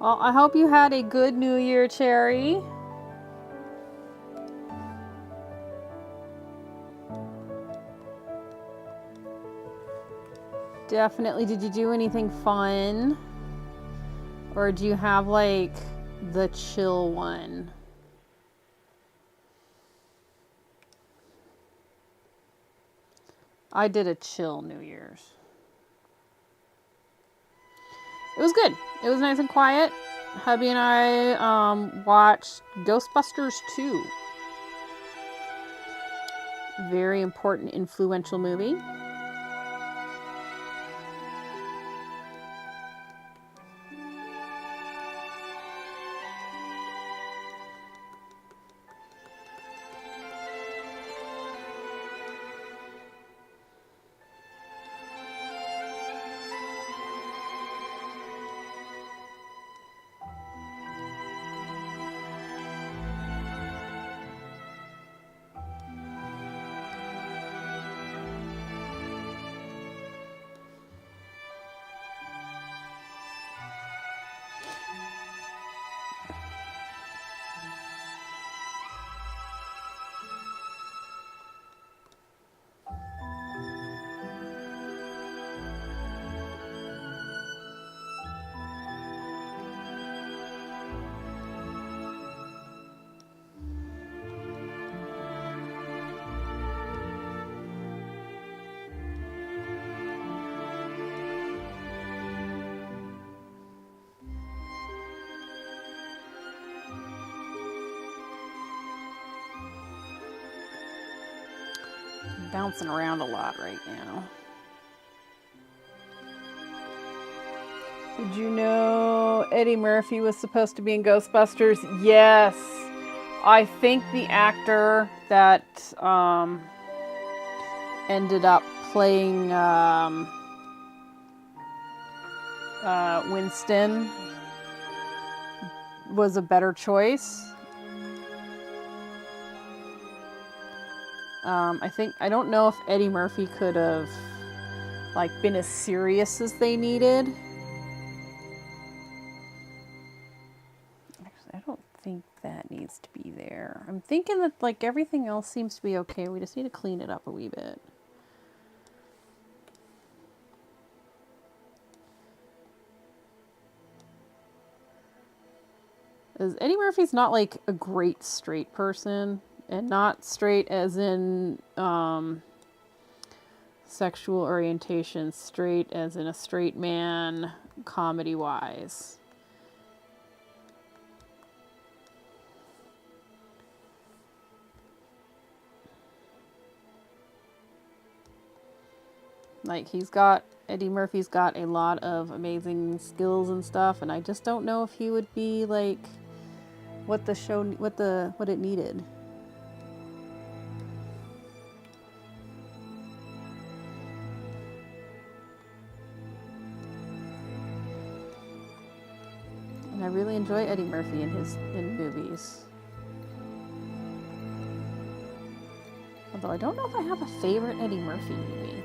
Well, I hope you had a good New Year, Cherry. Definitely. Did you do anything fun? Or do you have like the chill one? I did a chill New Year's. It was good. It was nice and quiet. Hubby and I watched Ghostbusters 2. Very important, influential movie. Bouncing around a lot right now. Did you know Eddie Murphy was supposed to be in Ghostbusters? Yes. I think the actor that ended up playing Winston was a better choice. I don't know if Eddie Murphy could have been as serious as they needed. Actually, I don't think that needs to be there. I'm thinking that everything else seems to be okay. We just need to clean it up a wee bit. Eddie Murphy's not a great straight person. And not straight as in sexual orientation, straight as in a straight man, comedy-wise. Eddie Murphy's got a lot of amazing skills and stuff, and I just don't know if he would be what it needed. I really enjoy Eddie Murphy in movies. Although I don't know if I have a favorite Eddie Murphy movie.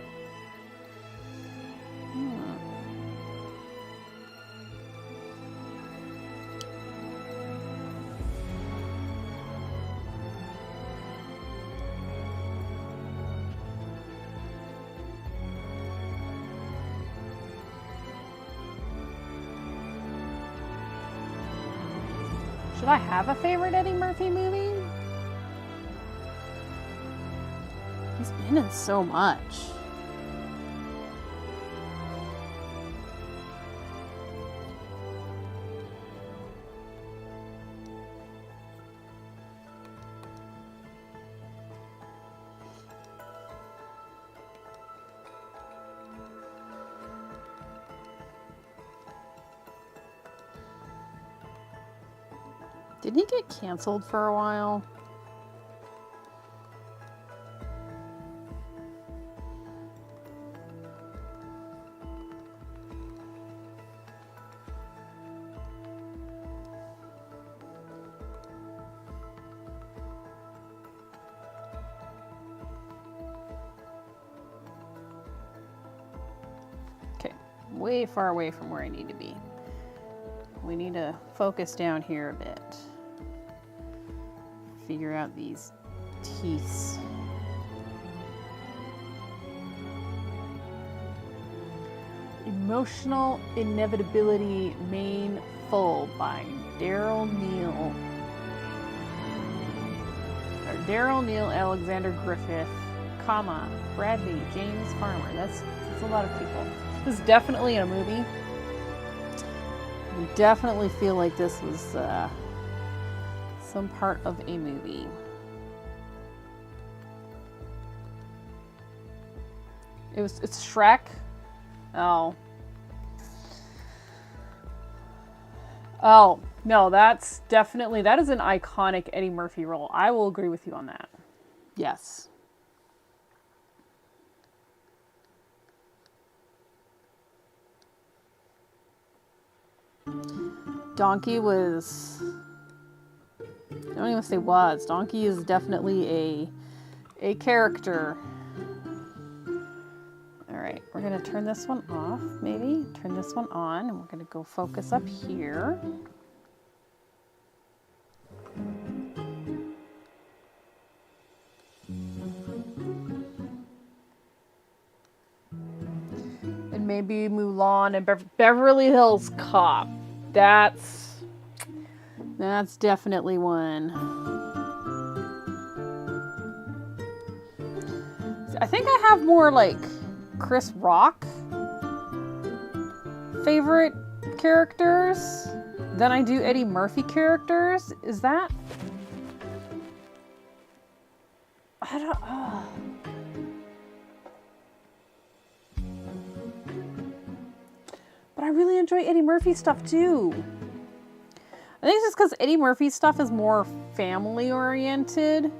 Should I have a favorite Eddie Murphy movie? He's been in so much. Didn't he get canceled for a while? Okay, way far away from where I need to be. We need to focus down here a bit. Figure out these teeth. Emotional Inevitability Main Full by Daryl Neal, Alexander Griffith, comma, Bradley, James Farmer. That's a lot of people. This is definitely in a movie. I definitely feel like this was some part of a movie. It's Shrek. Oh. Oh, no, that is an iconic Eddie Murphy role. I will agree with you on that. Yes. Donkey was, I don't even say was. Donkey is definitely a character. All right, we're gonna turn this one off, maybe. Turn this one on, and we're gonna go focus up here. And maybe Mulan and Beverly Hills Cop. That's definitely one. I think I have more like Chris Rock favorite characters than I do Eddie Murphy characters. Is that? I don't. But I really enjoy Eddie Murphy stuff too. I think it's just because Eddie Murphy stuff is more family oriented.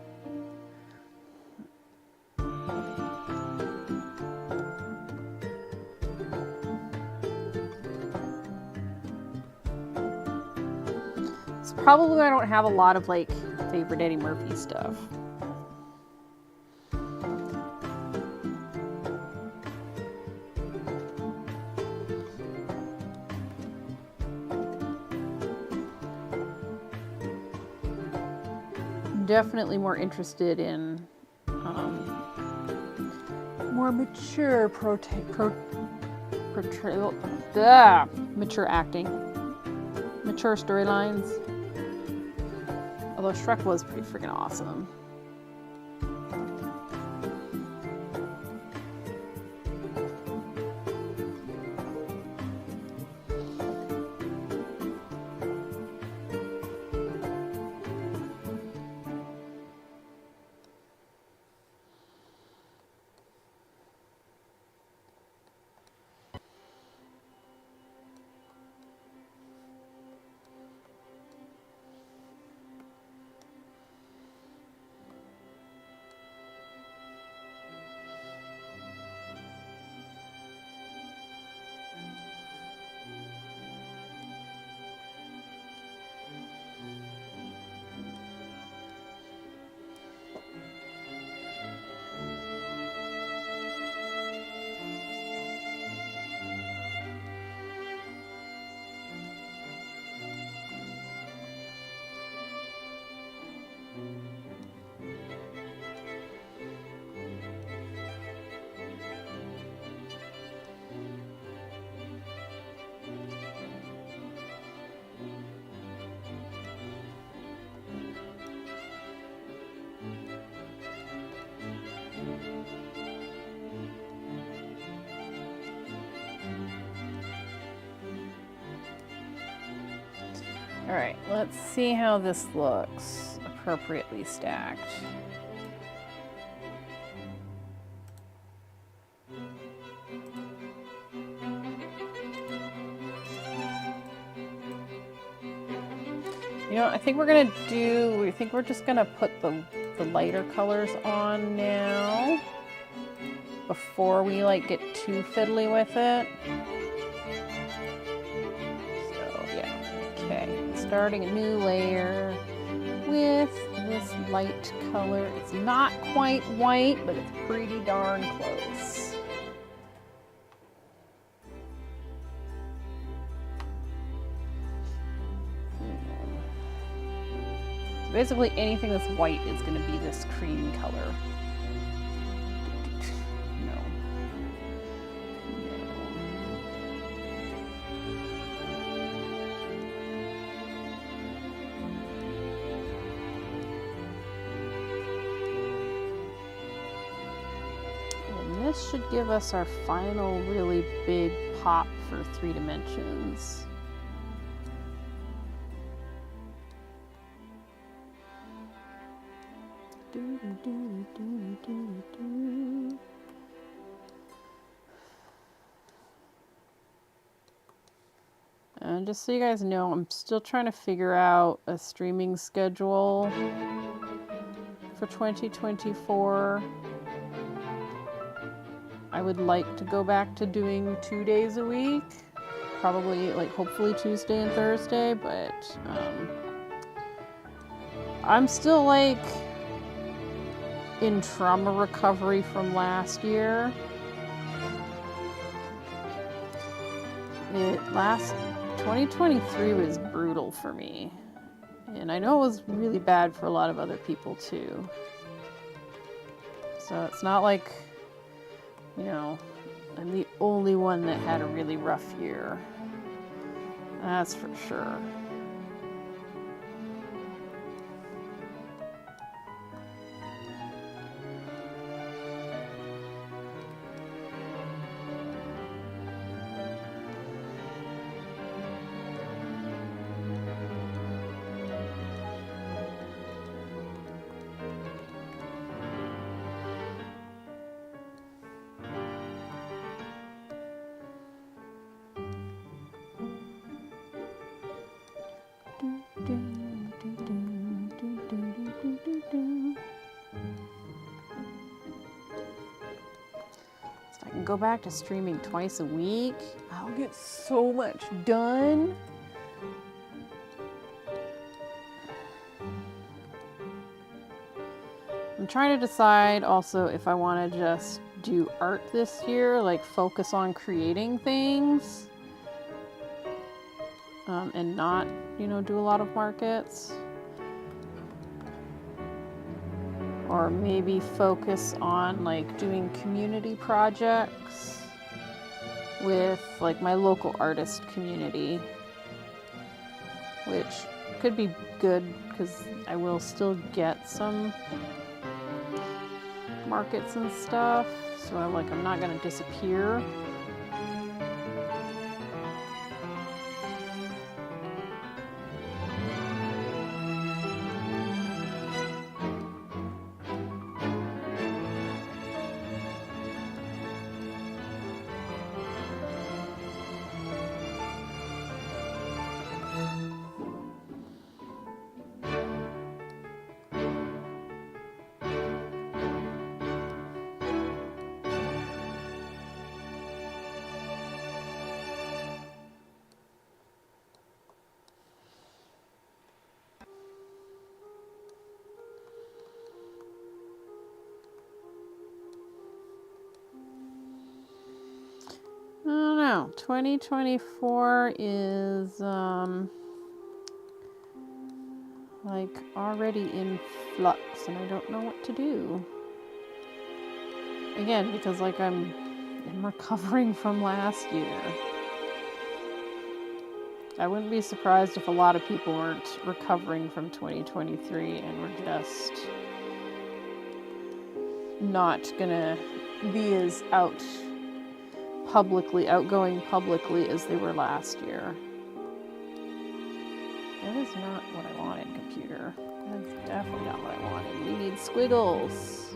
It's probably why I don't have a lot of like favorite Eddie Murphy stuff. Definitely more interested in more mature portrayal, mature acting, mature storylines. Although Shrek was pretty freaking awesome. All right, let's see how this looks appropriately stacked. You know, I think we're just gonna put the lighter colors on now before we like get too fiddly with it. Starting a new layer with this light color. It's not quite white, but it's pretty darn close. So basically anything that's white is going to be this cream color. this should give us our final really big pop for 3 dimensions. And just so you guys know, I'm still trying to figure out a streaming schedule for 2024. I would like to go back to doing 2 days a week, probably like hopefully Tuesday and Thursday, but I'm still like in trauma recovery from last year. 2023 was brutal for me, and I know it was really bad for a lot of other people too. So it's not like, you know, I'm the only one that had a really rough year. That's for sure. If I can go back to streaming twice a week, I'll get so much done. I'm trying to decide also if I want to just do art this year, like focus on creating things, and not, you know, do a lot of markets. Or maybe focus on like doing community projects with like my local artist community, which could be good because I will still get some markets and stuff. So I'm not gonna disappear. I don't know. 2024 is like already in flux, and I don't know what to do. Again, because like I'm recovering from last year. I wouldn't be surprised if a lot of people weren't recovering from 2023 and were just not gonna be as outgoing publicly as they were last year. That is not what I wanted, computer. That's definitely not what I wanted. We need squiggles.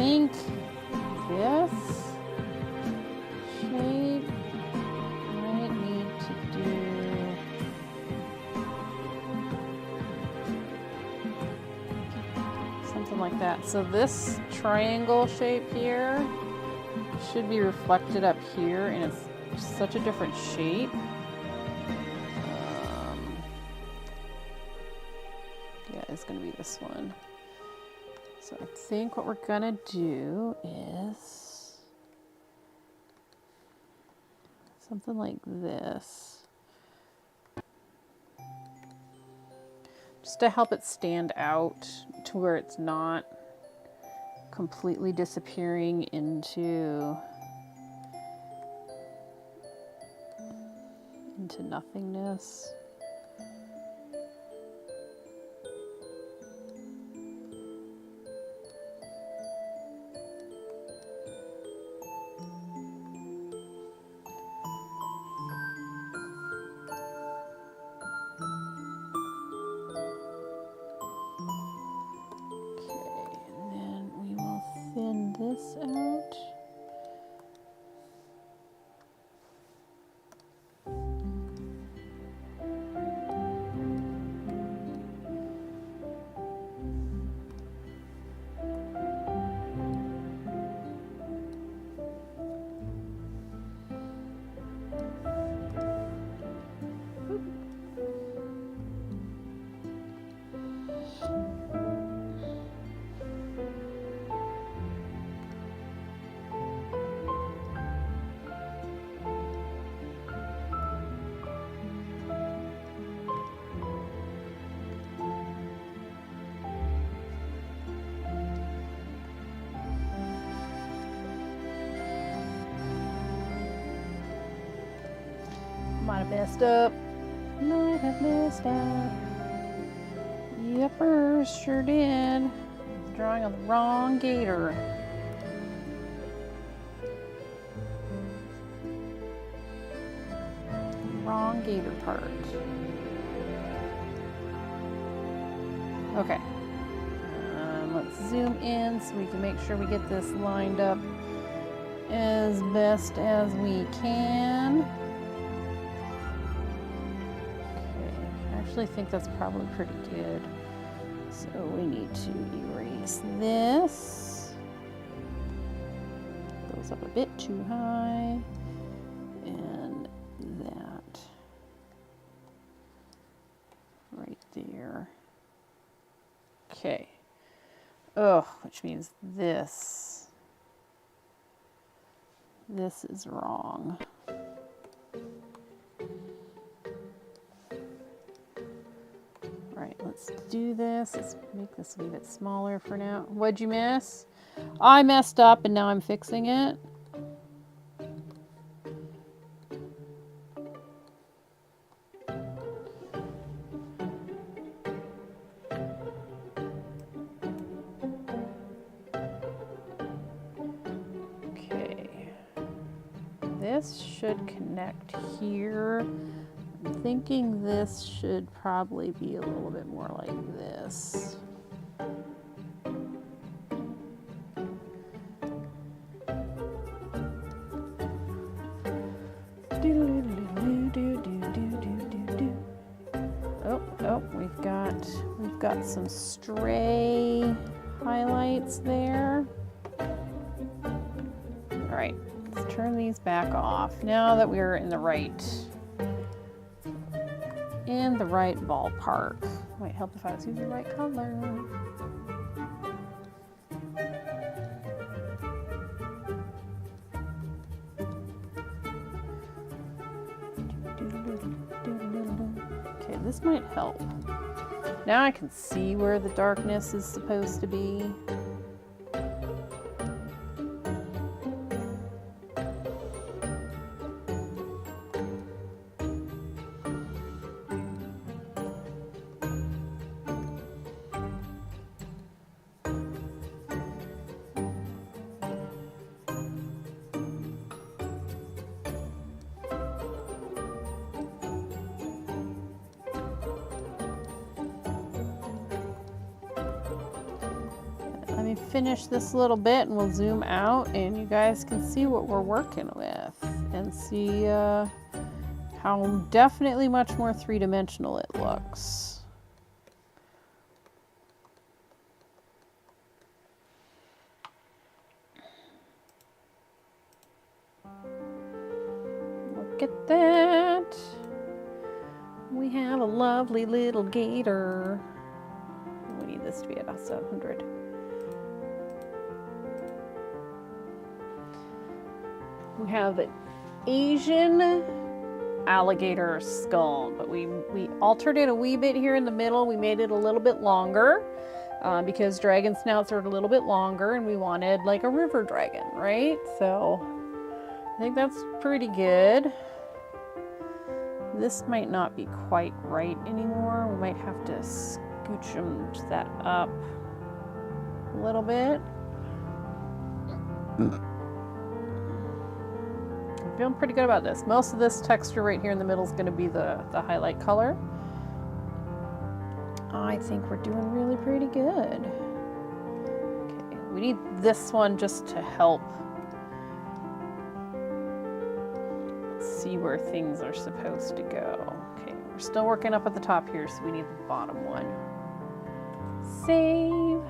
think this shape might need to do something like that. So this triangle shape here should be reflected up here, and it's such a different shape. Yeah, it's going to be this one. So I think what we're going to do is something like this, just to help it stand out to where it's not completely disappearing into nothingness. Thin this out. Might have messed up. Might have messed up. Yepper, sure did. Drawing on the wrong gator. Wrong gator part. Okay. Let's zoom in so we can make sure we get this lined up as best as we can. I actually think that's probably pretty good. So we need to erase this. Goes up a bit too high. And that right there. Okay. Oh, which means this is wrong. Right, let's do this. Let's make this a bit smaller for now. What'd you miss? I messed up and now I'm fixing it. Okay. This should connect here. I'm thinking this should probably be a little bit more like this. Oh, we've got some stray highlights there. All right, let's turn these back off. Now that we're in the right ballpark. Might help if I was using the right color. Okay, this might help. Now I can see where the darkness is supposed to be. me finish this little bit and we'll zoom out and you guys can see what we're working with and see how definitely much more three-dimensional it looks. Look at that. We have a lovely little gator. We need this to be about 700. We have an Asian alligator skull, but we altered it a wee bit here in the middle. We made it a little bit longer because dragon snouts are a little bit longer and we wanted like a river dragon, right? So I think that's pretty good. This might not be quite right anymore. We might have to scooch that up a little bit. I'm feeling pretty good about this. Most of this texture right here in the middle is going to be the highlight color. I think we're doing really pretty good. Okay, we need this one just to help see where things are supposed to go. Okay, we're still working up at the top here, so we need the bottom one. Save.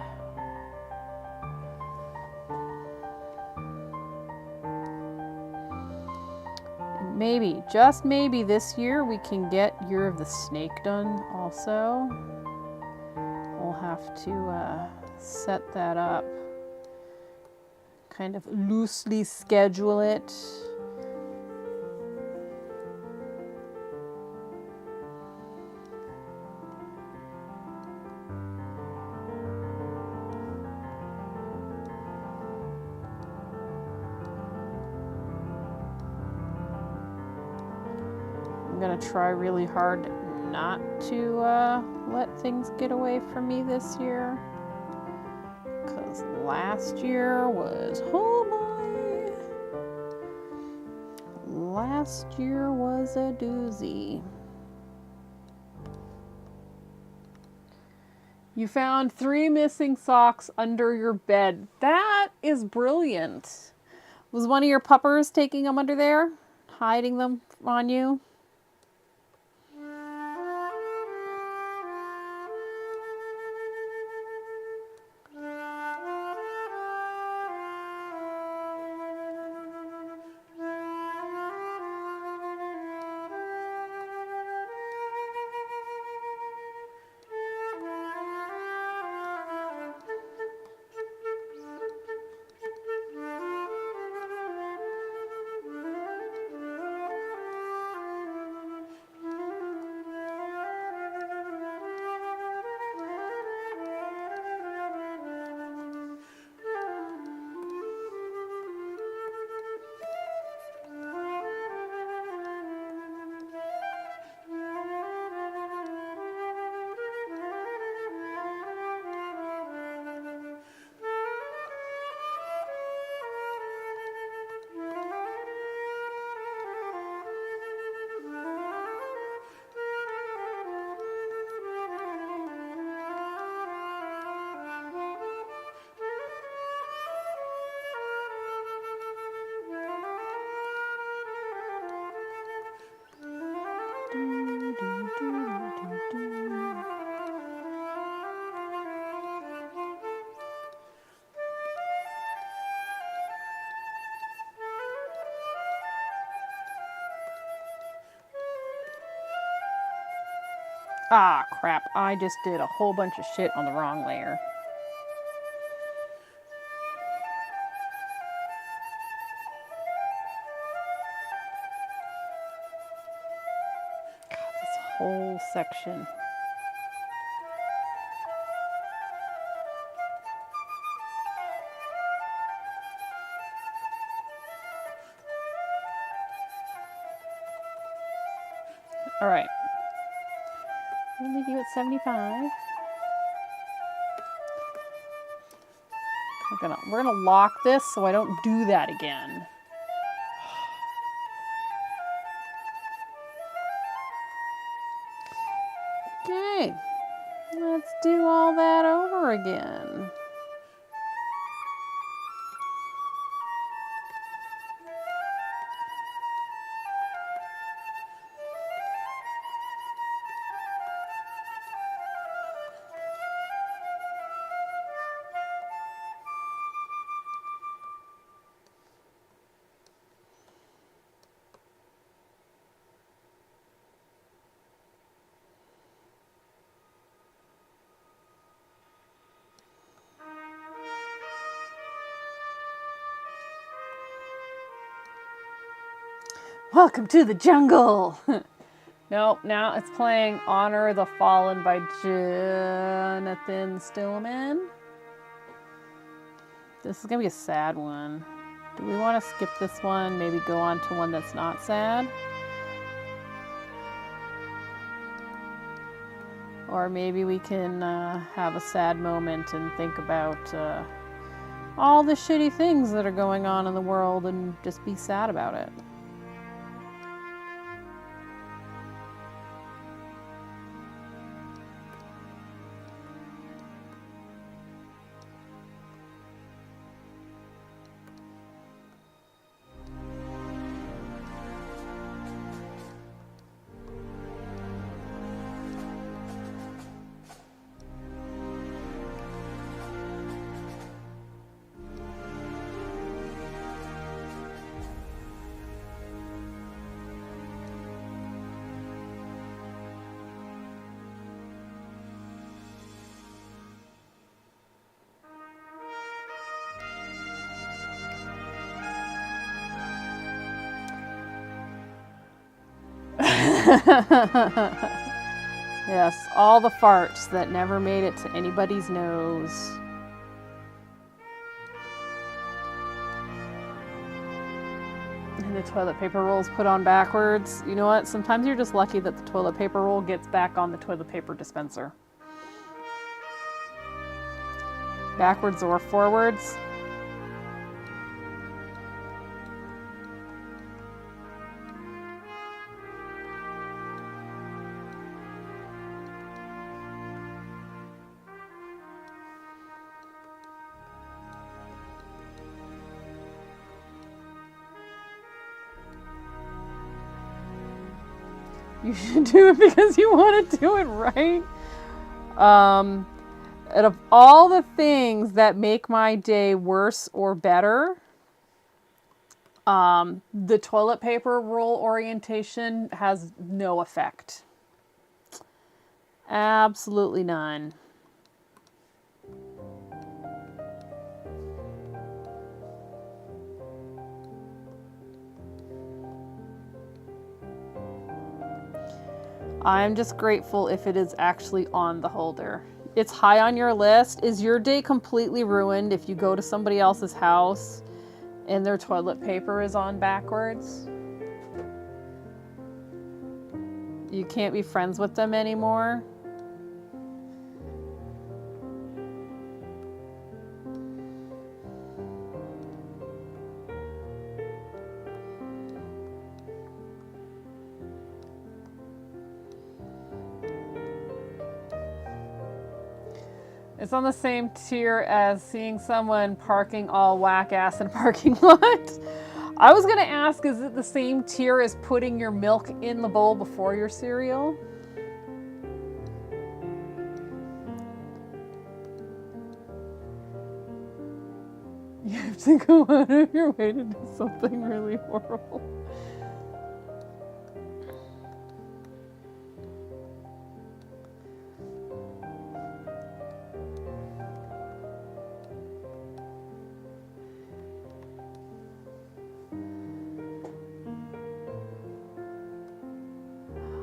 Maybe, just maybe this year we can get Year of the Snake done also. We'll have to set that up, kind of loosely schedule it. I'm gonna try really hard not to let things get away from me this year, because last year was, oh boy, last year was a doozy. You found 3 missing socks under your bed. That is brilliant. Was one of your puppers taking them under there, hiding them on you? Ah, crap. I just did a whole bunch of shit on the wrong layer. God, this whole section. All right. We'll leave you at 75. We're gonna lock this so I don't do that again. Okay, let's do all that over again. Welcome to the jungle. Nope, now it's playing Honor the Fallen by Jonathan Stillman. This is going to be a sad one. Do we want to skip this one? Maybe go on to one that's not sad? Or maybe we can have a sad moment and think about all the shitty things that are going on in the world and just be sad about it. Yes, all the farts that never made it to anybody's nose. And the toilet paper roll's put on backwards. You know what? Sometimes you're just lucky that the toilet paper roll gets back on the toilet paper dispenser. Backwards or forwards. You should do it because you want to do it right. Out of all the things that make my day worse or better, the toilet paper roll orientation has no effect. Absolutely none. I'm just grateful if it is actually on the holder. It's high on your list. Is your day completely ruined if you go to somebody else's house and their toilet paper is on backwards? You can't be friends with them anymore? It's on the same tier as seeing someone parking all whack-ass in a parking lot. I was going to ask, is it the same tier as putting your milk in the bowl before your cereal? You have to go out of your way to do something really horrible.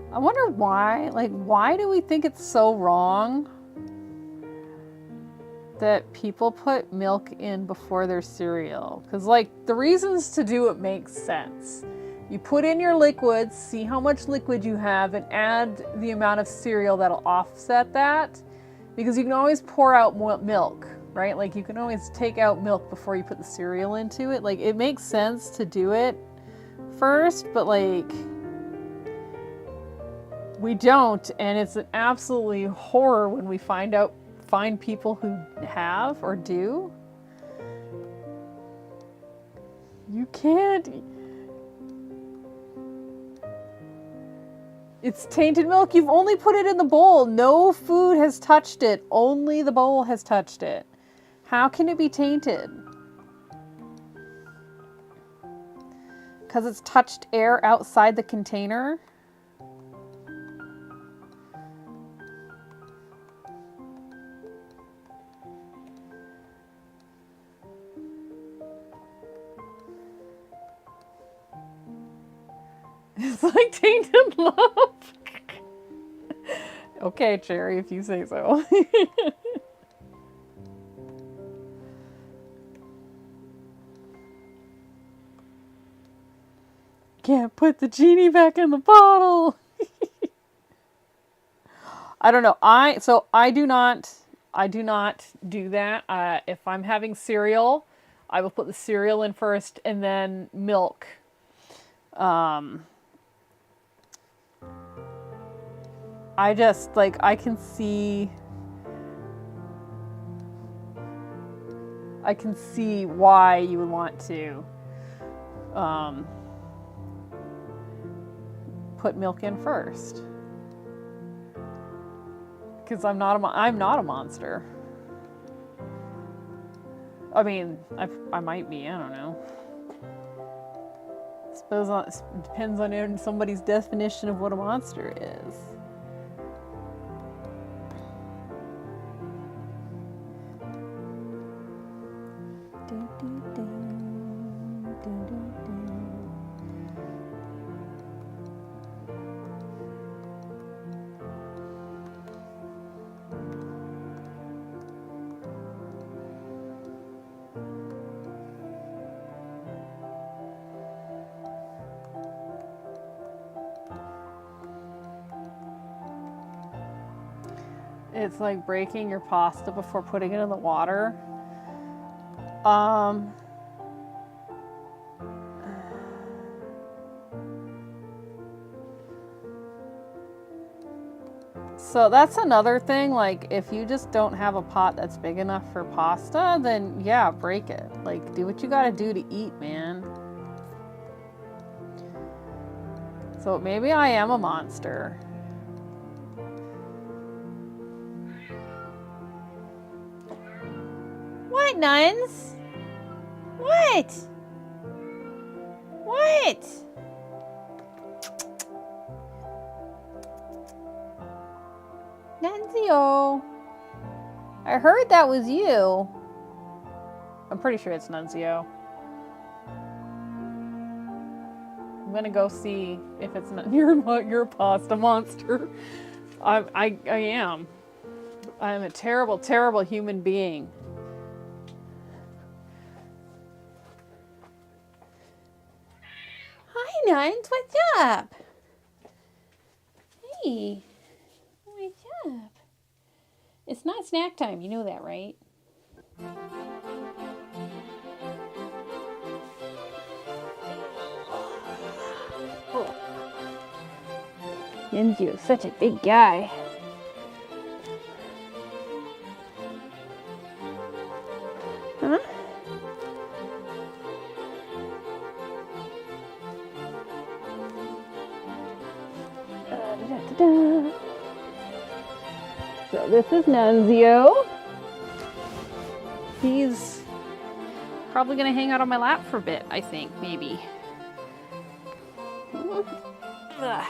I wonder why, why do we think it's so wrong that people put milk in before their cereal? Because, the reasons to do it make sense. You put in your liquids, see how much liquid you have, and add the amount of cereal that'll offset that. Because you can always pour out milk, right? You can always take out milk before you put the cereal into it. It makes sense to do it first, but, we don't, and it's an absolutely horror when we find people who have or do. You can't. It's tainted milk. You've only put it in the bowl. No food has touched it. Only the bowl has touched it. How can it be tainted? Because it's touched air outside the container? It's like tainted love. Okay, Cherry, if you say so. Can't put the genie back in the bottle. I don't know. I do not do that. If I'm having cereal, I will put the cereal in first and then milk. I just like I can see why you would want to put milk in first. Because I'm not a monster. I mean, I might be. I don't know. Suppose it depends on somebody's definition of what a monster is. It's like breaking your pasta before putting it in the water. So that's another thing, like if you just don't have a pot that's big enough for pasta, then yeah, break it. Like do what you gotta do to eat, man. So maybe I am a monster. What, nuns? What? What? Nunzio. I heard that was you. I'm pretty sure it's Nunzio. I'm gonna go see if it's not you're a pasta monster. I am. I'm a terrible, terrible human being. Hi, Nuns. What's up? Hey. What's up? It's not snack time. You know that, right? Oh. Nunzio is such a big guy. Huh? Da-da-da-da. So this is Nunzio. He's probably going to hang out on my lap for a bit, I think, maybe. Ugh.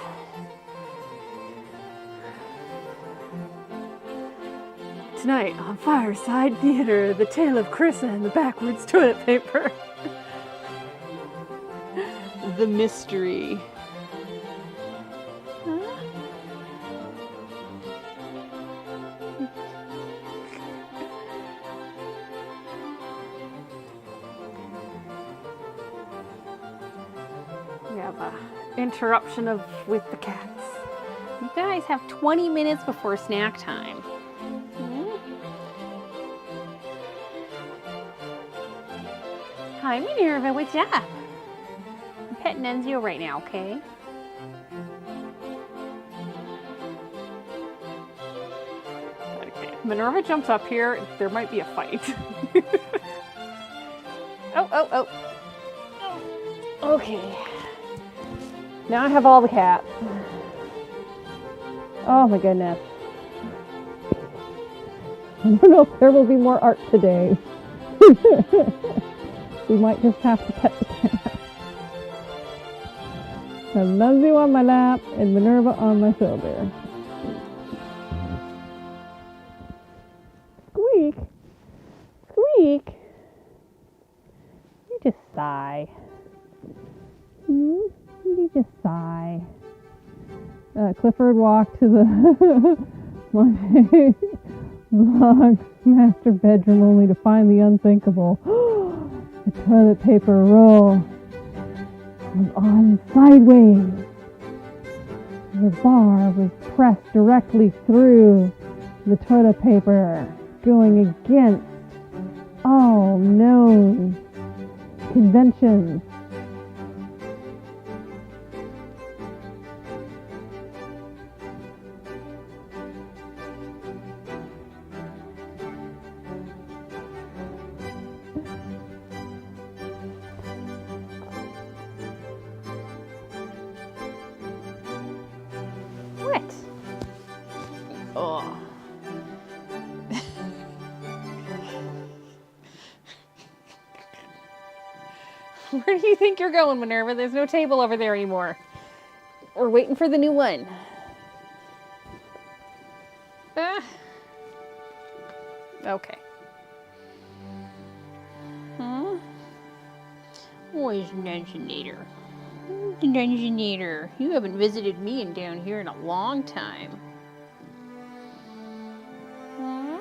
Tonight on Fireside Theater, the tale of Chrissa and the backwards toilet paper. The mystery. We have a interruption with the cats. You guys have 20 minutes before snack time. Hi, Minerva, what's up? I'm petting Nunzio right now, okay? Okay, if Minerva jumps up here, there might be a fight. Oh. Okay. Now I have all the cats. Oh my goodness. I don't know if there will be more art today. We might just have to pet the cat. I have Nunzio on my lap and Minerva on my shoulder. Squeak. Squeak. You just sigh. you just sigh? Clifford walked to the Monday vlog's master bedroom only to find the unthinkable. The toilet paper roll was on sideways. The bar was pressed directly through the toilet paper, going against all known conventions. What? Oh. Where do you think you're going, Minerva? There's no table over there anymore. We're waiting for the new one. Okay. Huh? Where's Dungeonator? Dungeonator, you haven't visited me in down here in a long time. Huh?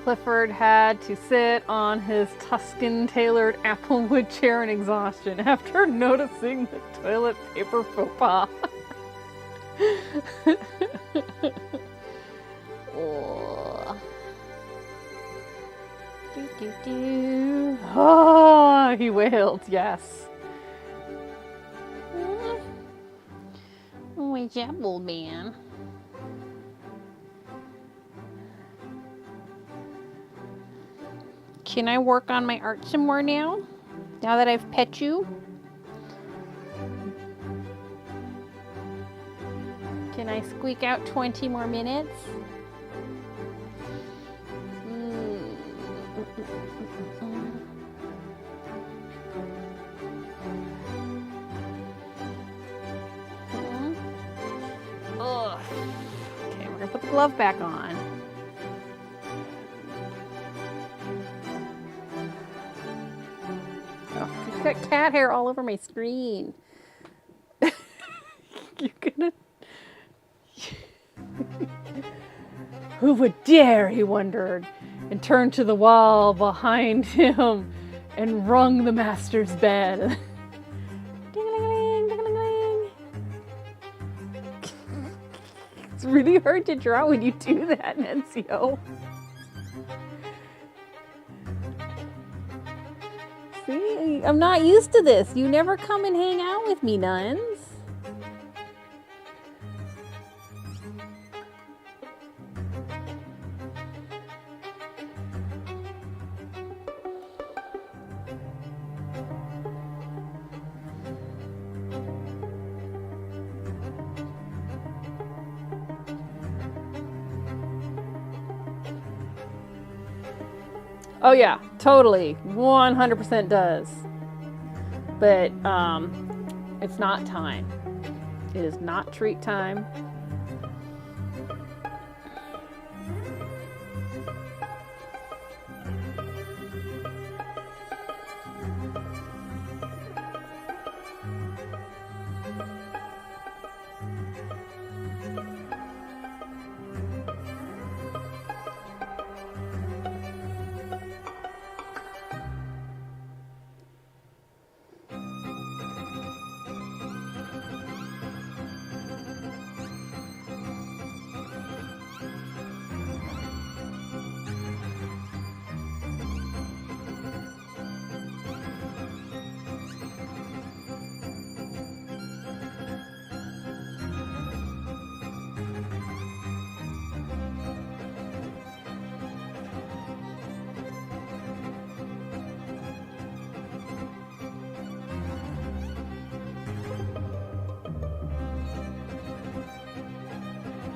Clifford had to sit on his Tuscan-tailored applewood chair in exhaustion after noticing the toilet paper faux pas. Oh. Do, do, do. Oh, he wailed, yes. Where's that old man? Can I work on my art some more now? Now that I've pet you? Can I squeak out 20 more minutes? Ugh. Okay, we're gonna put the glove back on. Oh, you've got cat hair all over my screen. You're gonna... Who would dare, he wondered, and turned to the wall behind him and rung the master's bell. Ding-a-ling-a-ling, ding-a-ling-a-ling. It's really hard to draw when you do that, Nancio. See, I'm not used to this. You never come and hang out with me, nuns. Oh yeah, totally, 100% does. But it's not time. It is not treat time.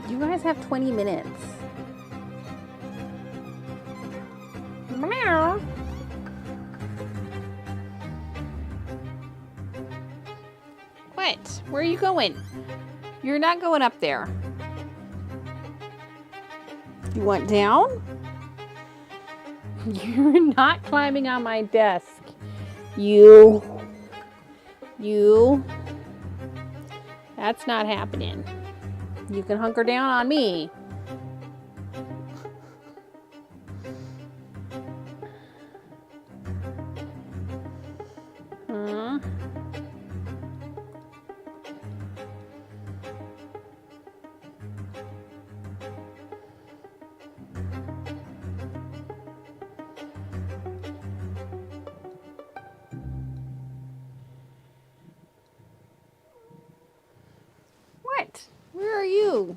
You guys have 20 minutes. Meow. What? Where are you going? You're not going up there. You want down? You're not climbing on my desk. You. That's not happening. You can hunker down on me. Huh? What? Where are you?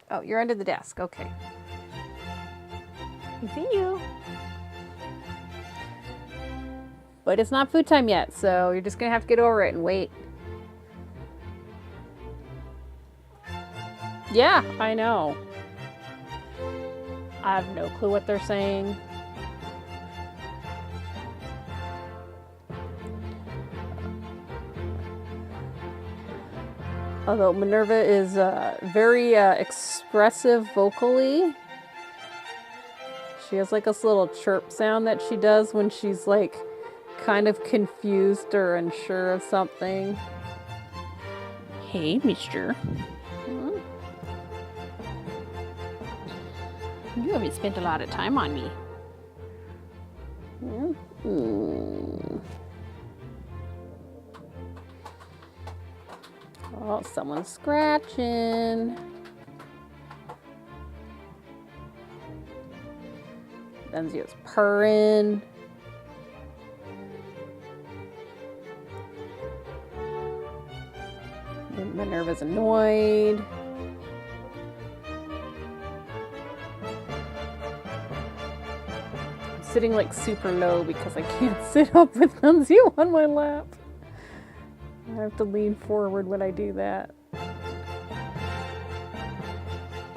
Oh, you're under the desk. Okay. I see you. But it's not food time yet, so you're just gonna have to get over it and wait. Yeah, I know. I have no clue what they're saying. Although Minerva is very expressive vocally. She has like this little chirp sound that she does when she's like kind of confused or unsure of something. Hey, mister. You haven't spent a lot of time on me. Oh, someone's scratching. Benzio's purring. And Minerva's annoyed. I'm sitting like super low because I can't sit up with Benzio on my lap. I have to lean forward when I do that.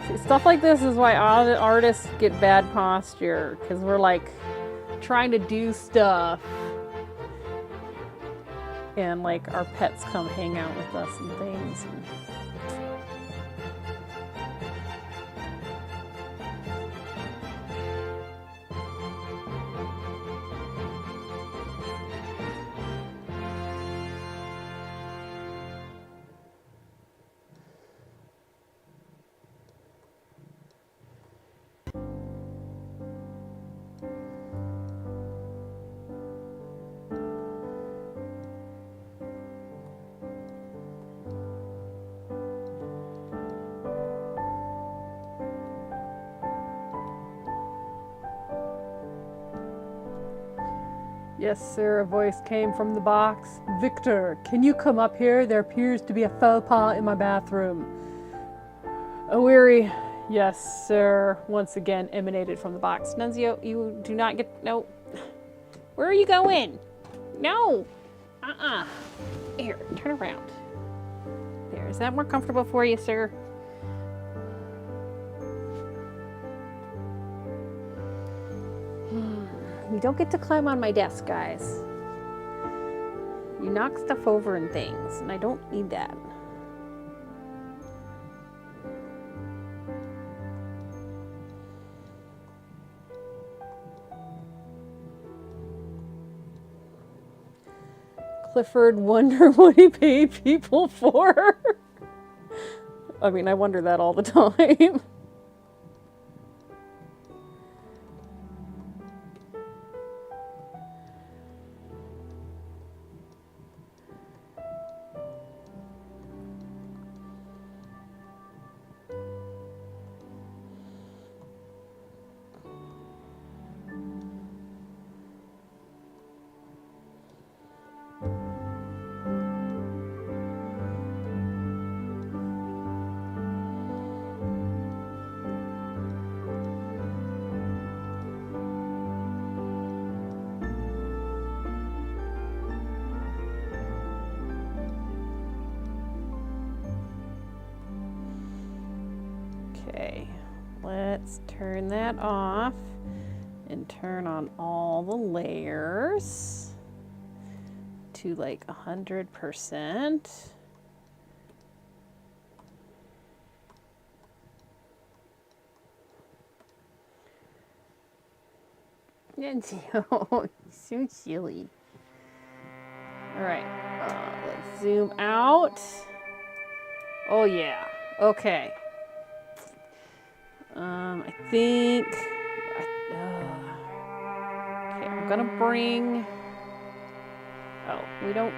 See, stuff like this is why artists get bad posture, because we're like trying to do stuff and like our pets come hang out with us and things. Yes, sir, a voice came from the box. Victor, can you come up here? There appears to be a faux pas in my bathroom. A weary, yes, sir, once again emanated from the box. Nunzio, you do not get, no. Where are you going? No. Here, turn around. There, is that more comfortable for you, sir? You don't get to climb on my desk, guys. You knock stuff over and things, and I don't need that. Clifford wonder what he paid people for. I mean, I wonder that all the time. Okay, let's turn that off and turn on all the layers to like 100%. Nunzio, so silly. All right, let's zoom out. Oh yeah, okay. I think. Okay, I'm gonna bring. Oh, we don't.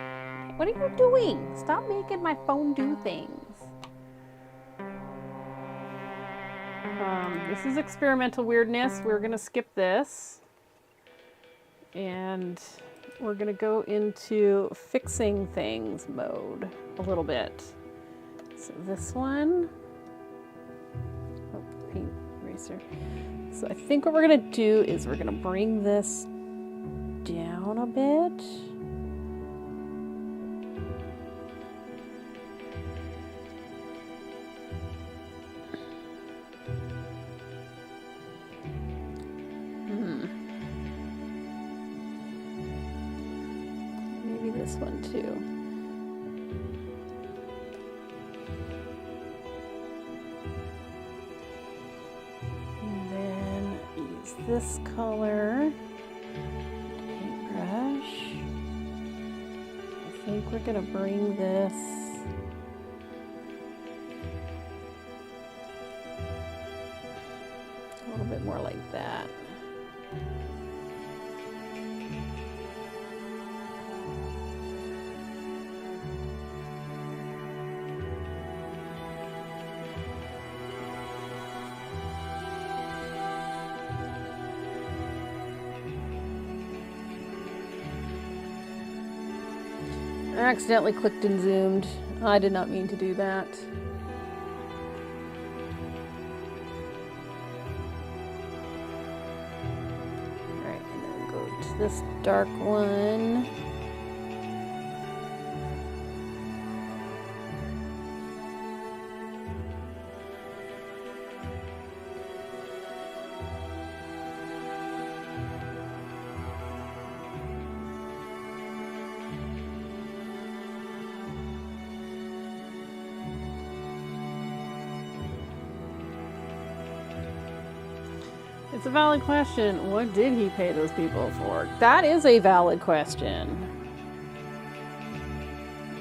What are you doing? Stop making my phone do things. This is experimental weirdness. We're gonna skip this. And we're gonna go into fixing things mode a little bit. So this one, oh, paint eraser. So I think what we're gonna do is we're gonna bring this down a bit. Maybe this one too. This color paintbrush. I think we're gonna bring this a little bit more like that. I accidentally clicked and zoomed. I did not mean to do that. Alright, and then go to this dark one. It's a valid question. What did he pay those people for? That is a valid question.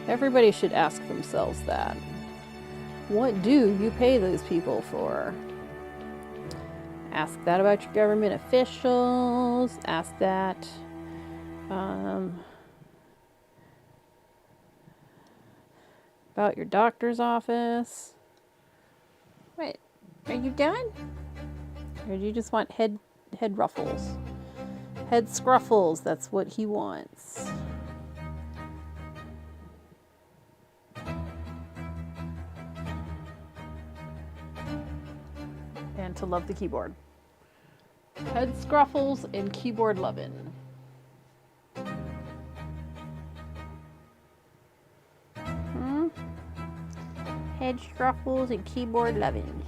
Everybody should ask themselves that. What do you pay those people for? Ask that about your government officials. Ask that about your doctor's office. Wait, are you done? Or do you just want head ruffles? Head scruffles, that's what he wants. And to love the keyboard. Head scruffles and keyboard lovin'. Head scruffles and keyboard lovin'.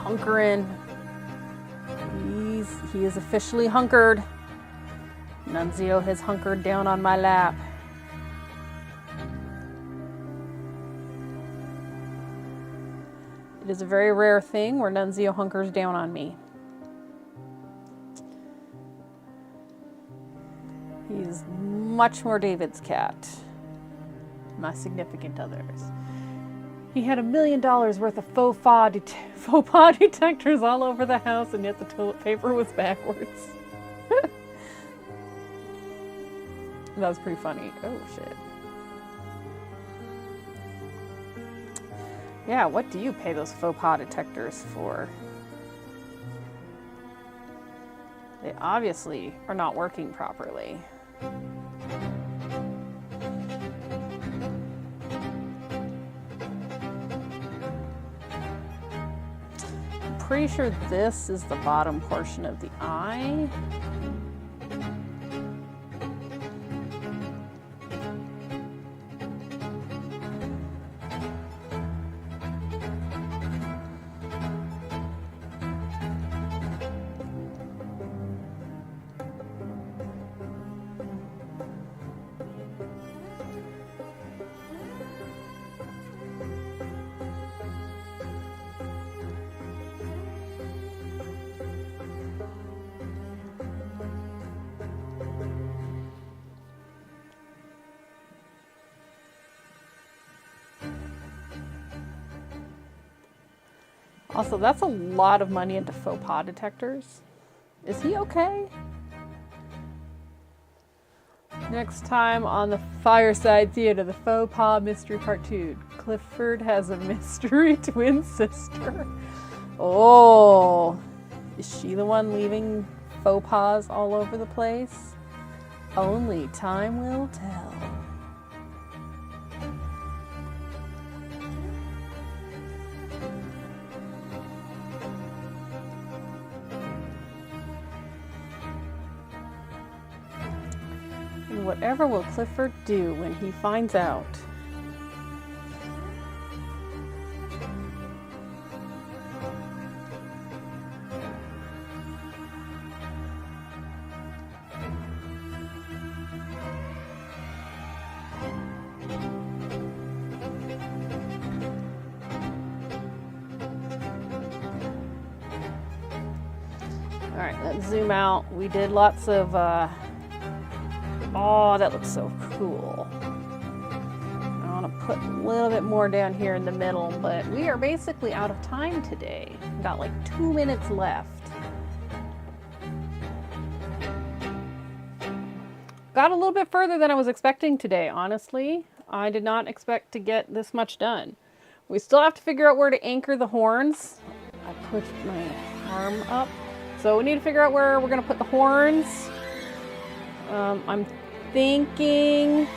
Hunkering. He is officially hunkered. Nunzio has hunkered down on my lap. It is a very rare thing where Nunzio hunkers down on me. He's much more David's cat. My significant others. He had $1 million worth of faux pas detectors all over the house, and yet the toilet paper was backwards. That was pretty funny. Oh, shit. Yeah, what do you pay those faux pas detectors for? They obviously are not working properly. pretty sure this is the bottom portion of the eye. Also, that's a lot of money into faux pas detectors. Is he okay? Next time on the Fireside Theater, the Faux Pas Mystery Part 2. Clifford has a mystery twin sister. Oh, is she the one leaving faux pas all over the place? Only time will tell. Whatever will Clifford do when he finds out? All right, let's zoom out. We did lots of oh, that looks so cool. I want to put a little bit more down here in the middle, but we are basically out of time today. We've got like 2 minutes left. Got a little bit further than I was expecting today, honestly. I did not expect to get this much done. We still have to figure out where to anchor the horns. I pushed my arm up. So we need to figure out where we're going to put the horns. I'm thinking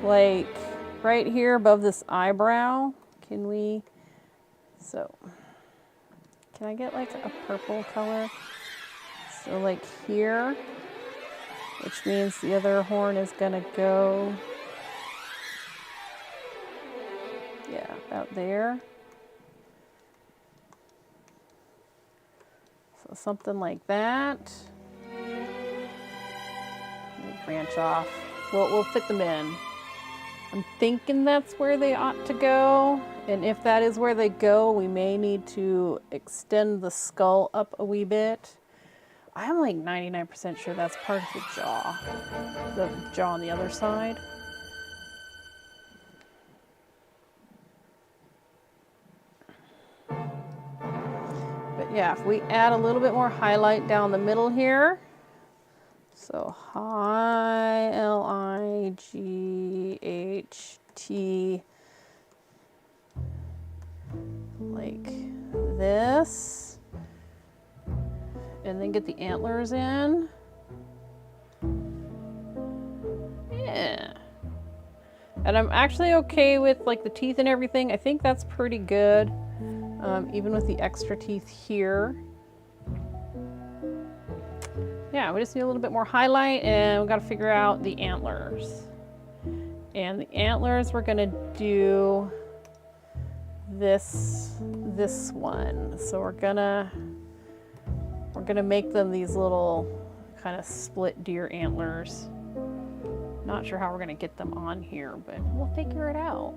like right here above this eyebrow. Can we, so can I get like a purple color? So like here, which means the other horn is gonna go, yeah, about there. So something like that. Branch off. We'll fit them in. I'm thinking that's where they ought to go. And if that is where they go, we may need to extend the skull up a wee bit. I'm like 99% sure that's part of the jaw. The jaw on the other side. But yeah, if we add a little bit more highlight down the middle here. So H-I-L-I-G-H-T, like this, and then get the antlers in. Yeah. And I'm actually okay with like the teeth and everything. I think that's pretty good, even with the extra teeth here. Yeah, we just need a little bit more highlight, and we've got to figure out the antlers. And the antlers, we're gonna do this one. So we're gonna make them these little kind of split deer antlers. Not sure how we're gonna get them on here, but we'll figure it out.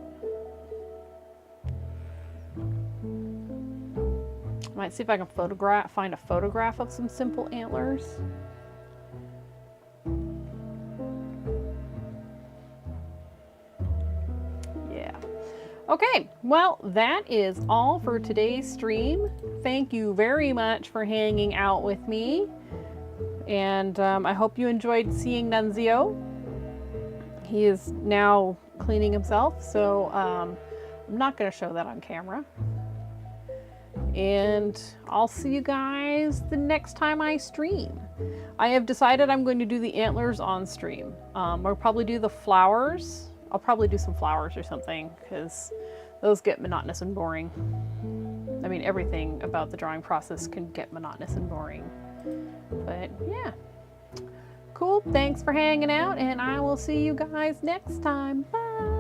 Might see if I can find a photograph of some simple antlers. Yeah. Okay, well, that is all for today's stream. Thank you very much for hanging out with me. And I hope you enjoyed seeing Nunzio. He is now cleaning himself, so I'm not going to show that on camera. And I'll see you guys the next time I stream. I have decided I'm going to do the antlers on stream. I'll probably do the flowers. I'll probably do some flowers or something, because those get monotonous and boring. I mean, everything about the drawing process can get monotonous and boring. But yeah. Cool. Thanks for hanging out, and I will see you guys next time. Bye.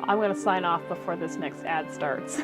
I'm going to sign off before this next ad starts.